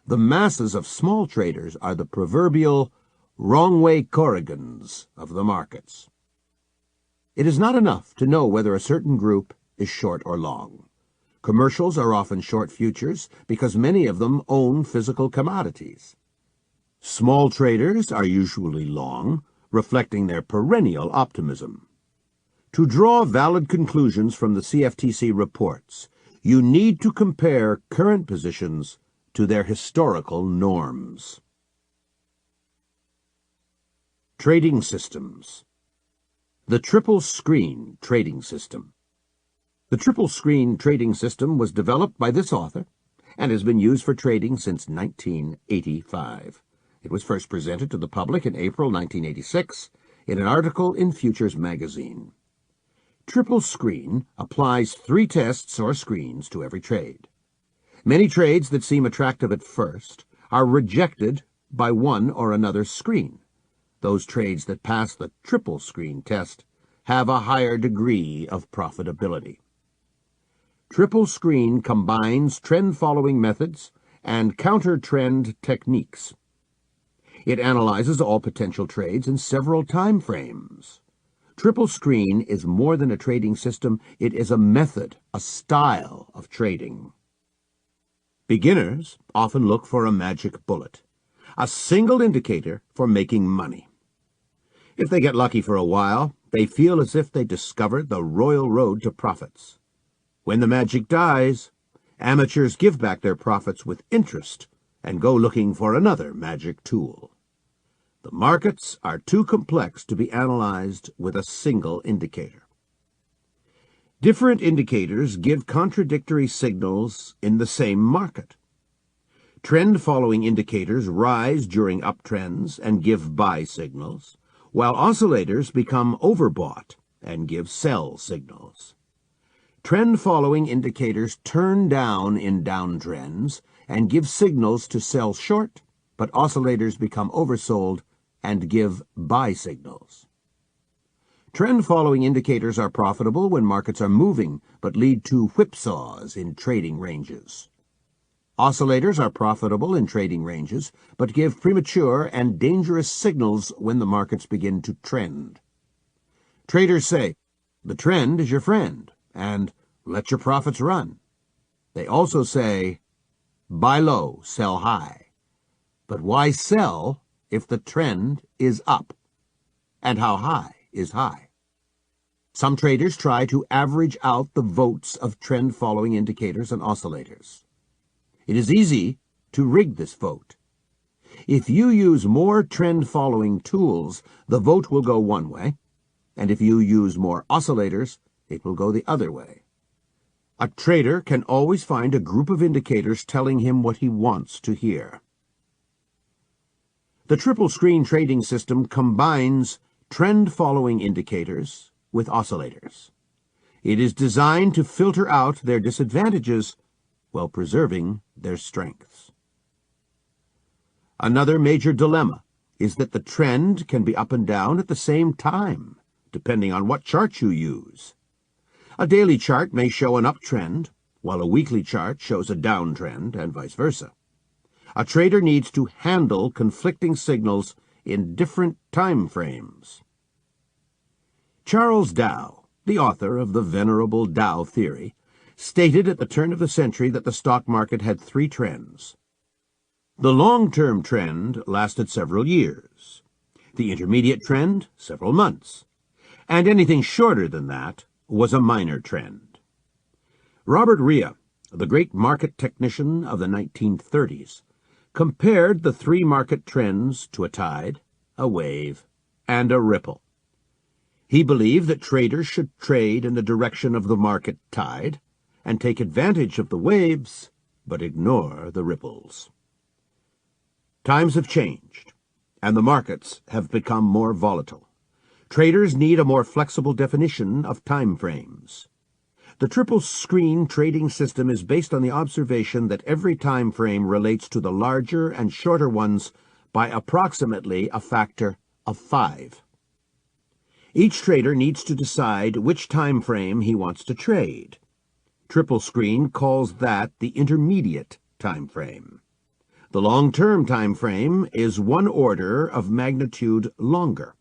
The masses of small traders are the proverbial wrong-way Corrigans of the markets. It is not enough to know whether a certain group is short or long. Commercials are often short futures because many of them own physical commodities. Small traders are usually long, reflecting their perennial optimism. To draw valid conclusions from the CFTC reports, you need to compare current positions to their historical norms. Trading systems. The triple screen trading system. The triple screen trading system was developed by this author and has been used for trading since 1985. It was first presented to the public in April 1986 in an article in Futures magazine. Triple screen applies 3 tests or screens to every trade. Many trades that seem attractive at first are rejected by one or another screen. Those trades that pass the triple screen test have a higher degree of profitability. Triple screen combines trend-following methods and counter-trend techniques. It analyzes all potential trades in several time frames. Triple screen is more than a trading system. It is a method, a style of trading. Beginners often look for a magic bullet, a single indicator for making money. If they get lucky for a while, they feel as if they discovered the royal road to profits. When the magic dies, amateurs give back their profits with interest and go looking for another magic tool. The markets are too complex to be analyzed with a single indicator. Different indicators give contradictory signals in the same market. Trend-following indicators rise during uptrends and give buy signals, while oscillators become overbought and give sell signals. Trend-following indicators turn down in downtrends and give signals to sell short, but oscillators become oversold and give buy signals. Trend-following indicators are profitable when markets are moving, but lead to whipsaws in trading ranges. Oscillators are profitable in trading ranges, but give premature and dangerous signals when the markets begin to trend. Traders say, "The trend is your friend," and "let your profits run." They also say, "Buy low, sell high." But why sell if the trend is up? And how high is high? Some traders try to average out the votes of trend-following indicators and oscillators. It is easy to rig this vote. If you use more trend-following tools, the vote will go one way, and if you use more oscillators, it will go the other way. A trader can always find a group of indicators telling him what he wants to hear. The triple screen trading system combines trend-following indicators with oscillators. It is designed to filter out their disadvantages while preserving their strengths. Another major dilemma is that the trend can be up and down at the same time, depending on what chart you use. A daily chart may show an uptrend, while a weekly chart shows a downtrend and vice versa. A trader needs to handle conflicting signals in different time frames. Charles Dow, the author of the venerable Dow theory, stated at the turn of the century that the stock market had three trends. The long-term trend lasted several years, the intermediate trend several months, and anything shorter than that was a minor trend. Robert Rhea, the great market technician of the 1930s, compared the three market trends to a tide, a wave, and a ripple. He believed that traders should trade in the direction of the market tide and take advantage of the waves, but ignore the ripples. Times have changed, and the markets have become more volatile. Traders need a more flexible definition of time frames. The triple screen trading system is based on the observation that every time frame relates to the larger and shorter ones by approximately a factor of 5. Each trader needs to decide which time frame he wants to trade. Triple screen calls that the intermediate time frame. The long-term time frame is one order of magnitude longer.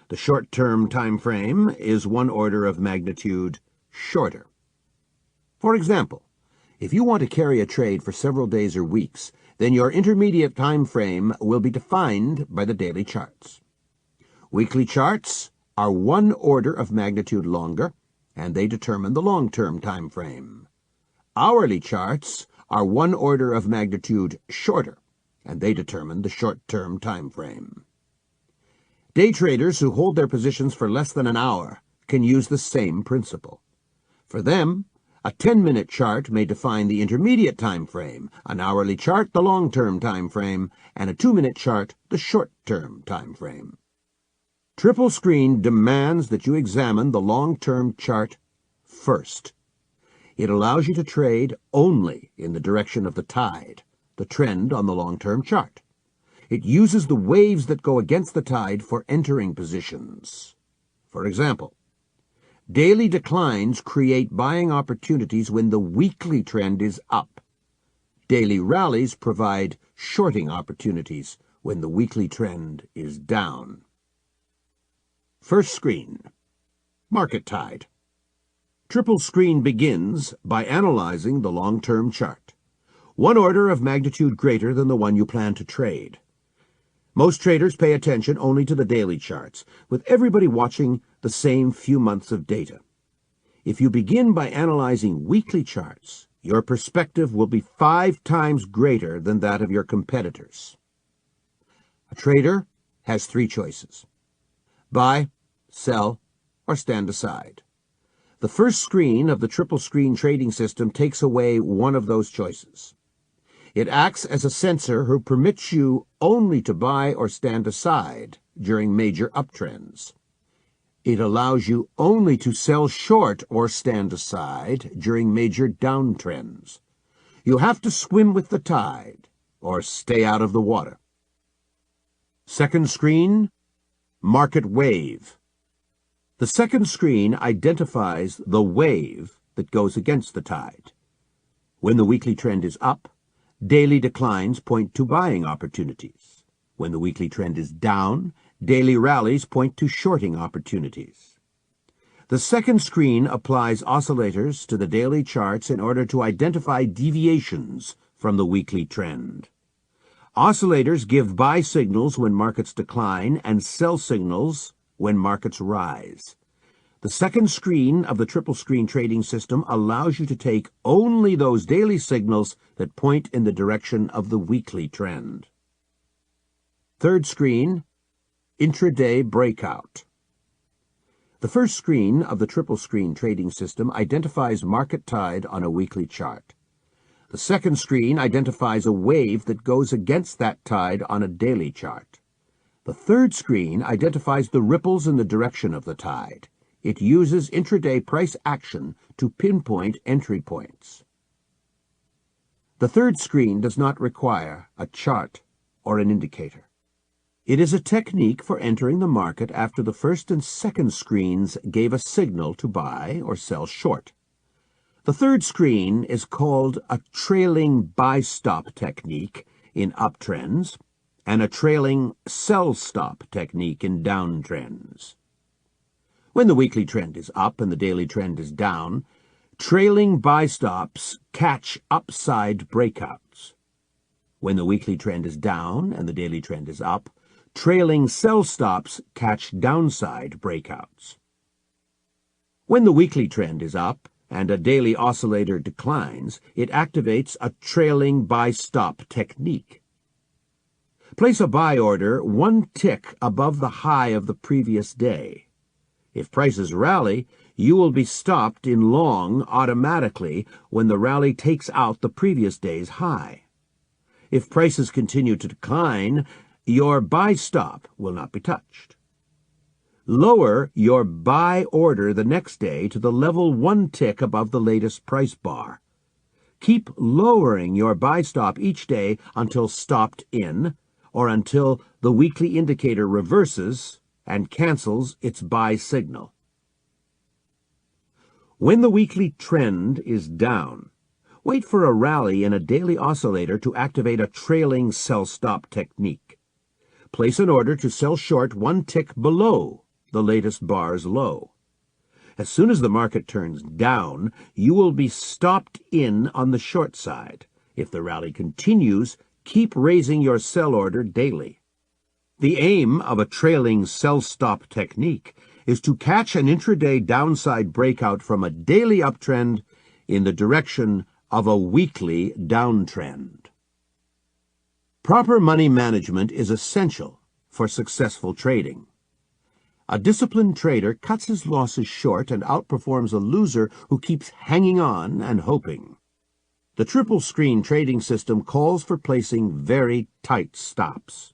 The short-term time frame is one order of magnitude shorter. For example, if you want to carry a trade for several days or weeks, then your intermediate time frame will be defined by the daily charts. Weekly charts are one order of magnitude longer, and they determine the long-term time frame. Hourly charts are one order of magnitude shorter, and they determine the short-term time frame. Day traders who hold their positions for less than an hour can use the same principle. For them, a 10-minute chart may define the intermediate time frame, an hourly chart the long-term time frame, and a 2-minute chart the short-term time frame. Triple screen demands that you examine the long-term chart first. It allows you to trade only in the direction of the tide, the trend on the long-term chart. It uses the waves that go against the tide for entering positions. For example, daily declines create buying opportunities when the weekly trend is up. Daily rallies provide shorting opportunities when the weekly trend is down. First screen, market tide. Triple screen begins by analyzing the long-term chart, one order of magnitude greater than the one you plan to trade. Most traders pay attention only to the daily charts, with everybody watching the same few months of data. If you begin by analyzing weekly charts, your perspective will be 5 times greater than that of your competitors. A trader has 3 choices: buy, sell, or stand aside. The first screen of the triple screen trading system takes away one of those choices. It acts as a censor who permits you only to buy or stand aside during major uptrends. It allows you only to sell short or stand aside during major downtrends. You have to swim with the tide or stay out of the water. Second screen, market wave. The second screen identifies the wave that goes against the tide. When the weekly trend is up, daily declines point to buying opportunities. When the weekly trend is down, daily rallies point to shorting opportunities. The second screen applies oscillators to the daily charts in order to identify deviations from the weekly trend. Oscillators give buy signals when markets decline and sell signals when markets rise. The second screen of the triple screen trading system allows you to take only those daily signals that point in the direction of the weekly trend. Third screen, intraday breakout. The first screen of the triple screen trading system identifies market tide on a weekly chart. The second screen identifies a wave that goes against that tide on a daily chart. The third screen identifies the ripples in the direction of the tide. It uses intraday price action to pinpoint entry points. The third screen does not require a chart or an indicator. It is a technique for entering the market after the first and second screens gave a signal to buy or sell short. The third screen is called a trailing buy-stop technique in uptrends and a trailing sell-stop technique in downtrends. When the weekly trend is up and the daily trend is down, trailing buy-stops catch upside breakouts. When the weekly trend is down and the daily trend is up, trailing sell-stops catch downside breakouts. When the weekly trend is up and a daily oscillator declines, it activates a trailing buy-stop technique. Place a buy order one tick above the high of the previous day. If prices rally, you will be stopped in long automatically when the rally takes out the previous day's high. If prices continue to decline, your buy stop will not be touched. Lower your buy order the next day to the level one tick above the latest price bar. Keep lowering your buy stop each day until stopped in, or until the weekly indicator reverses and cancels its buy signal. When the weekly trend is down, wait for a rally in a daily oscillator to activate a trailing sell-stop technique. Place an order to sell short one tick below the latest bar's low. As soon as the market turns down, you will be stopped in on the short side. If the rally continues, keep raising your sell order daily. The aim of a trailing sell-stop technique is to catch an intraday downside breakout from a daily uptrend in the direction of a weekly downtrend. Proper money management is essential for successful trading. A disciplined trader cuts his losses short and outperforms a loser who keeps hanging on and hoping. The triple screen trading system calls for placing very tight stops.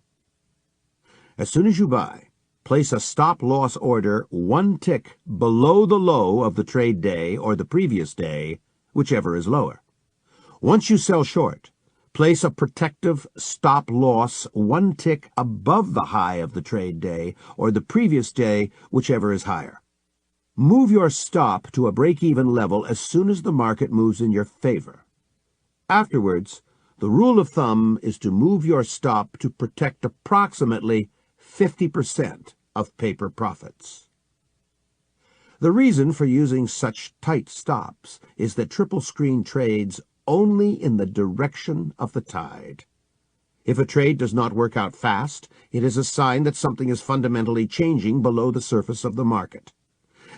As soon as you buy, place a stop-loss order one tick below the low of the trade day or the previous day, whichever is lower. Once you sell short, place a protective stop-loss one tick above the high of the trade day or the previous day, whichever is higher. Move your stop to a break-even level as soon as the market moves in your favor. Afterwards, the rule of thumb is to move your stop to protect approximately 50% of paper profits. The reason for using such tight stops is that triple screen trades only in the direction of the tide. If a trade does not work out fast, it is a sign that something is fundamentally changing below the surface of the market.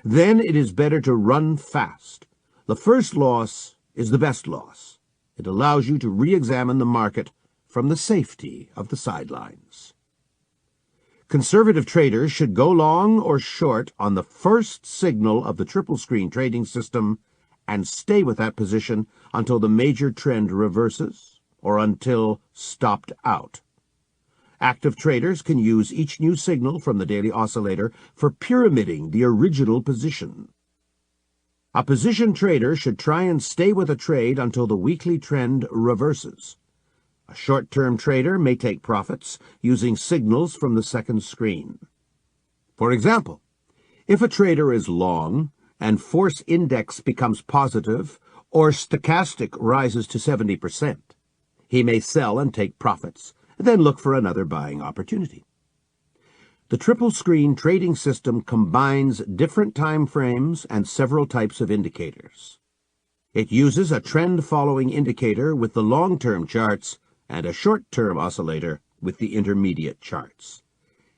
Then it is better to run fast. The first loss is the best loss. It allows you to re-examine the market from the safety of the sidelines. Conservative traders should go long or short on the first signal of the triple screen trading system and stay with that position until the major trend reverses or until stopped out. Active traders can use each new signal from the daily oscillator for pyramiding the original position. A position trader should try and stay with a trade until the weekly trend reverses. A short-term trader may take profits using signals from the second screen. For example, if a trader is long and force index becomes positive or stochastic rises to 70%, he may sell and take profits, then look for another buying opportunity. The triple screen trading system combines different time frames and several types of indicators. It uses a trend-following indicator with the long-term charts and a short-term oscillator with the intermediate charts.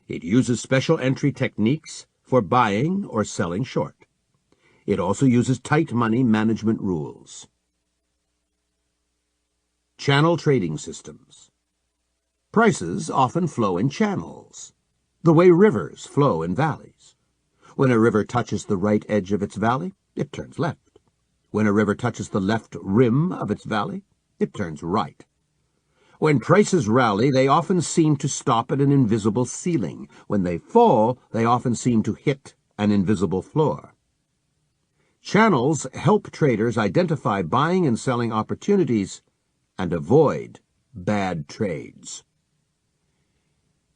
It uses special entry techniques for buying or selling short. It also uses tight money management rules. Channel trading systems. Prices often flow in channels, the way rivers flow in valleys. When a river touches the right edge of its valley, it turns left. When a river touches the left rim of its valley, it turns right. When prices rally, they often seem to stop at an invisible ceiling. When they fall, they often seem to hit an invisible floor. Channels help traders identify buying and selling opportunities and avoid bad trades.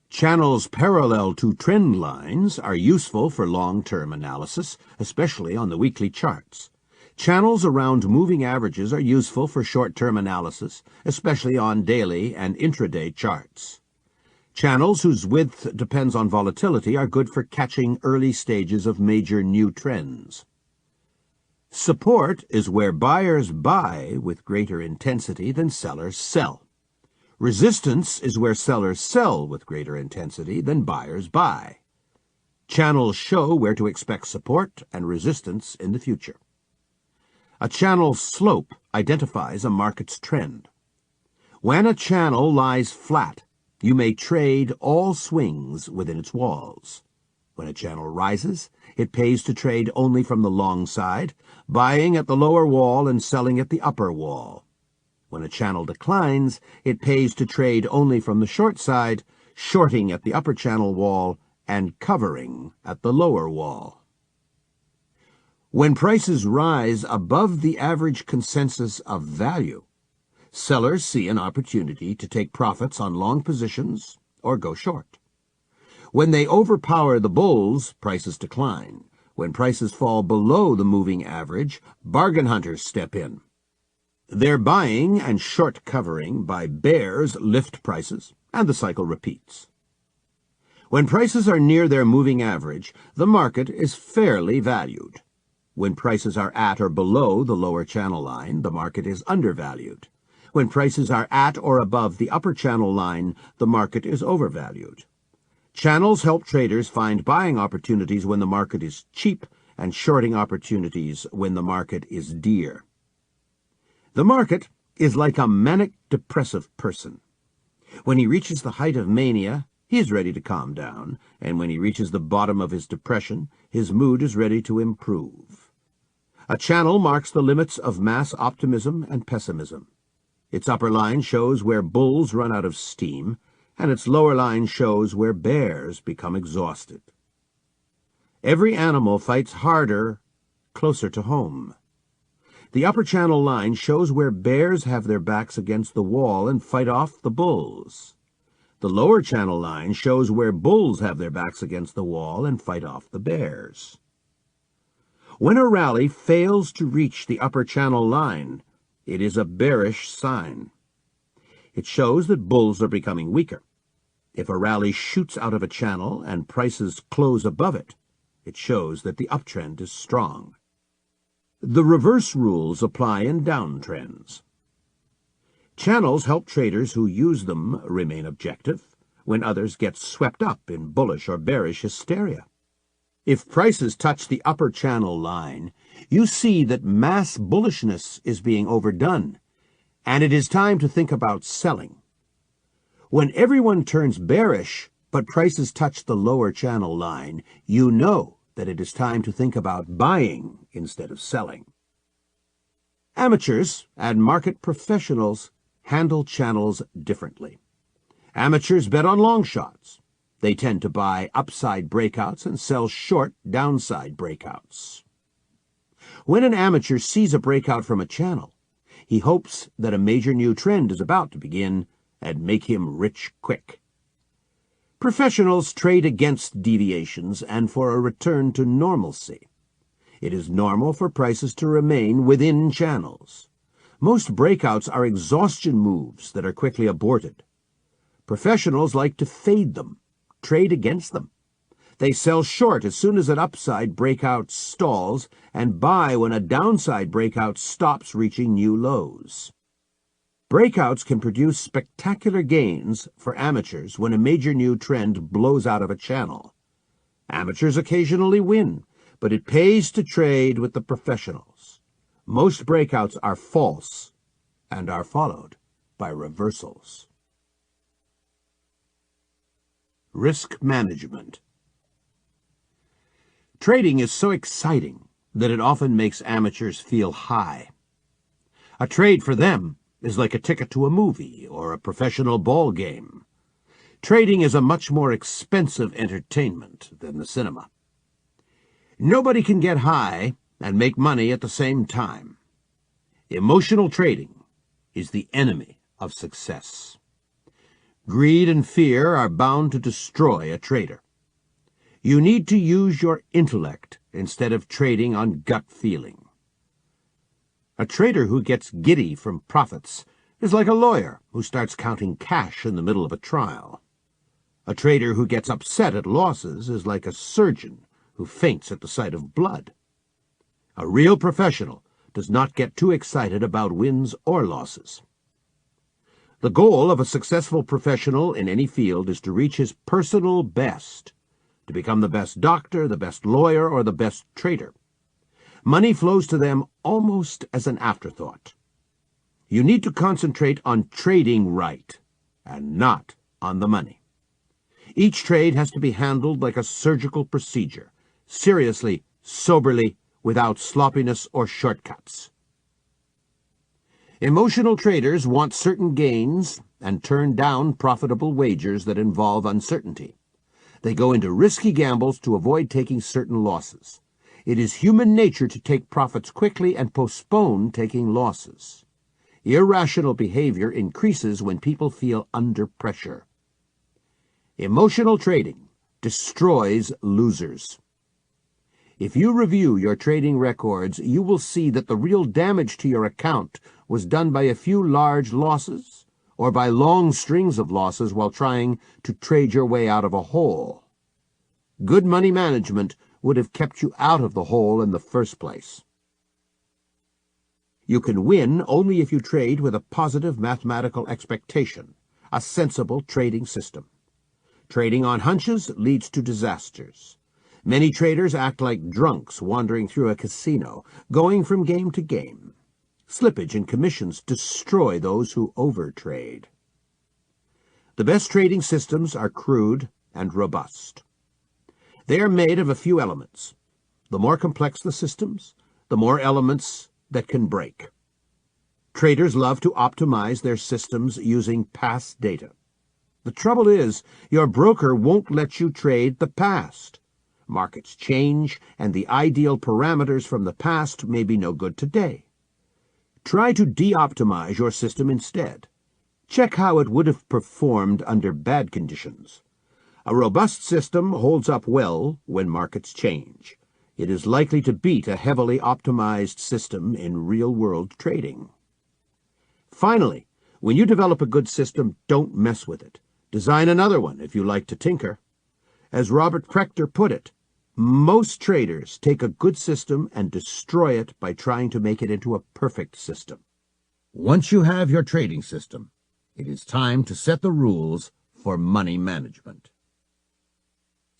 Channels parallel to trend lines are useful for long-term analysis, especially on the weekly charts. Channels around moving averages are useful for short-term analysis, especially on daily and intraday charts. Channels whose width depends on volatility are good for catching early stages of major new trends. Support is where buyers buy with greater intensity than sellers sell. Resistance is where sellers sell with greater intensity than buyers buy. Channels show where to expect support and resistance in the future. A channel slope identifies a market's trend. When a channel lies flat, you may trade all swings within its walls. When a channel rises, it pays to trade only from the long side, buying at the lower wall and selling at the upper wall. When a channel declines, it pays to trade only from the short side, shorting at the upper channel wall and covering at the lower wall. When prices rise above the average consensus of value, sellers see an opportunity to take profits on long positions or go short. When they overpower the bulls, prices decline. When prices fall below the moving average, bargain hunters step in. Their buying and short covering by bears lift prices, and the cycle repeats. When prices are near their moving average, the market is fairly valued. When prices are at or below the lower channel line, the market is undervalued. When prices are at or above the upper channel line, the market is overvalued. Channels help traders find buying opportunities when the market is cheap and shorting opportunities when the market is dear. The market is like a manic depressive person. When he reaches the height of mania, he is ready to calm down, and when he reaches the bottom of his depression, his mood is ready to improve. A channel marks the limits of mass optimism and pessimism. Its upper line shows where bulls run out of steam, and its lower line shows where bears become exhausted. Every animal fights harder closer to home. The upper channel line shows where bears have their backs against the wall and fight off the bulls. The lower channel line shows where bulls have their backs against the wall and fight off the bears. When a rally fails to reach the upper channel line, it is a bearish sign. It shows that bulls are becoming weaker. If a rally shoots out of a channel and prices close above it, it shows that the uptrend is strong. The reverse rules apply in downtrends. Channels help traders who use them remain objective when others get swept up in bullish or bearish hysteria. If prices touch the upper channel line, you see that mass bullishness is being overdone, and it is time to think about selling. When everyone turns bearish, but prices touch the lower channel line, you know that it is time to think about buying instead of selling. Amateurs and market professionals handle channels differently. Amateurs bet on long shots. They tend to buy upside breakouts and sell short downside breakouts. When an amateur sees a breakout from a channel, he hopes that a major new trend is about to begin and make him rich quick. Professionals trade against deviations and for a return to normalcy. It is normal for prices to remain within channels. Most breakouts are exhaustion moves that are quickly aborted. Professionals like to fade them, trade against them. They sell short as soon as an upside breakout stalls and buy when a downside breakout stops reaching new lows. Breakouts can produce spectacular gains for amateurs when a major new trend blows out of a channel. Amateurs occasionally win, but it pays to trade with the professionals. Most breakouts are false and are followed by reversals. Risk management. Trading is so exciting that it often makes amateurs feel high. A trade for them is like a ticket to a movie or a professional ball game. Trading is a much more expensive entertainment than the cinema. Nobody can get high and make money at the same time. Emotional trading is the enemy of success. Greed and fear are bound to destroy a trader. You need to use your intellect instead of trading on gut feeling. A trader who gets giddy from profits is like a lawyer who starts counting cash in the middle of a trial. A trader who gets upset at losses is like a surgeon who faints at the sight of blood. A real professional does not get too excited about wins or losses. The goal of a successful professional in any field is to reach his personal best, to become the best doctor, the best lawyer, or the best trader. Money flows to them almost as an afterthought. You need to concentrate on trading right and not on the money. Each trade has to be handled like a surgical procedure, seriously, soberly, without sloppiness or shortcuts. Emotional traders want certain gains and turn down profitable wagers that involve uncertainty. They go into risky gambles to avoid taking certain losses. It is human nature to take profits quickly and postpone taking losses. Irrational behavior increases when people feel under pressure. Emotional trading destroys losers. If you review your trading records, you will see that the real damage to your account was done by a few large losses or by long strings of losses while trying to trade your way out of a hole. Good money management would have kept you out of the hole in the first place. You can win only if you trade with a positive mathematical expectation, a sensible trading system. Trading on hunches leads to disasters. Many traders act like drunks wandering through a casino, going from game to game. Slippage and commissions destroy those who overtrade. The best trading systems are crude and robust. They are made of a few elements. The more complex the systems, the more elements that can break. Traders love to optimize their systems using past data. The trouble is, your broker won't let you trade the past. Markets change, and the ideal parameters from the past may be no good today. Try to de-optimize your system instead. Check how it would have performed under bad conditions. A robust system holds up well when markets change. It is likely to beat a heavily optimized system in real-world trading. Finally, when you develop a good system, don't mess with it. Design another one if you like to tinker. As Robert Prechter put it, most traders take a good system and destroy it by trying to make it into a perfect system. Once you have your trading system, it is time to set the rules for money management.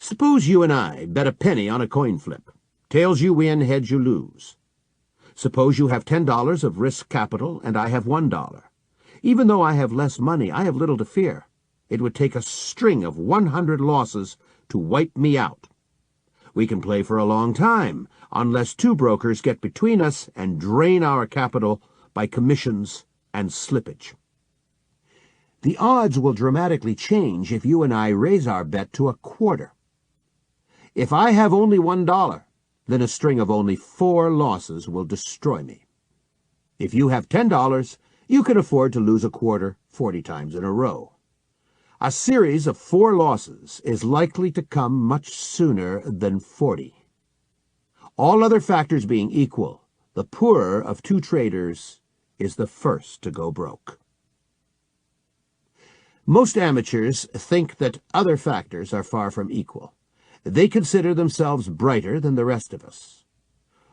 Suppose you and I bet a penny on a coin flip. Tails you win, heads you lose. Suppose you have $10 of risk capital and I have $1. Even though I have less money, I have little to fear. It would take a string of 100 losses to wipe me out. We can play for a long time, unless two brokers get between us and drain our capital by commissions and slippage. The odds will dramatically change if you and I raise our bet to a quarter. If I have only $1, then a string of only 4 losses will destroy me. If you have $10, you can afford to lose a quarter 40 times in a row. A series of 4 losses is likely to come much sooner than 40. All other factors being equal, the poorer of two traders is the first to go broke. Most amateurs think that other factors are far from equal. They consider themselves brighter than the rest of us.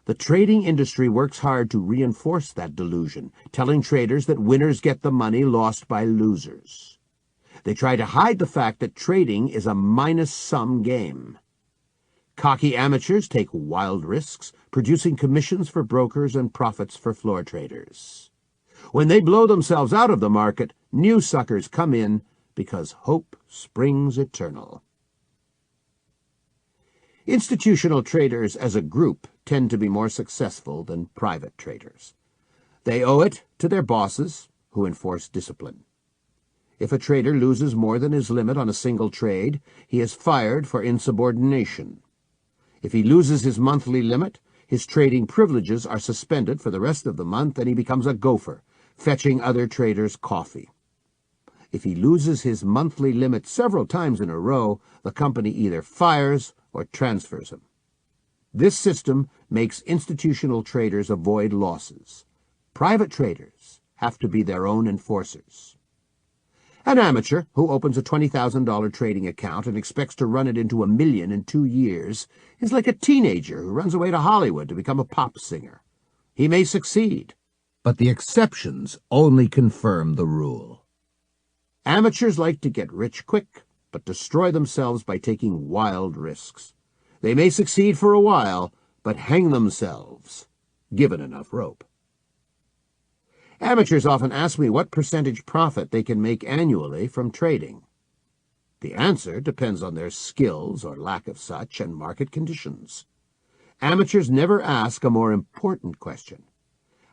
The trading industry works hard to reinforce that delusion, telling traders that winners get the money lost by losers. They try to hide the fact that trading is a minus-sum game. Cocky amateurs take wild risks, producing commissions for brokers and profits for floor traders. When they blow themselves out of the market, new suckers come in because hope springs eternal. Institutional traders as a group tend to be more successful than private traders. They owe it to their bosses, who enforce discipline. If a trader loses more than his limit on a single trade, he is fired for insubordination. If he loses his monthly limit, his trading privileges are suspended for the rest of the month and he becomes a gopher, fetching other traders coffee. If he loses his monthly limit several times in a row, the company either fires or transfers him. This system makes institutional traders avoid losses. Private traders have to be their own enforcers. An amateur who opens a $20,000 trading account and expects to run it into $1 million in 2 years is like a teenager who runs away to Hollywood to become a pop singer. He may succeed, but the exceptions only confirm the rule. Amateurs like to get rich quick, but destroy themselves by taking wild risks. They may succeed for a while, but hang themselves, given enough rope. Amateurs often ask me what percentage profit they can make annually from trading. The answer depends on their skills or lack of such and market conditions. Amateurs never ask a more important question.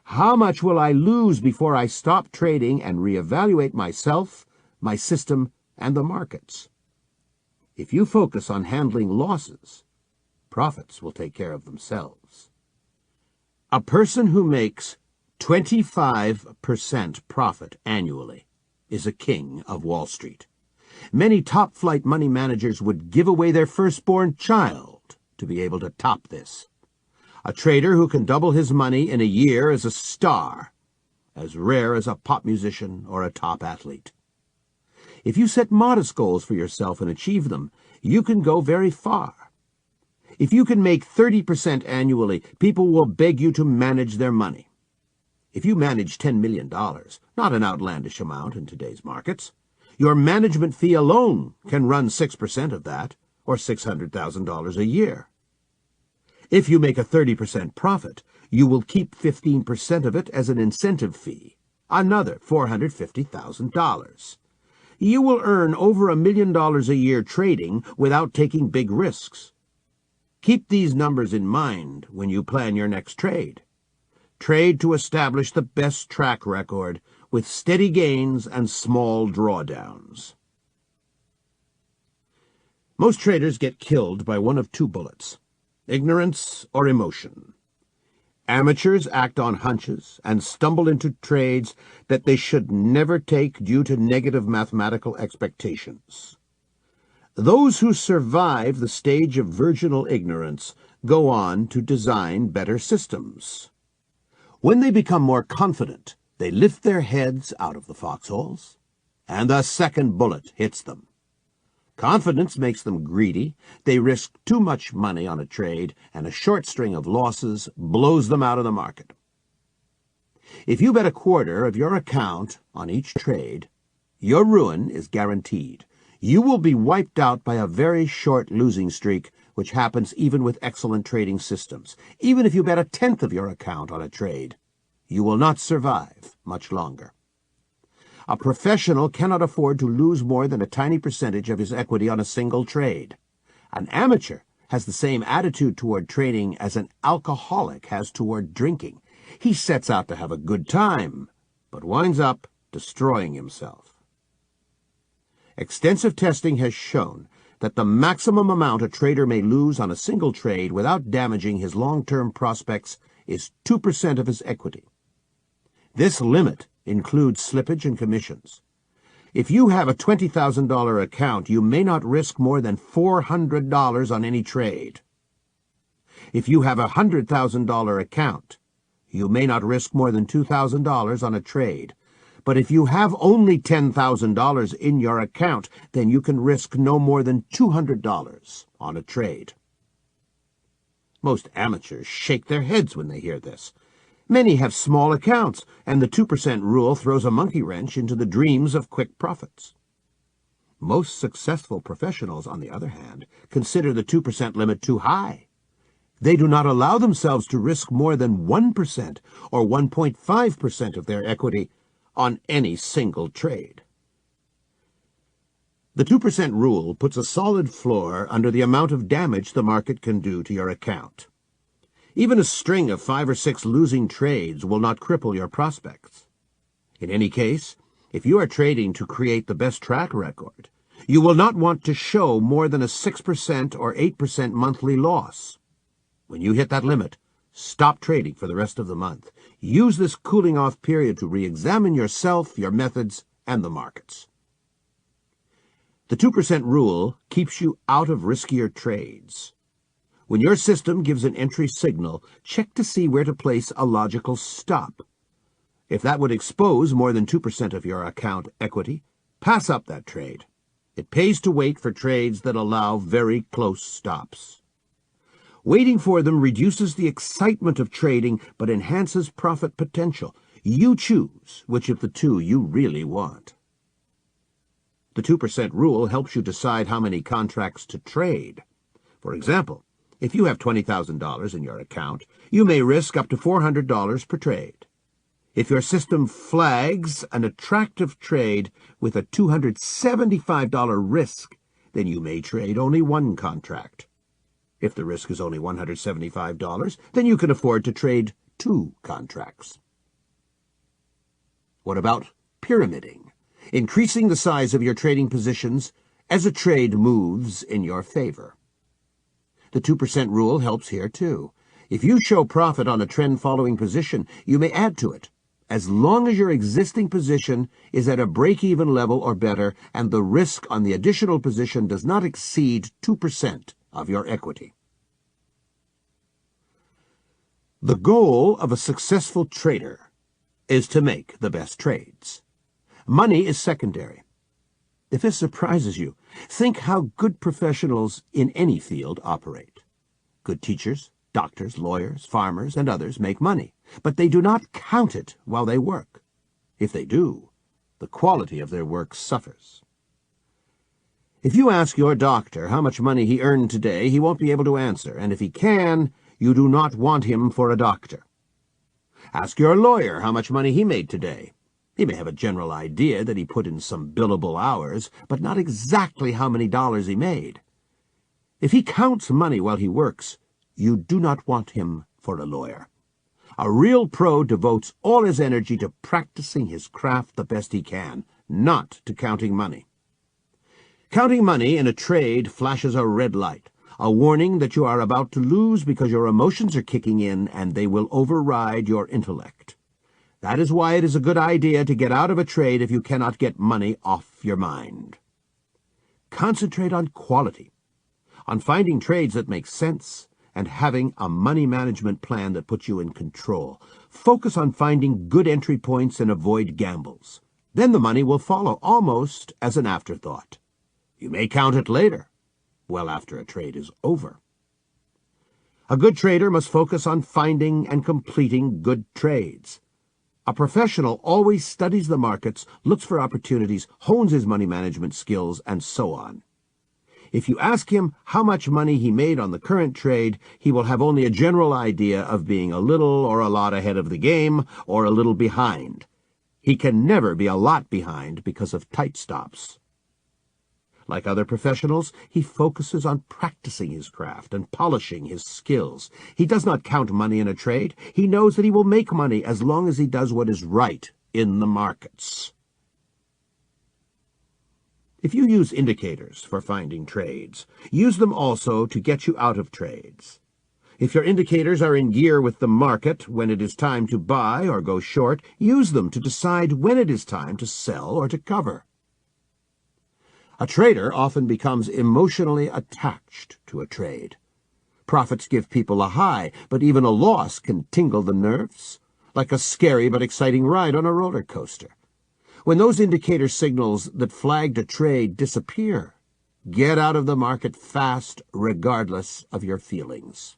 How much will I lose before I stop trading and reevaluate myself, my system, and the markets? If you focus on handling losses, profits will take care of themselves. A person who makes 25% profit annually is a king of Wall Street. Many top-flight money managers would give away their firstborn child to be able to top this. A trader who can double his money in a year is a star, as rare as a pop musician or a top athlete. If you set modest goals for yourself and achieve them, you can go very far. If you can make 30% annually, people will beg you to manage their money. If you manage $10 million, not an outlandish amount in today's markets, your management fee alone can run 6% of that, or $600,000 a year. If you make a 30% profit, you will keep 15% of it as an incentive fee, another $450,000. You will earn over $1 million a year trading without taking big risks. Keep these numbers in mind when you plan your next trade. Trade to establish the best track record with steady gains and small drawdowns. Most traders get killed by one of two bullets: ignorance or emotion. Amateurs act on hunches and stumble into trades that they should never take due to negative mathematical expectations. Those who survive the stage of virginal ignorance go on to design better systems. When they become more confident, they lift their heads out of the foxholes, and the second bullet hits them. Confidence makes them greedy. They risk too much money on a trade, and a short string of losses blows them out of the market. If you bet a quarter of your account on each trade, your ruin is guaranteed. You will be wiped out by a very short losing streak, which happens even with excellent trading systems. Even if you bet a tenth of your account on a trade, you will not survive much longer. A professional cannot afford to lose more than a tiny percentage of his equity on a single trade. An amateur has the same attitude toward trading as an alcoholic has toward drinking. He sets out to have a good time, but winds up destroying himself. Extensive testing has shown that the maximum amount a trader may lose on a single trade without damaging his long-term prospects is 2% of his equity. This limit includes slippage and commissions. If you have a $20,000 account, you may not risk more than $400 on any trade. If you have a $100,000 account, you may not risk more than $2,000 on a trade. But if you have only $10,000 in your account, then you can risk no more than $200 on a trade. Most amateurs shake their heads when they hear this. Many have small accounts, and the 2% rule throws a monkey wrench into the dreams of quick profits. Most successful professionals, on the other hand, consider the 2% limit too high. They do not allow themselves to risk more than 1% or 1.5% of their equity on any single trade. The 2% rule puts a solid floor under the amount of damage the market can do to your account. Even a string of 5 or 6 losing trades will not cripple your prospects. In any case, if you are trading to create the best track record, you will not want to show more than a 6% or 8% monthly loss. When you hit that limit, stop trading for the rest of the month. Use this cooling-off period to re-examine yourself, your methods, and the markets. The 2% rule keeps you out of riskier trades. When your system gives an entry signal, check to see where to place a logical stop. If that would expose more than 2% of your account equity, pass up that trade. It pays to wait for trades that allow very close stops. Waiting for them reduces the excitement of trading but enhances profit potential. You choose which of the two you really want. The 2% rule helps you decide how many contracts to trade. For example, if you have $20,000 in your account, you may risk up to $400 per trade. If your system flags an attractive trade with a $275 risk, then you may trade only one contract. If the risk is only $175, then you can afford to trade 2 contracts. What about pyramiding? Increasing the size of your trading positions as a trade moves in your favor. The 2% rule helps here too. If you show profit on a trend-following position, you may add to it, as long as your existing position is at a break-even level or better and the risk on the additional position does not exceed 2% of your equity. The goal of a successful trader is to make the best trades. Money is secondary. If this surprises you, think how good professionals in any field operate. Good teachers, doctors, lawyers, farmers, and others make money, but they do not count it while they work. If they do, the quality of their work suffers. If you ask your doctor how much money he earned today, he won't be able to answer, and if he can, you do not want him for a doctor. Ask your lawyer how much money he made today. He may have a general idea that he put in some billable hours, but not exactly how many dollars he made. If he counts money while he works, you do not want him for a lawyer. A real pro devotes all his energy to practicing his craft the best he can, not to counting money. Counting money in a trade flashes a red light, a warning that you are about to lose because your emotions are kicking in and they will override your intellect. That is why it is a good idea to get out of a trade if you cannot get money off your mind. Concentrate on quality, on finding trades that make sense, and having a money management plan that puts you in control. Focus on finding good entry points and avoid gambles. Then the money will follow almost as an afterthought. You may count it later, well after a trade is over. A good trader must focus on finding and completing good trades. A professional always studies the markets, looks for opportunities, hones his money management skills, and so on. If you ask him how much money he made on the current trade, he will have only a general idea of being a little or a lot ahead of the game, or a little behind. He can never be a lot behind because of tight stops. Like other professionals, he focuses on practicing his craft and polishing his skills. He does not count money in a trade. He knows that he will make money as long as he does what is right in the markets. If you use indicators for finding trades, use them also to get you out of trades. If your indicators are in gear with the market when it is time to buy or go short, use them to decide when it is time to sell or to cover. A trader often becomes emotionally attached to a trade. Profits give people a high, but even a loss can tingle the nerves, like a scary but exciting ride on a roller coaster. When those indicator signals that flagged a trade disappear, get out of the market fast, regardless of your feelings.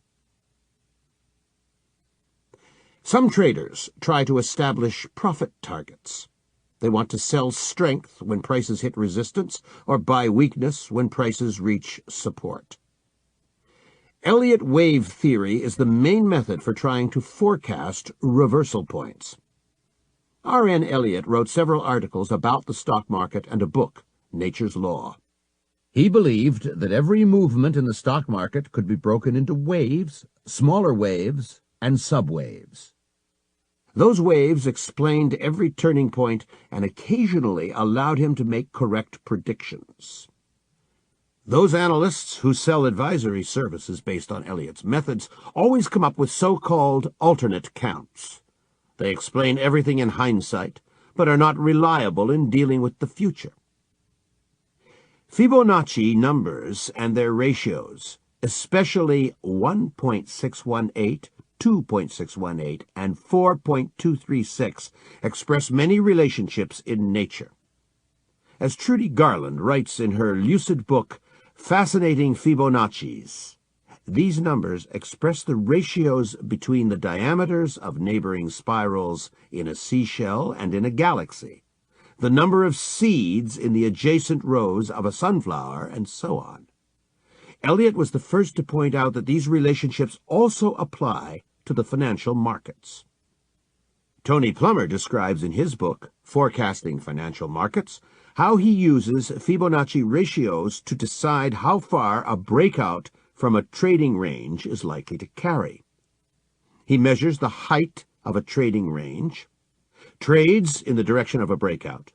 Some traders try to establish profit targets. They want to sell strength when prices hit resistance or buy weakness when prices reach support. Elliott wave theory is the main method for trying to forecast reversal points. R.N. Elliott wrote several articles about the stock market and a book, Nature's Law. He believed that every movement in the stock market could be broken into waves, smaller waves, and subwaves. Those waves explained every turning point and occasionally allowed him to make correct predictions. Those analysts who sell advisory services based on Elliott's methods always come up with so-called alternate counts. They explain everything in hindsight, but are not reliable in dealing with the future. Fibonacci numbers and their ratios, especially 1.618, 2.618 and 4.236 express many relationships in nature. As Trudy Garland writes in her lucid book, Fascinating Fibonacci's, these numbers express the ratios between the diameters of neighboring spirals in a seashell and in a galaxy, the number of seeds in the adjacent rows of a sunflower, and so on. Eliot was the first to point out that these relationships also apply to the financial markets. Tony Plummer describes in his book, Forecasting Financial Markets, how he uses Fibonacci ratios to decide how far a breakout from a trading range is likely to carry. He measures the height of a trading range, trades in the direction of a breakout,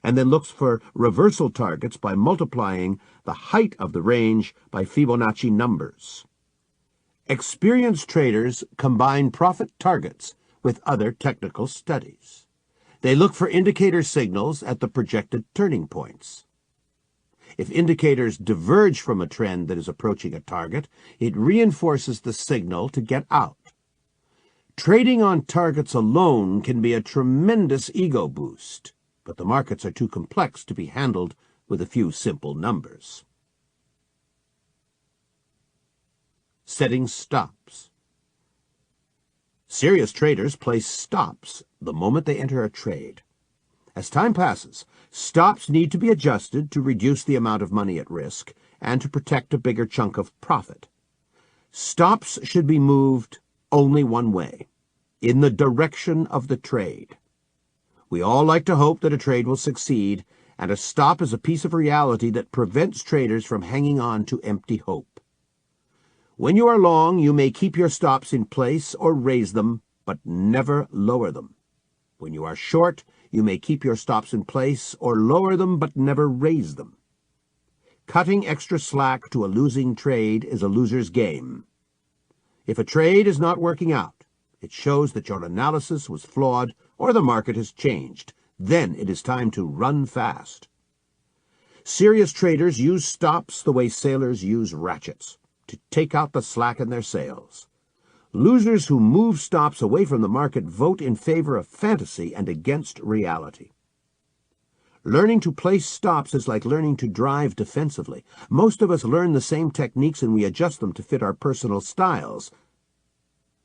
and then looks for reversal targets by multiplying the height of the range by Fibonacci numbers. Experienced traders combine profit targets with other technical studies. They look for indicator signals at the projected turning points. If indicators diverge from a trend that is approaching a target, it reinforces the signal to get out. Trading on targets alone can be a tremendous ego boost, but the markets are too complex to be handled with a few simple numbers. Setting stops. Serious traders place stops the moment they enter a trade. As time passes, stops need to be adjusted to reduce the amount of money at risk and to protect a bigger chunk of profit. Stops should be moved only one way, in the direction of the trade. We all like to hope that a trade will succeed, and a stop is a piece of reality that prevents traders from hanging on to empty hope. When you are long, you may keep your stops in place or raise them, but never lower them. When you are short, you may keep your stops in place or lower them, but never raise them. Cutting extra slack to a losing trade is a loser's game. If a trade is not working out, it shows that your analysis was flawed or the market has changed. Then it is time to run fast. Serious traders use stops the way sailors use ratchets, to take out the slack in their sails. Losers who move stops away from the market vote in favor of fantasy and against reality. Learning to place stops is like learning to drive defensively. Most of us learn the same techniques and we adjust them to fit our personal styles.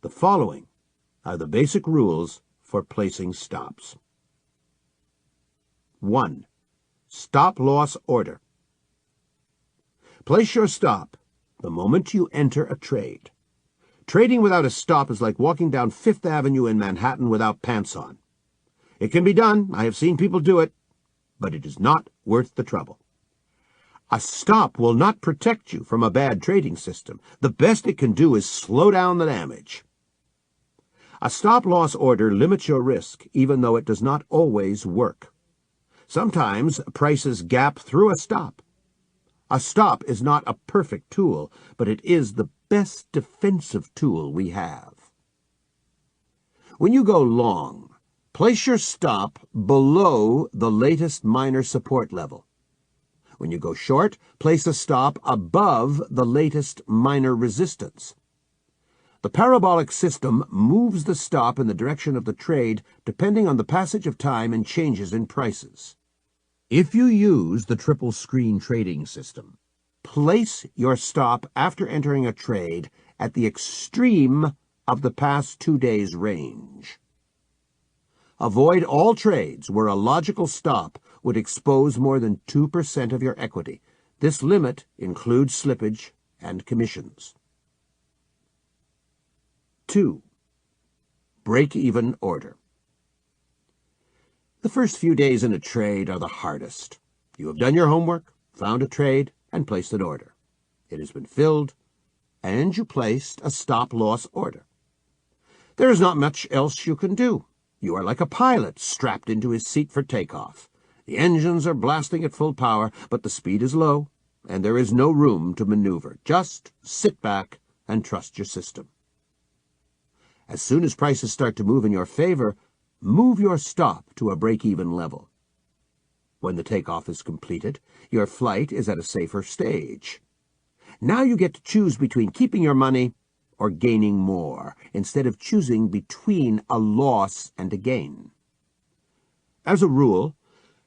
The following are the basic rules for placing stops. 1. Stop-loss order. Place your stop the moment you enter a trade. Trading without a stop is like walking down Fifth Avenue in Manhattan without pants on. It can be done. I have seen people do it, but it is not worth the trouble. A stop will not protect you from a bad trading system. The best it can do is slow down the damage. A stop-loss order limits your risk, even though it does not always work. Sometimes prices gap through a stop. A stop is not a perfect tool, but it is the best defensive tool we have. When you go long, place your stop below the latest minor support level. When you go short, place a stop above the latest minor resistance. The parabolic system moves the stop in the direction of the trade depending on the passage of time and changes in prices. If you use the triple screen trading system, place your stop after entering a trade at the extreme of the past 2 days' range. Avoid all trades where a logical stop would expose more than 2% of your equity. This limit includes slippage and commissions. 2. Break-even order. The first few days in a trade are the hardest. You have done your homework, found a trade, and placed an order. It has been filled, and you placed a stop-loss order. There is not much else you can do. You are like a pilot strapped into his seat for takeoff. The engines are blasting at full power, but the speed is low, and there is no room to maneuver. Just sit back and trust your system. As soon as prices start to move in your favor, move your stop to a break-even level. When the takeoff is completed, your flight is at a safer stage. Now you get to choose between keeping your money or gaining more, instead of choosing between a loss and a gain. As a rule,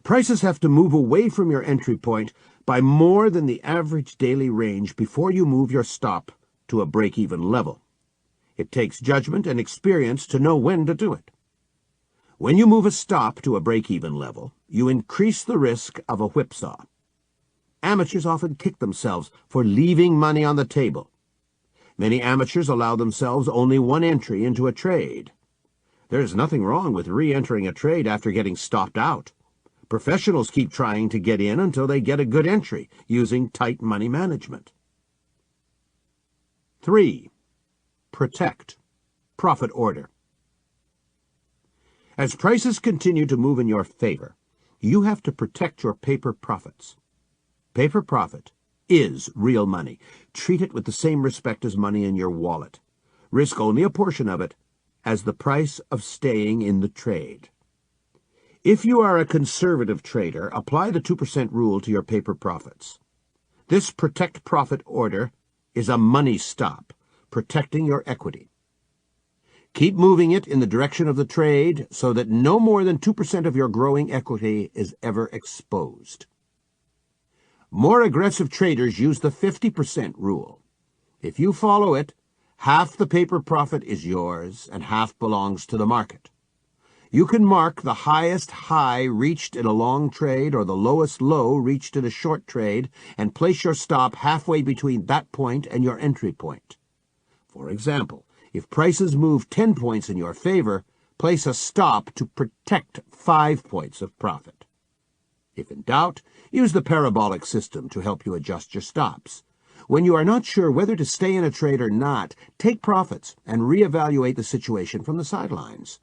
prices have to move away from your entry point by more than the average daily range before you move your stop to a break-even level. It takes judgment and experience to know when to do it. When you move a stop to a break-even level, you increase the risk of a whipsaw. Amateurs often kick themselves for leaving money on the table. Many amateurs allow themselves only one entry into a trade. There is nothing wrong with re-entering a trade after getting stopped out. Professionals keep trying to get in until they get a good entry, using tight money management. 3. Protect. Profit order. As prices continue to move in your favor, you have to protect your paper profits. Paper profit is real money. Treat it with the same respect as money in your wallet. Risk only a portion of it as the price of staying in the trade. If you are a conservative trader, apply the 2% rule to your paper profits. This protect profit order is a money stop, protecting your equity. Keep moving it in the direction of the trade so that no more than 2% of your growing equity is ever exposed. More aggressive traders use the 50% rule. If you follow it, half the paper profit is yours and half belongs to the market. You can mark the highest high reached in a long trade or the lowest low reached in a short trade and place your stop halfway between that point and your entry point. For example, if prices move 10 points in your favor, place a stop to protect 5 points of profit. If in doubt, use the parabolic system to help you adjust your stops. When you are not sure whether to stay in a trade or not, take profits and reevaluate the situation from the sidelines.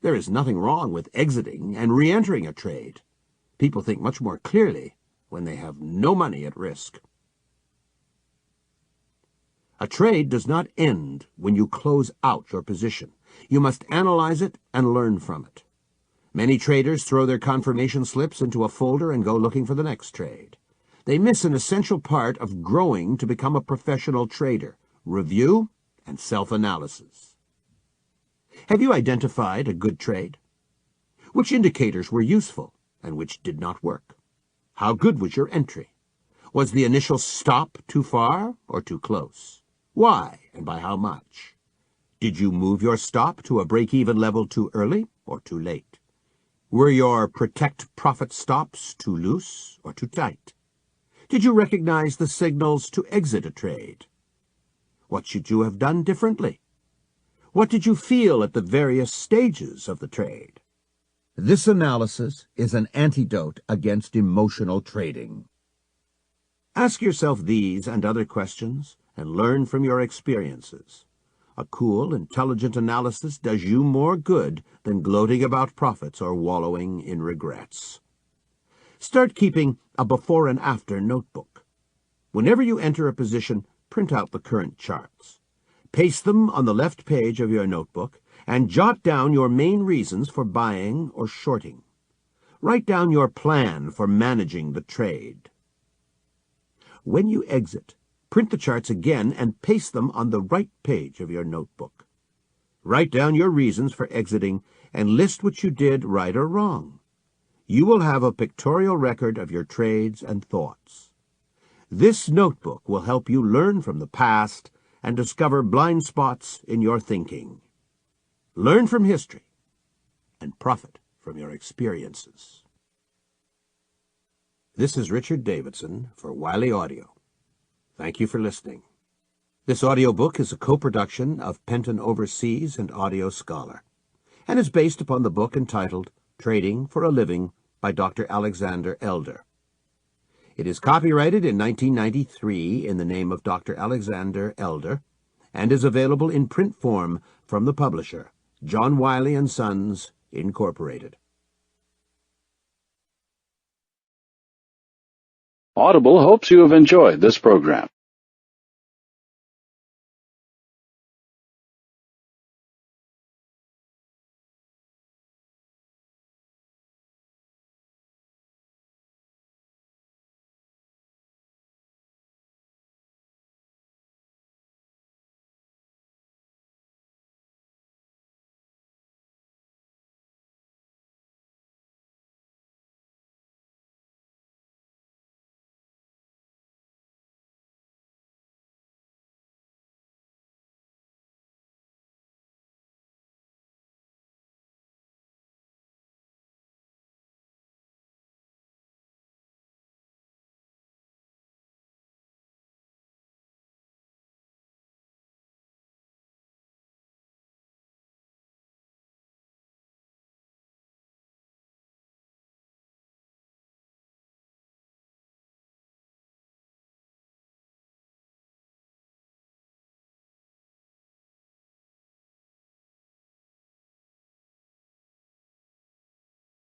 There is nothing wrong with exiting and re-entering a trade. People think much more clearly when they have no money at risk. A trade does not end when you close out your position. You must analyze it and learn from it. Many traders throw their confirmation slips into a folder and go looking for the next trade. They miss an essential part of growing to become a professional trader: review and self-analysis. Have you identified a good trade? Which indicators were useful and which did not work? How good was your entry? Was the initial stop too far or too close? Why and by how much? Did you move your stop to a break-even level too early or too late? Were your protect profit stops too loose or too tight? Did you recognize the signals to exit a trade? What should you have done differently? What did you feel at the various stages of the trade? This analysis is an antidote against emotional trading. Ask yourself these and other questions and learn from your experiences. A cool, intelligent analysis does you more good than gloating about profits or wallowing in regrets. Start keeping a before and after notebook. Whenever you enter a position, print out the current charts. Paste them on the left page of your notebook and jot down your main reasons for buying or shorting. Write down your plan for managing the trade. When you exit, print the charts again and paste them on the right page of your notebook. Write down your reasons for exiting and list what you did right or wrong. You will have a pictorial record of your trades and thoughts. This notebook will help you learn from the past and discover blind spots in your thinking. Learn from history and profit from your experiences. This is Richard Davidson for Wiley Audio. Thank you for listening. This audiobook is a co-production of Penton Overseas and Audio Scholar, and is based upon the book entitled Trading for a Living by Dr. Alexander Elder. It is copyrighted in 1993 in the name of Dr. Alexander Elder, and is available in print form from the publisher, John Wiley & Sons, Incorporated. Audible hopes you have enjoyed this program.